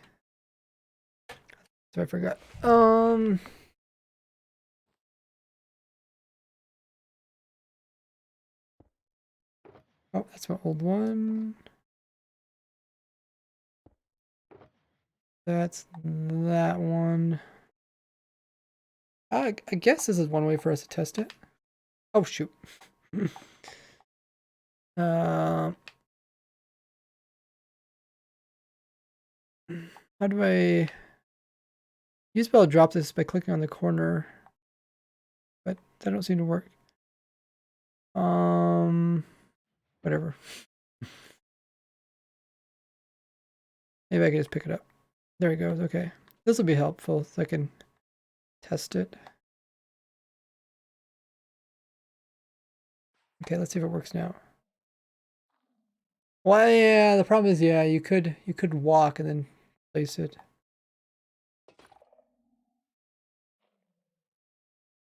So I forgot. Oh, that's my old one. That's that one. I guess this is one way for us to test it. Oh, shoot. How do I... Use spell drop this by clicking on the corner. But that don't seem to work. Whatever. Maybe I can just pick it up. There it goes, okay. This will be helpful so I can test it. Okay, let's see if it works now. Well, yeah, the problem is, yeah, you could walk and then place it.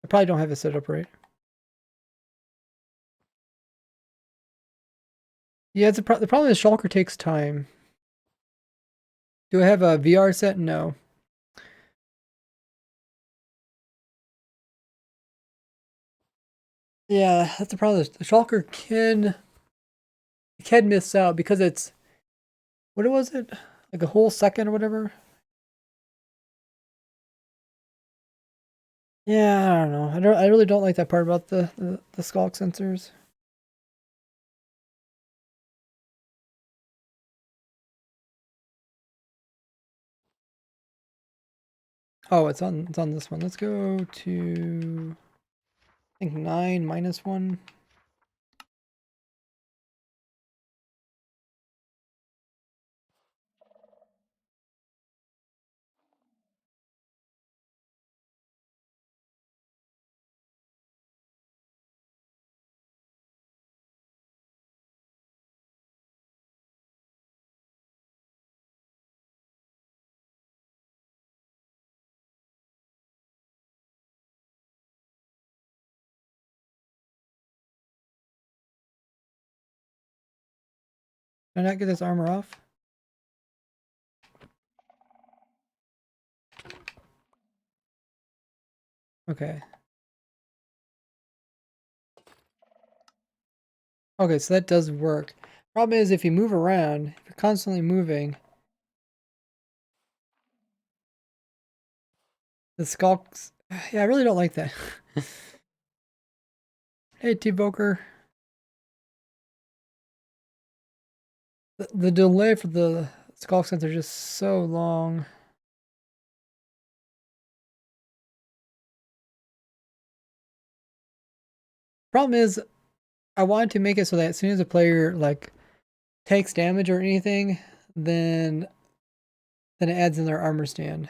I probably don't have it set up right. Yeah, the problem is Shulker takes time. Do I have a VR set? No. Yeah, that's the problem. The Shulker can miss out because it's, what was it? Like a whole second or whatever? Yeah, I don't know. I really don't like that part about the skulk sensors. Oh, it's on this one. Let's go to, I think 9 -1. Can I not get this armor off? Okay. Okay, so that does work. Problem is, if you move around, if you're constantly moving, the skulks. Yeah, I really don't like that. Hey, T-Boker. The delay for the skulk sense are just so long. Problem is, I wanted to make it so that as soon as a player like takes damage or anything, then it adds in their armor stand.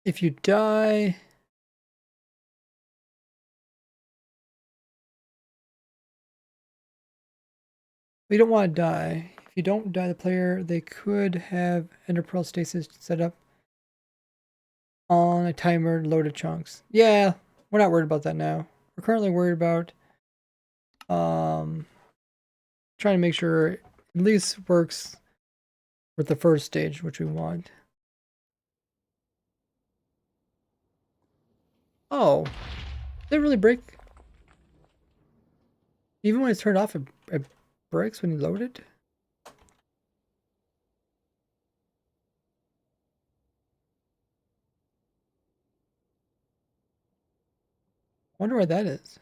If you die, we don't want to die. If you don't die, the player, they could have Ender Pearl stasis set up on a timer loaded chunks. Yeah, we're not worried about that now. We're currently worried about trying to make sure it at least works with the first stage, which we want. Oh, did it really break? Even when it's turned off, it breaks when you load it? Wonder why that is.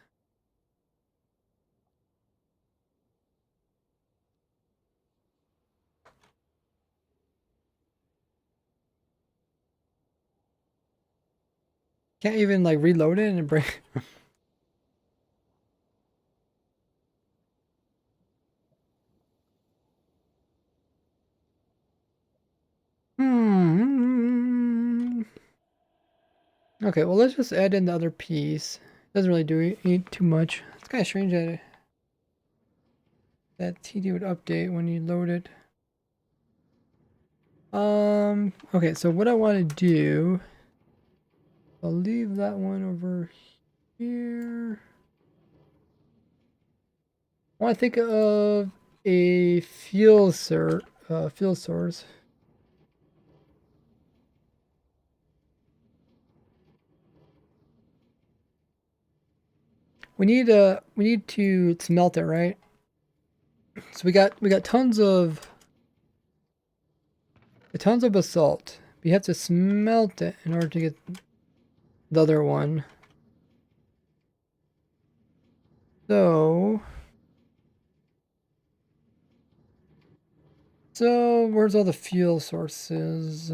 Can't even like reload it and break. Okay, well let's just add in the other piece. Doesn't really do too much. It's kind of strange that TD would update when you load it. Okay, so what I want to do, I'll leave that one over here. I want to think of a fuel source. We need to smelt it, right? So we got tons of basalt. We have to smelt it in order to get the other one. So where's all the fuel sources?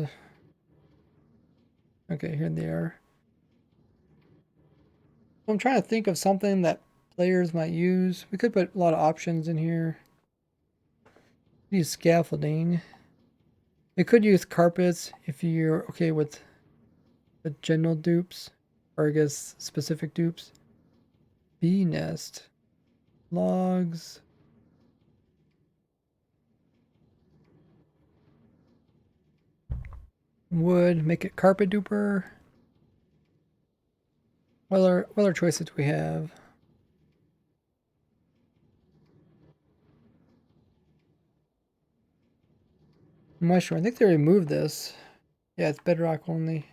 Okay, here they are. I'm trying to think of something that players might use. We could put a lot of options in here. Use scaffolding. We could use carpets if you're okay with the general dupes, or I guess specific dupes. Bee nest. Logs. Wood. Make it carpet duper. What other choices do we have? I'm not sure. I think they removed this. Yeah, it's bedrock only.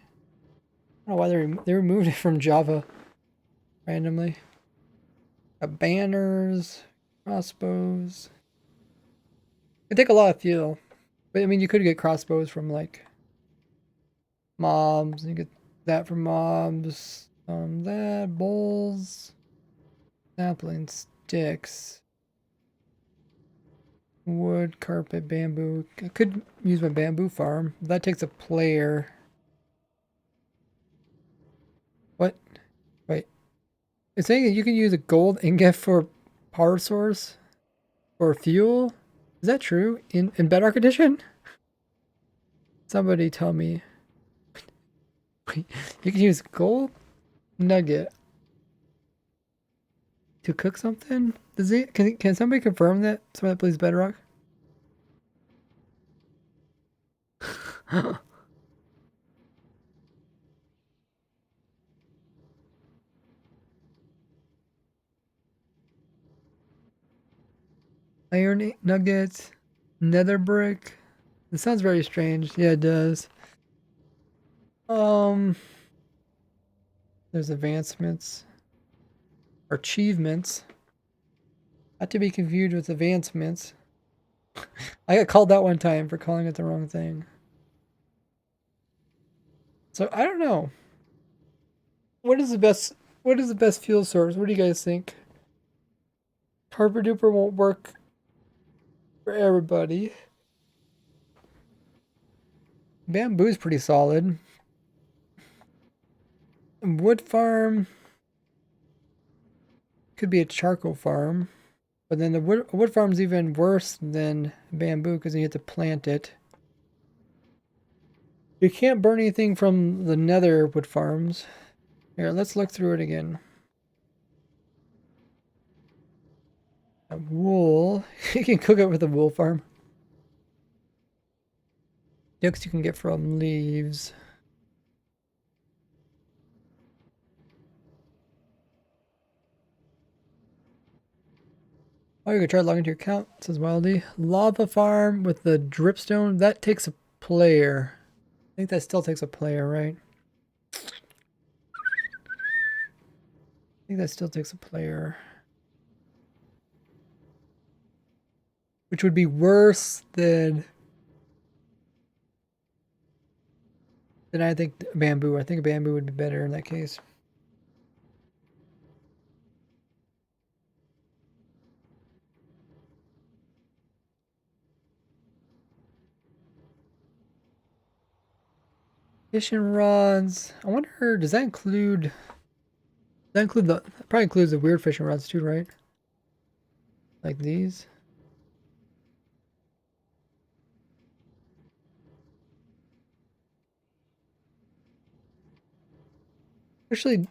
I don't know why they removed it from Java randomly. Got banners, crossbows. It take a lot of fuel. But I mean, you could get crossbows from like mobs. You get that from mobs. That bowls, sapling sticks, wood, carpet, bamboo. I could use my bamboo farm. That takes a player. What? Wait. It's saying that you can use a gold ingot for power source or fuel. Is that true in Bedrock Edition? Somebody tell me. You can use gold nugget to cook something? Does it? Can somebody confirm that? Someone that plays Bedrock? Iron nuggets, nether brick. This sounds very strange. Yeah, it does. There's advancements. Or achievements. Not to be confused with advancements. I got called that one time for calling it the wrong thing. So I don't know. What is the best fuel source? What do you guys think? Carper Duper won't work for everybody. Bamboo's pretty solid. Wood farm could be a charcoal farm. But then the wood farm's even worse than bamboo because you have to plant it. You can't burn anything from the nether wood farms. Here, let's look through it again. Wool. You can cook it with a wool farm. Sticks you can get from leaves. Oh, you can try logging into your account, says Wildy. Lava farm with the dripstone. That takes a player. I think that still takes a player, right? I think that still takes a player. Which would be worse than I think bamboo. I think bamboo would be better in that case. Fishing rods. I wonder, does that include the, probably includes the weird fishing rods too, right? Like these. Actually,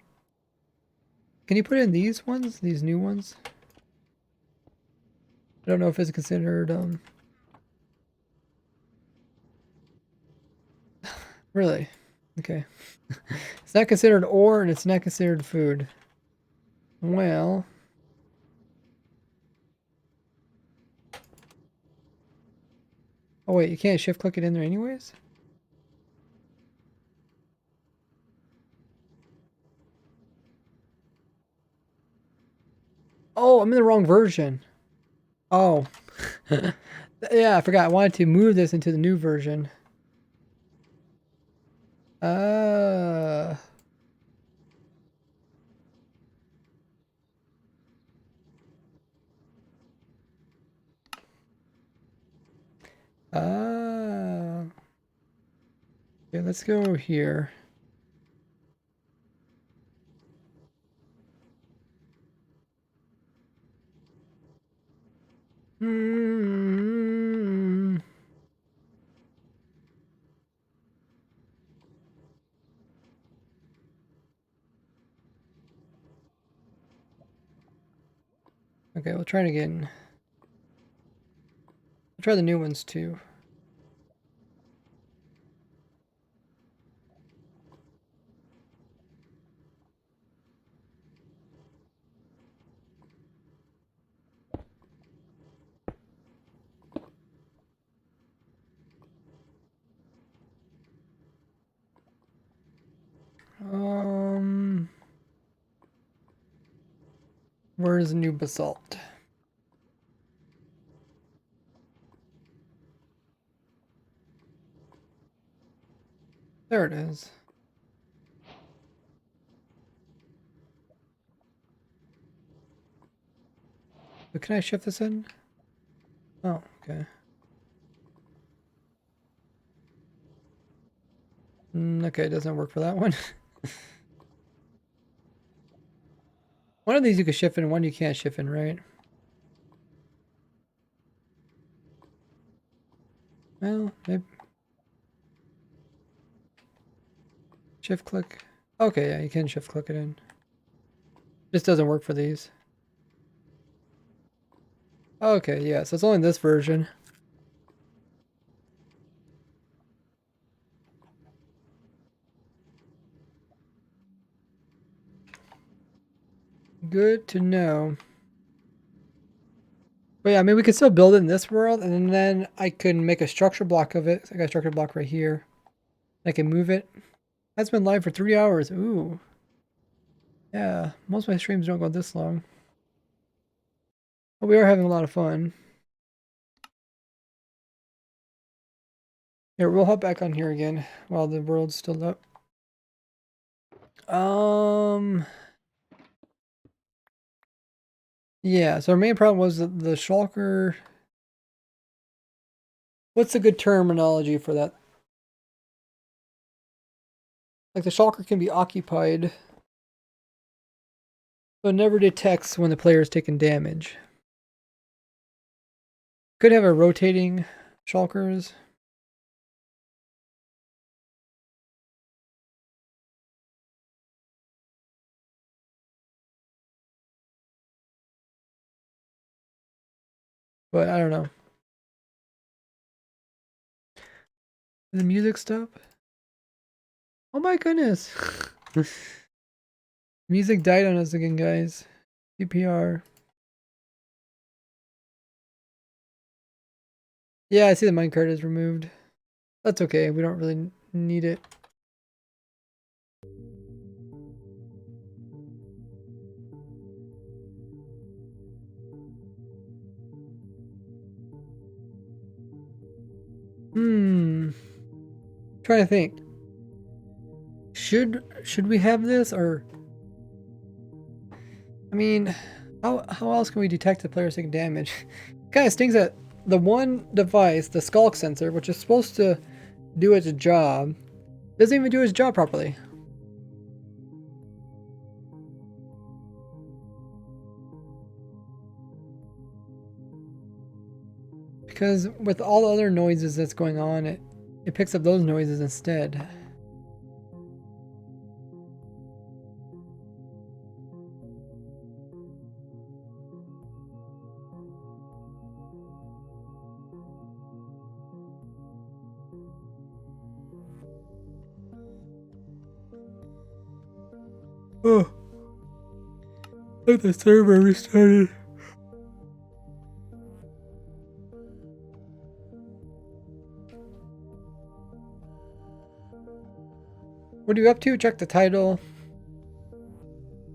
can you put in these ones? These new ones? I don't know if it's considered, really? Okay. It's not considered ore and it's not considered food. Well. Oh wait, you can't shift click it in there anyways? Oh, I'm in the wrong version. Oh. Yeah, I forgot. I wanted to move this into the new version. Uh. Okay, let's go here. Okay, we'll try it again. We'll try the new ones too. Where's the new basalt? There it is. But can I shift this in? Oh, okay. Okay, it doesn't work for that one. One of these you can shift in, one you can't shift in, right? Well, maybe. Shift click. Okay, yeah, you can shift click it in. Just doesn't work for these. Okay, yeah, so it's only this version. Good to know. But yeah, I mean, we could still build it in this world, and then I can make a structure block of it. So I got a structure block right here. I can move it. That's been live for 3 hours. Ooh. Yeah, most of my streams don't go this long. But we are having a lot of fun. Here, we'll hop back on here again while the world's still up. Yeah, so our main problem was that the shulker. What's a good terminology for that? Like the shulker can be occupied, but never detects when the player is taking damage. Could have a rotating shulkers. But I don't know. Did the music stop? Oh my goodness. Music died on us again, guys. CPR. Yeah, I see the minecart is removed. That's okay. We don't really need it. Trying to think. Should we have this, or I mean, how else can we detect the player's taking damage? Kind of stings that the one device, the skulk sensor, which is supposed to do its job, doesn't even do its job properly. Because with all the other noises that's going on, it picks up those noises instead. Oh, like the server restarted. What are you up to? Check the title.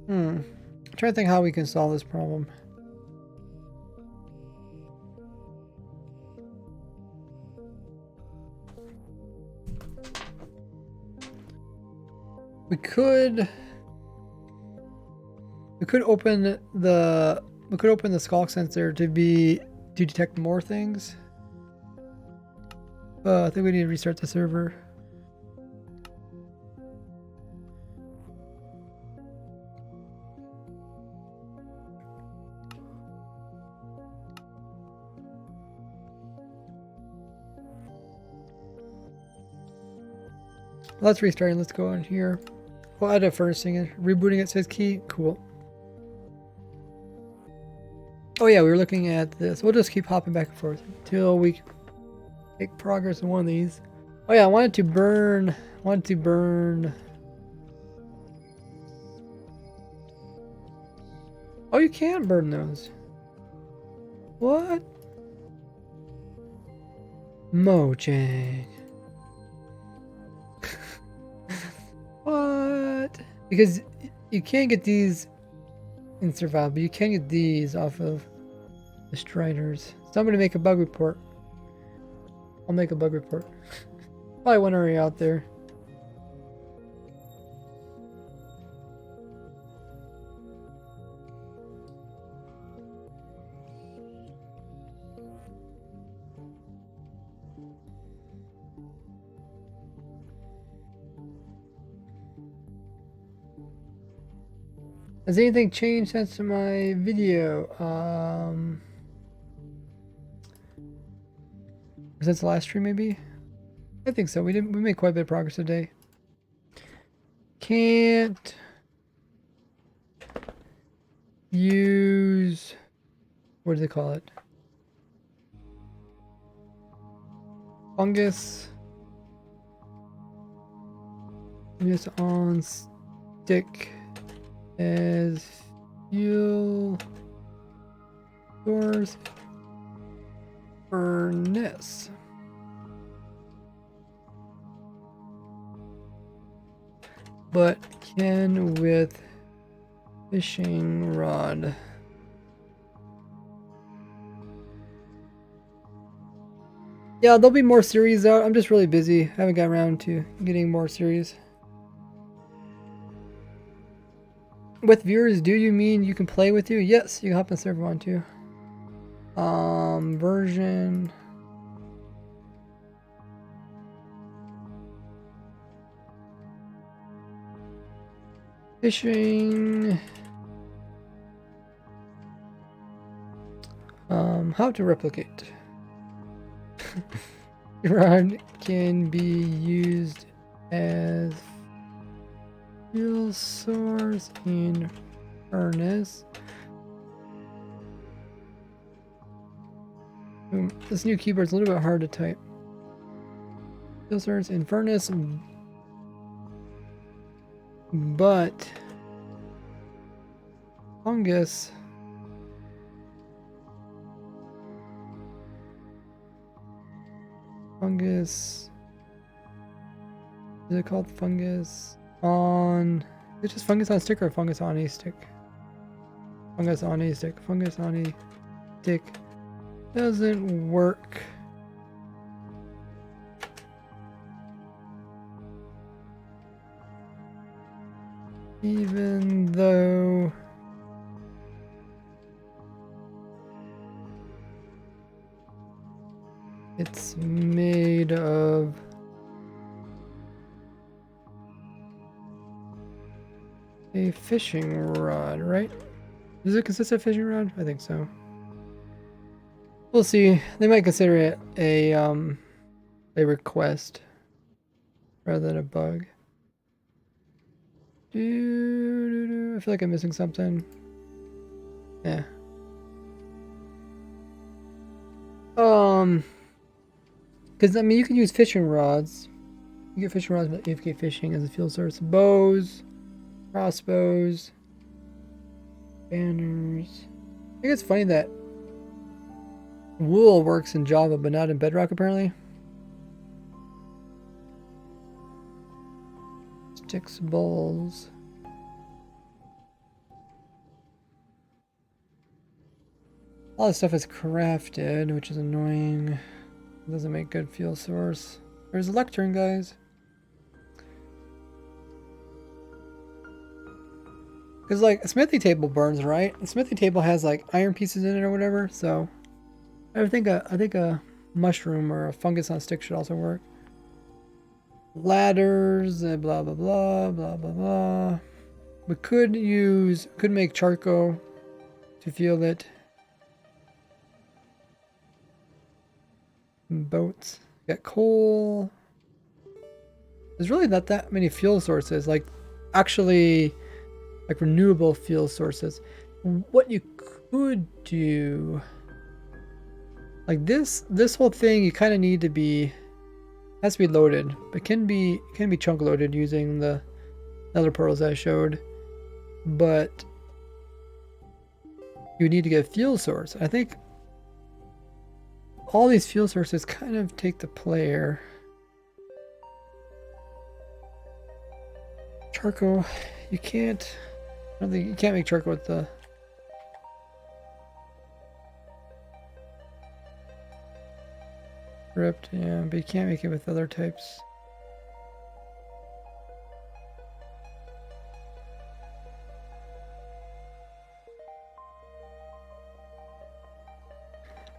I'm trying to think how we can solve this problem. We could open the skulk sensor to detect more things. I think we need to restart the server. Let's restart and let's go on here. We'll add a furnace thing. Rebooting it says key. Cool. Oh yeah, we were looking at this. We'll just keep hopping back and forth until we make progress in one of these. Oh yeah, I wanted to burn. Oh, you can burn those. What? Mojang. What? Because you can't get these in survival, but you can get these off of the Striders. Somebody make a bug report. I'll make a bug report. Probably one already out there. Has anything changed since my video? Since the last stream, maybe? I think so. We made quite a bit of progress today. Can't use, what do they call it? Fungus. Use on stick as fuel source. furnace. But can with fishing rod. Yeah, there'll be more series out. I'm just really busy. I haven't got around to getting more series. With viewers, do you mean you can play with you? Yes, you can hop on server one too. Version. Fishing. How to replicate. Rod can be used as fuel source in furnace. This new keyboard's a little bit hard to type. Fuel source in furnace, but fungus. Fungus. Is it called fungus on? Is it just fungus on stick or fungus on a stick? Fungus on a stick. Fungus on a stick doesn't work. Even though it's made of a fishing rod, right? Does it consist of fishing rod? I think so. We'll see. They might consider it a request rather than a bug. I feel like I'm missing something. Yeah. Because I mean, you can use fishing rods. You get fishing rods with AFK fishing as a fuel source. Bows, crossbows, banners. I think it's funny that wool works in Java but not in Bedrock apparently. Sticks, bowls. All this stuff is crafted, which is annoying. It doesn't make good fuel source. There's a lectern, guys. Because like a smithy table burns, right? A smithy table has like iron pieces in it or whatever, so I think a mushroom or a fungus on a stick should also work. Ladders, blah blah blah blah blah blah. We could make charcoal to fuel it. Boats. Got coal. There's really not that many fuel sources, like actually like renewable fuel sources. What you could do, like this whole thing, you kind of need to be, has to be loaded, but can be chunk loaded using the nether pearls I showed, but you need to get a fuel source. I think all these fuel sources kind of take the player. Charcoal, you can't. I don't think you can't make charcoal with the. Ripped, yeah, but you can't make it with other types.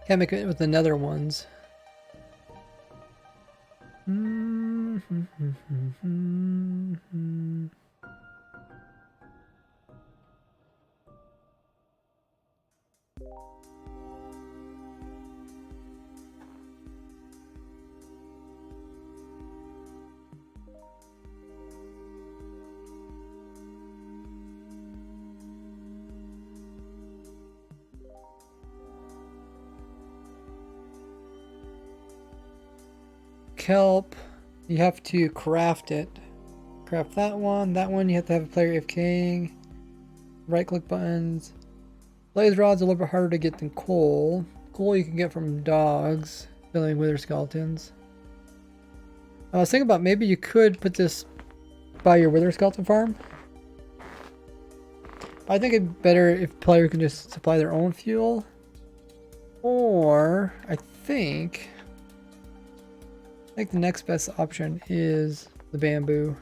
Can't make it with the nether ones. Kelp, you have to craft it. Craft that one you have to have a player AFKing. Right click buttons. Blaze rods are a little bit harder to get than coal. coal you can get from dogs, killing wither skeletons. I was thinking about maybe you could put this by your wither skeleton farm. I think it'd be better if player can just supply their own fuel. Or I think the next best option is the bamboo.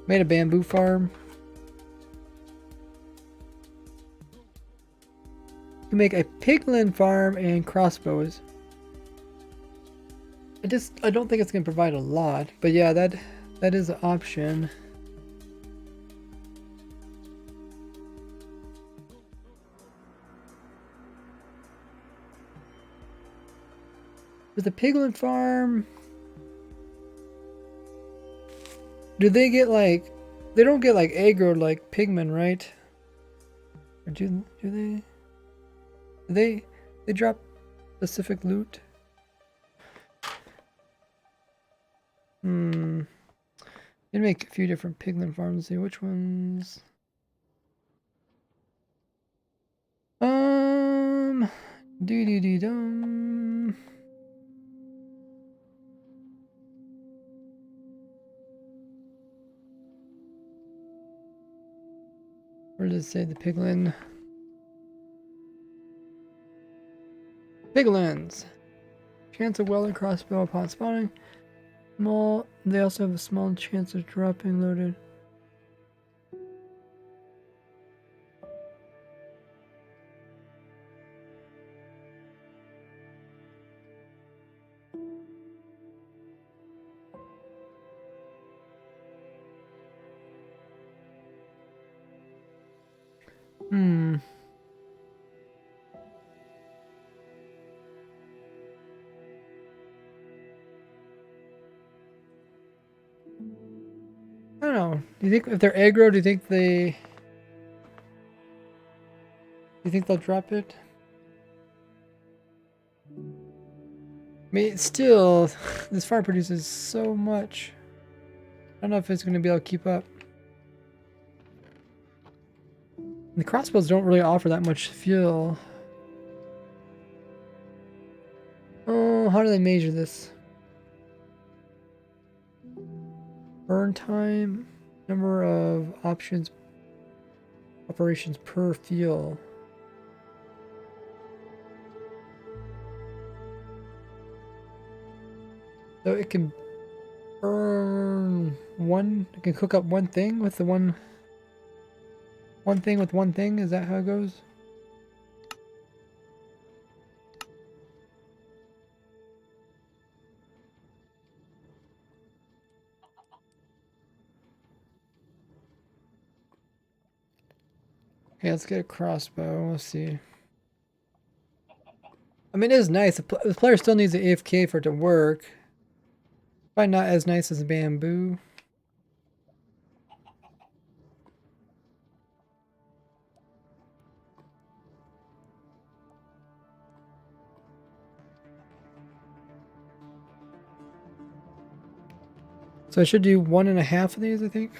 Made a bamboo farm. You can make a piglin farm and crossbows. I don't think it's gonna provide a lot, but yeah, that is an option. With the piglin farm, do they get like, they don't get like aggroed like pigmen, right? Or do they drop specific loot? You make a few different piglin farms. See which ones. Dum. Where does it say the piglin? Piglins. Chance of welding crossbow upon spawning. Small. They also have a small chance of dropping loaded. I don't know. Do you think if they're aggro, do you think they'll drop it? I mean, still, this farm produces so much. I don't know if it's going to be able to keep up. And the crossbows don't really offer that much fuel. Oh, how do they measure this? Burn time, number of operations per fuel. So it can burn it can cook up one thing with the one thing with one thing. Is that how it goes? Okay, let's get a crossbow. Let's see. I mean, it is nice. The player still needs an AFK for it to work. Probably not as nice as bamboo. So I should do 1.5 of these, I think.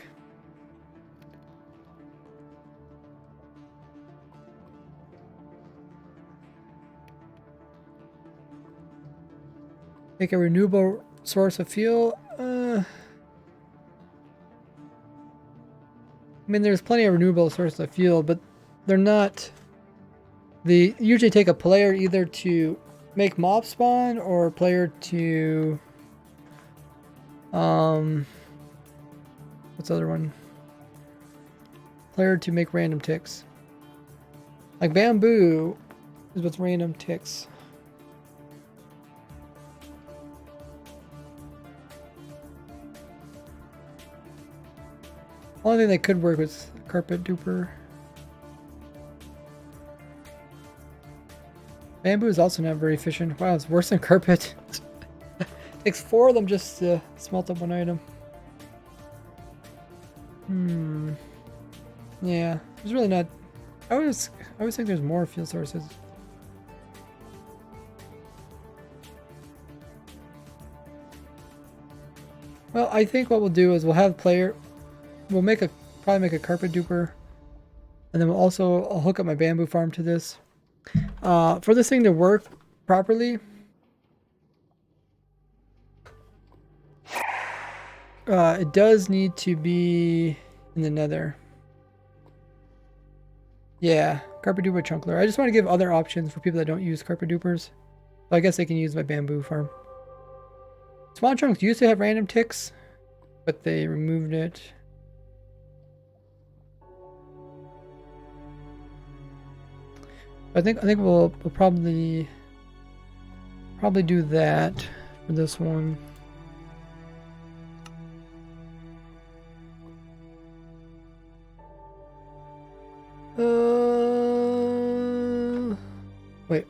Make a renewable source of fuel. I mean, there's plenty of renewable sources of fuel, but they're not. They usually take a player either to make mob spawn or a player to. What's the other one? Player to make random ticks. Like bamboo is what's random ticks. Only thing that could work was carpet duper. Bamboo is also not very efficient. Wow, it's worse than carpet. Takes 4 of them just to smelt up one item. Yeah, there's really not. I always think there's more fuel sources. Well, I think what we'll do is we'll have player. We'll probably make a carpet duper, and then I'll hook up my bamboo farm to this. For this thing to work properly, it does need to be in the nether. Yeah, carpet duper chunkler. I just want to give other options for people that don't use carpet dupers. So I guess they can use my bamboo farm. Spawn chunks used to have random ticks, but they removed it. I think we'll probably do that for this one. Wait.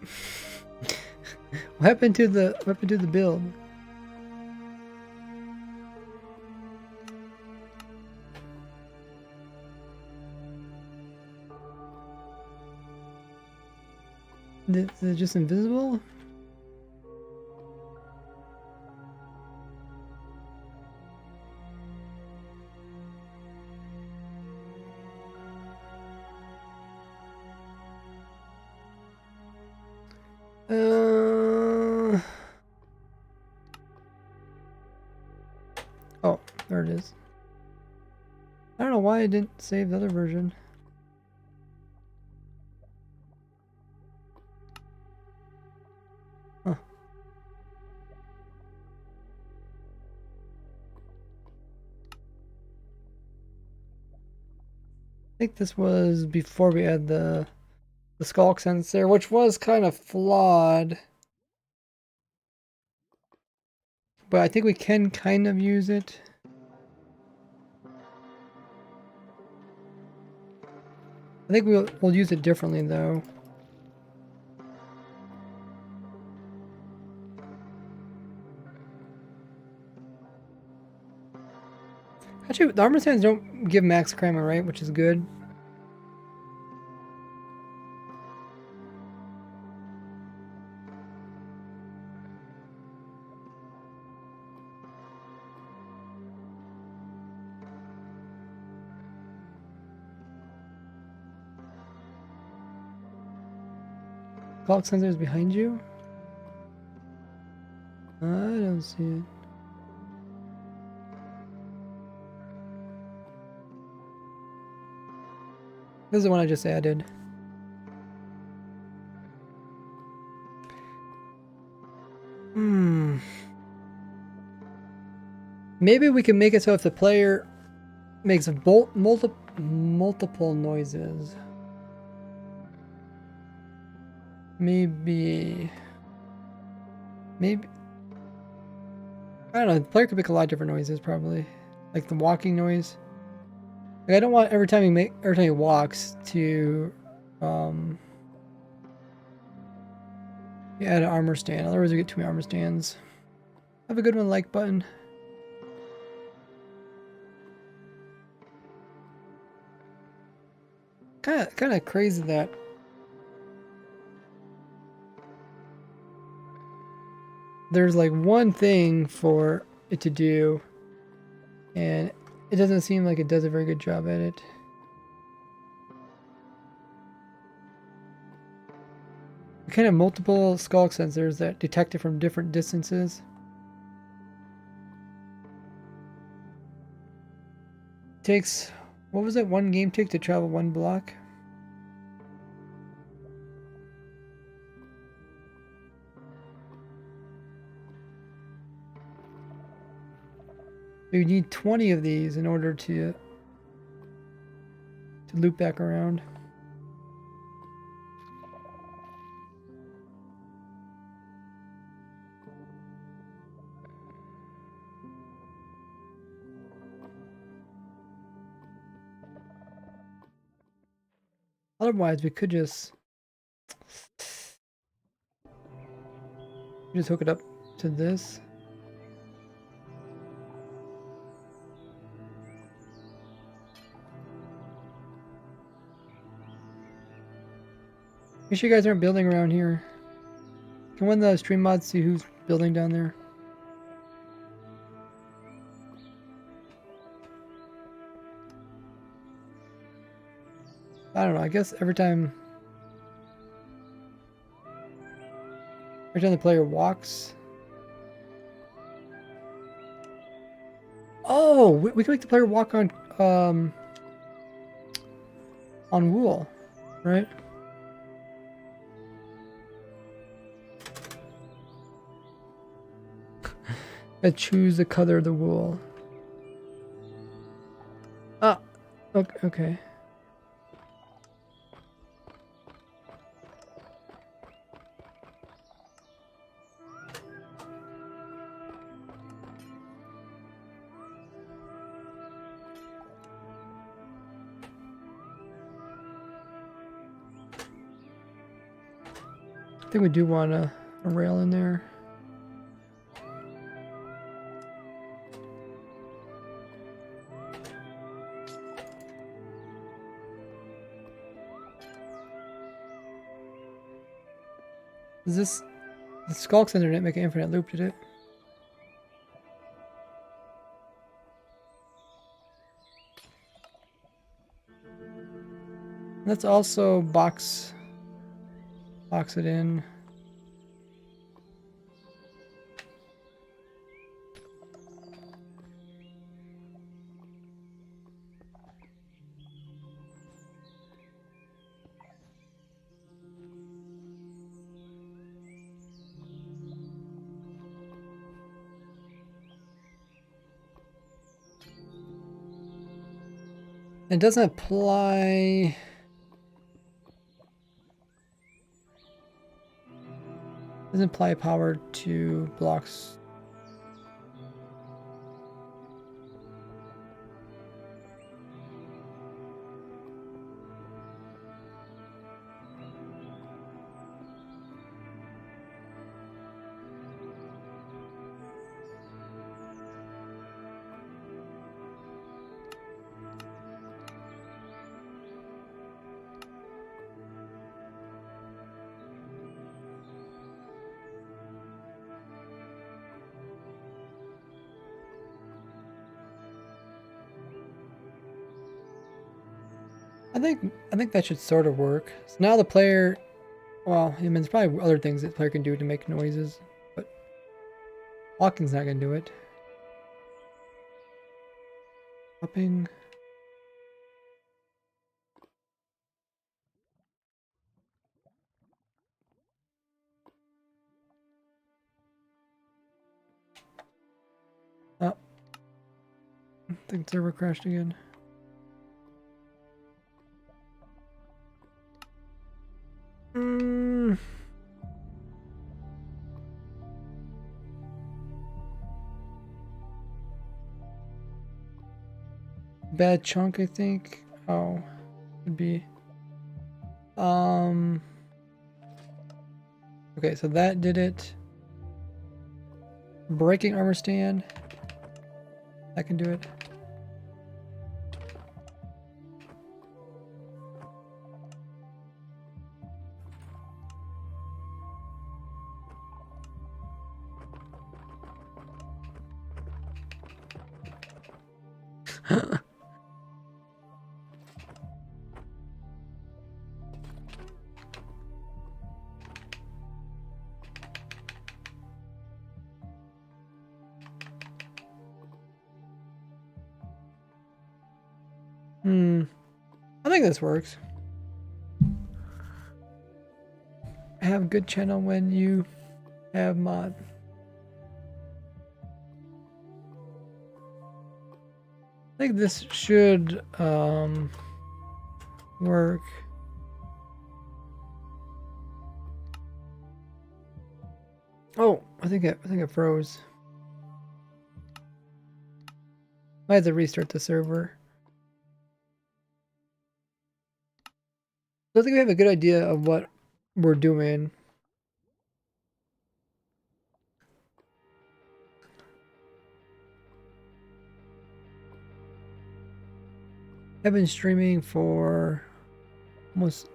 What happened to the build? Is it just invisible? Oh, there it is. I don't know why I didn't save the other version. Huh. I think this was before we had the skulk sensor, which was kind of flawed. But I think we can kind of use it. I think we'll use it differently though. Actually, the armor stands don't give max crema, right? Which is good. Clock sensor is behind you? I don't see it. This is the one I just added. Maybe we can make it so if the player makes multiple noises. Maybe. I don't know. The player could make a lot of different noises, probably, like the walking noise. Like, I don't want every time he walks to add an armor stand. Otherwise, we get too many armor stands. Have a good one, like button. Kind of crazy that there's like one thing for it to do, and it doesn't seem like it does a very good job at it. We can have multiple skulk sensors that detect it from different distances. Takes, what was it, one game tick to travel one block? You need 20 of these in order to loop back around. Otherwise, we could just hook it up to this. Make sure you guys aren't building around here. Can one of the stream mods see who's building down there? I don't know, I guess every time Every time the player walks. Oh, we can make the player walk on wool, right? I choose the color of the wool. Ah, okay. I think we do want a rail in there. Is this the Skulk Center didn't make an infinite loop, did it? Let's also box it in. It doesn't apply. Doesn't apply power to blocks. I think that should sort of work. So now the player, well, I mean, there's probably other things that the player can do to make noises, but walking's not gonna do it. Hopping. Oh, I think server crashed again. Bad chunk, I think. Oh, could be. Okay, so that did it. Breaking armor stand. That can do it. I think this works. Have good channel when you have mod. I think this should work. Oh, I think it froze. I had to restart the server. So I think we have a good idea of what we're doing. I've been streaming for almost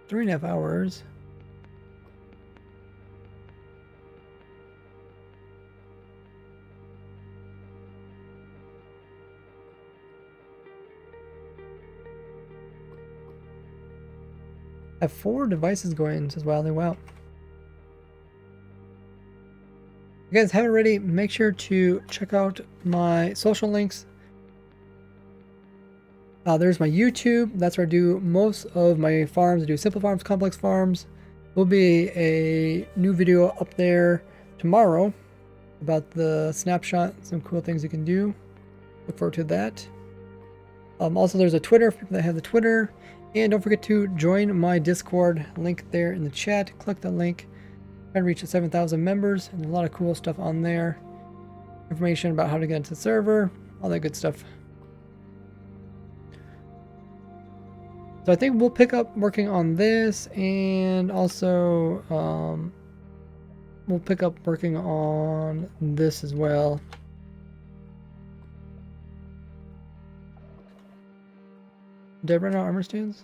3.5 hours. I have 4 devices going, says Wildly Wow. If you guys haven't already, make sure to check out my social links. There's my YouTube. That's where I do most of my farms. I do simple farms, complex farms. Will be a new video up there tomorrow about the snapshot, some cool things you can do. Look forward to that. Also, there's a Twitter for people that have the Twitter. And don't forget to join my Discord. Link there in the chat. Click the link. Try to reach 7,000 members. And there's a lot of cool stuff on there. Information about how to get into the server. All that good stuff. So I think we'll pick up working on this. And also we'll pick up working on this as well. Did I run out of armor stands?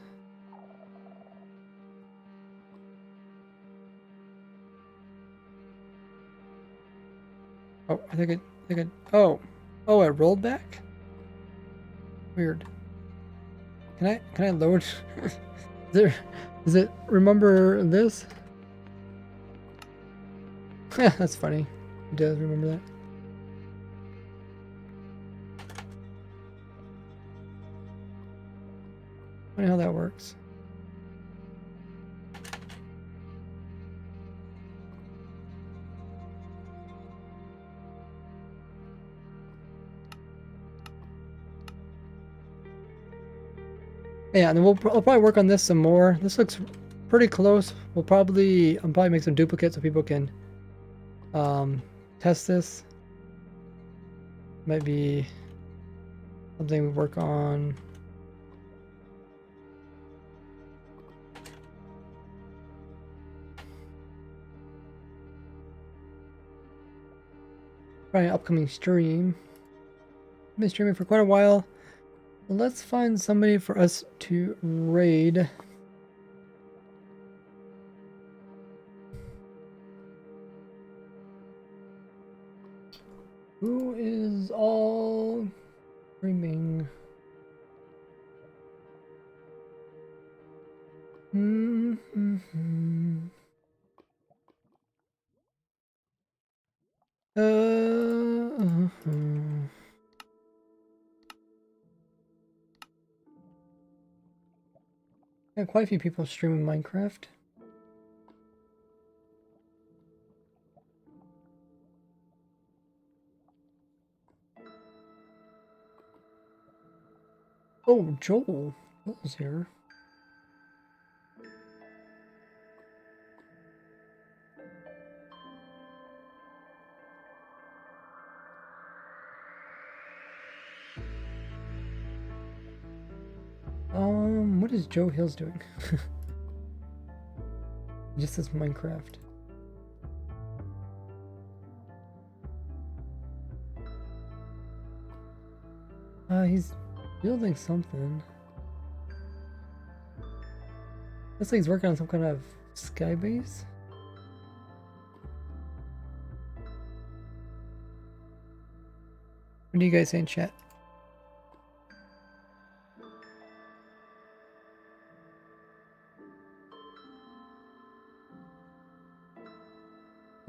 Oh, I think it, oh, it rolled back? Weird. Can I load? Does it remember this? That's funny. It does remember that. Funny how that works. Yeah, and then I'll probably work on this some more. This looks pretty close. I'll probably make some duplicates so people can test this. Might be something we work on. Probably an upcoming stream. I've been streaming for quite a while. Let's find somebody for us to raid. Who is all streaming? Yeah, quite a few people streaming Minecraft. Oh, Joel's here. What is Joe Hills doing? Just says Minecraft. He's building something. Looks like he's working on some kind of sky base. What do you guys say in chat?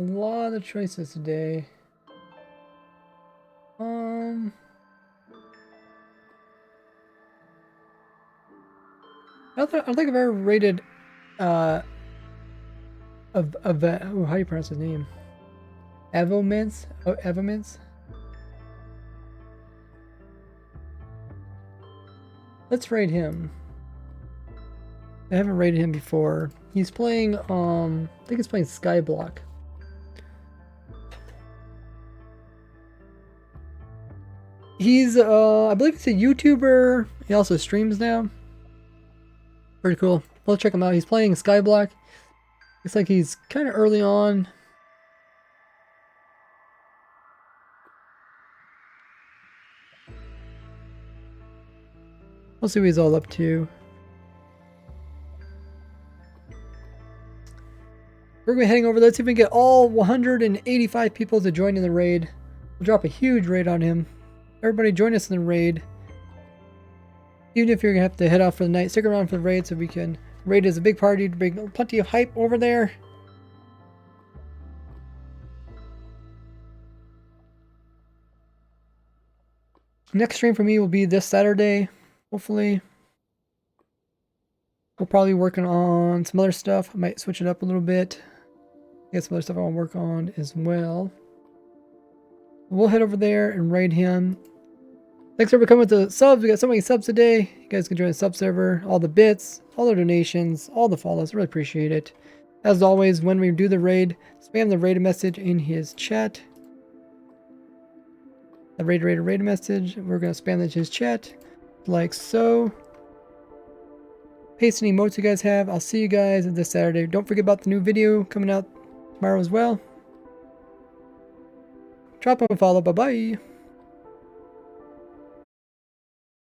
A lot of choices today. I don't think I've ever rated how do you pronounce his name? Avomance? Oh, Avomance? Let's raid him. I haven't raided him before. He's playing I think he's playing Skyblock. He's I believe he's a YouTuber. He also streams now. Pretty cool. Let's check him out. He's playing Skyblock. Looks like he's kind of early on. We'll see what he's all up to. We're going to be heading over. Let's see if we can get all 185 people to join in the raid. We'll drop a huge raid on him. Everybody join us in the raid. Even if you're going to have to head off for the night, stick around for the raid so we can... Raid is a big party to bring plenty of hype over there. Next stream for me will be this Saturday, hopefully. We'll probably be working on some other stuff. I might switch it up a little bit. Get some other stuff I want to work on as well. We'll head over there and raid him. Thanks for coming with the subs. We got so many subs today. You guys can join the sub server. All the bits, all the donations, all the follows. Really appreciate it. As always, when we do the raid, spam the raid message in his chat. The raid message. We're going to spam that in his chat. Like so. Paste any emotes you guys have. I'll see you guys this Saturday. Don't forget about the new video coming out tomorrow as well. Drop a follow. Bye-bye.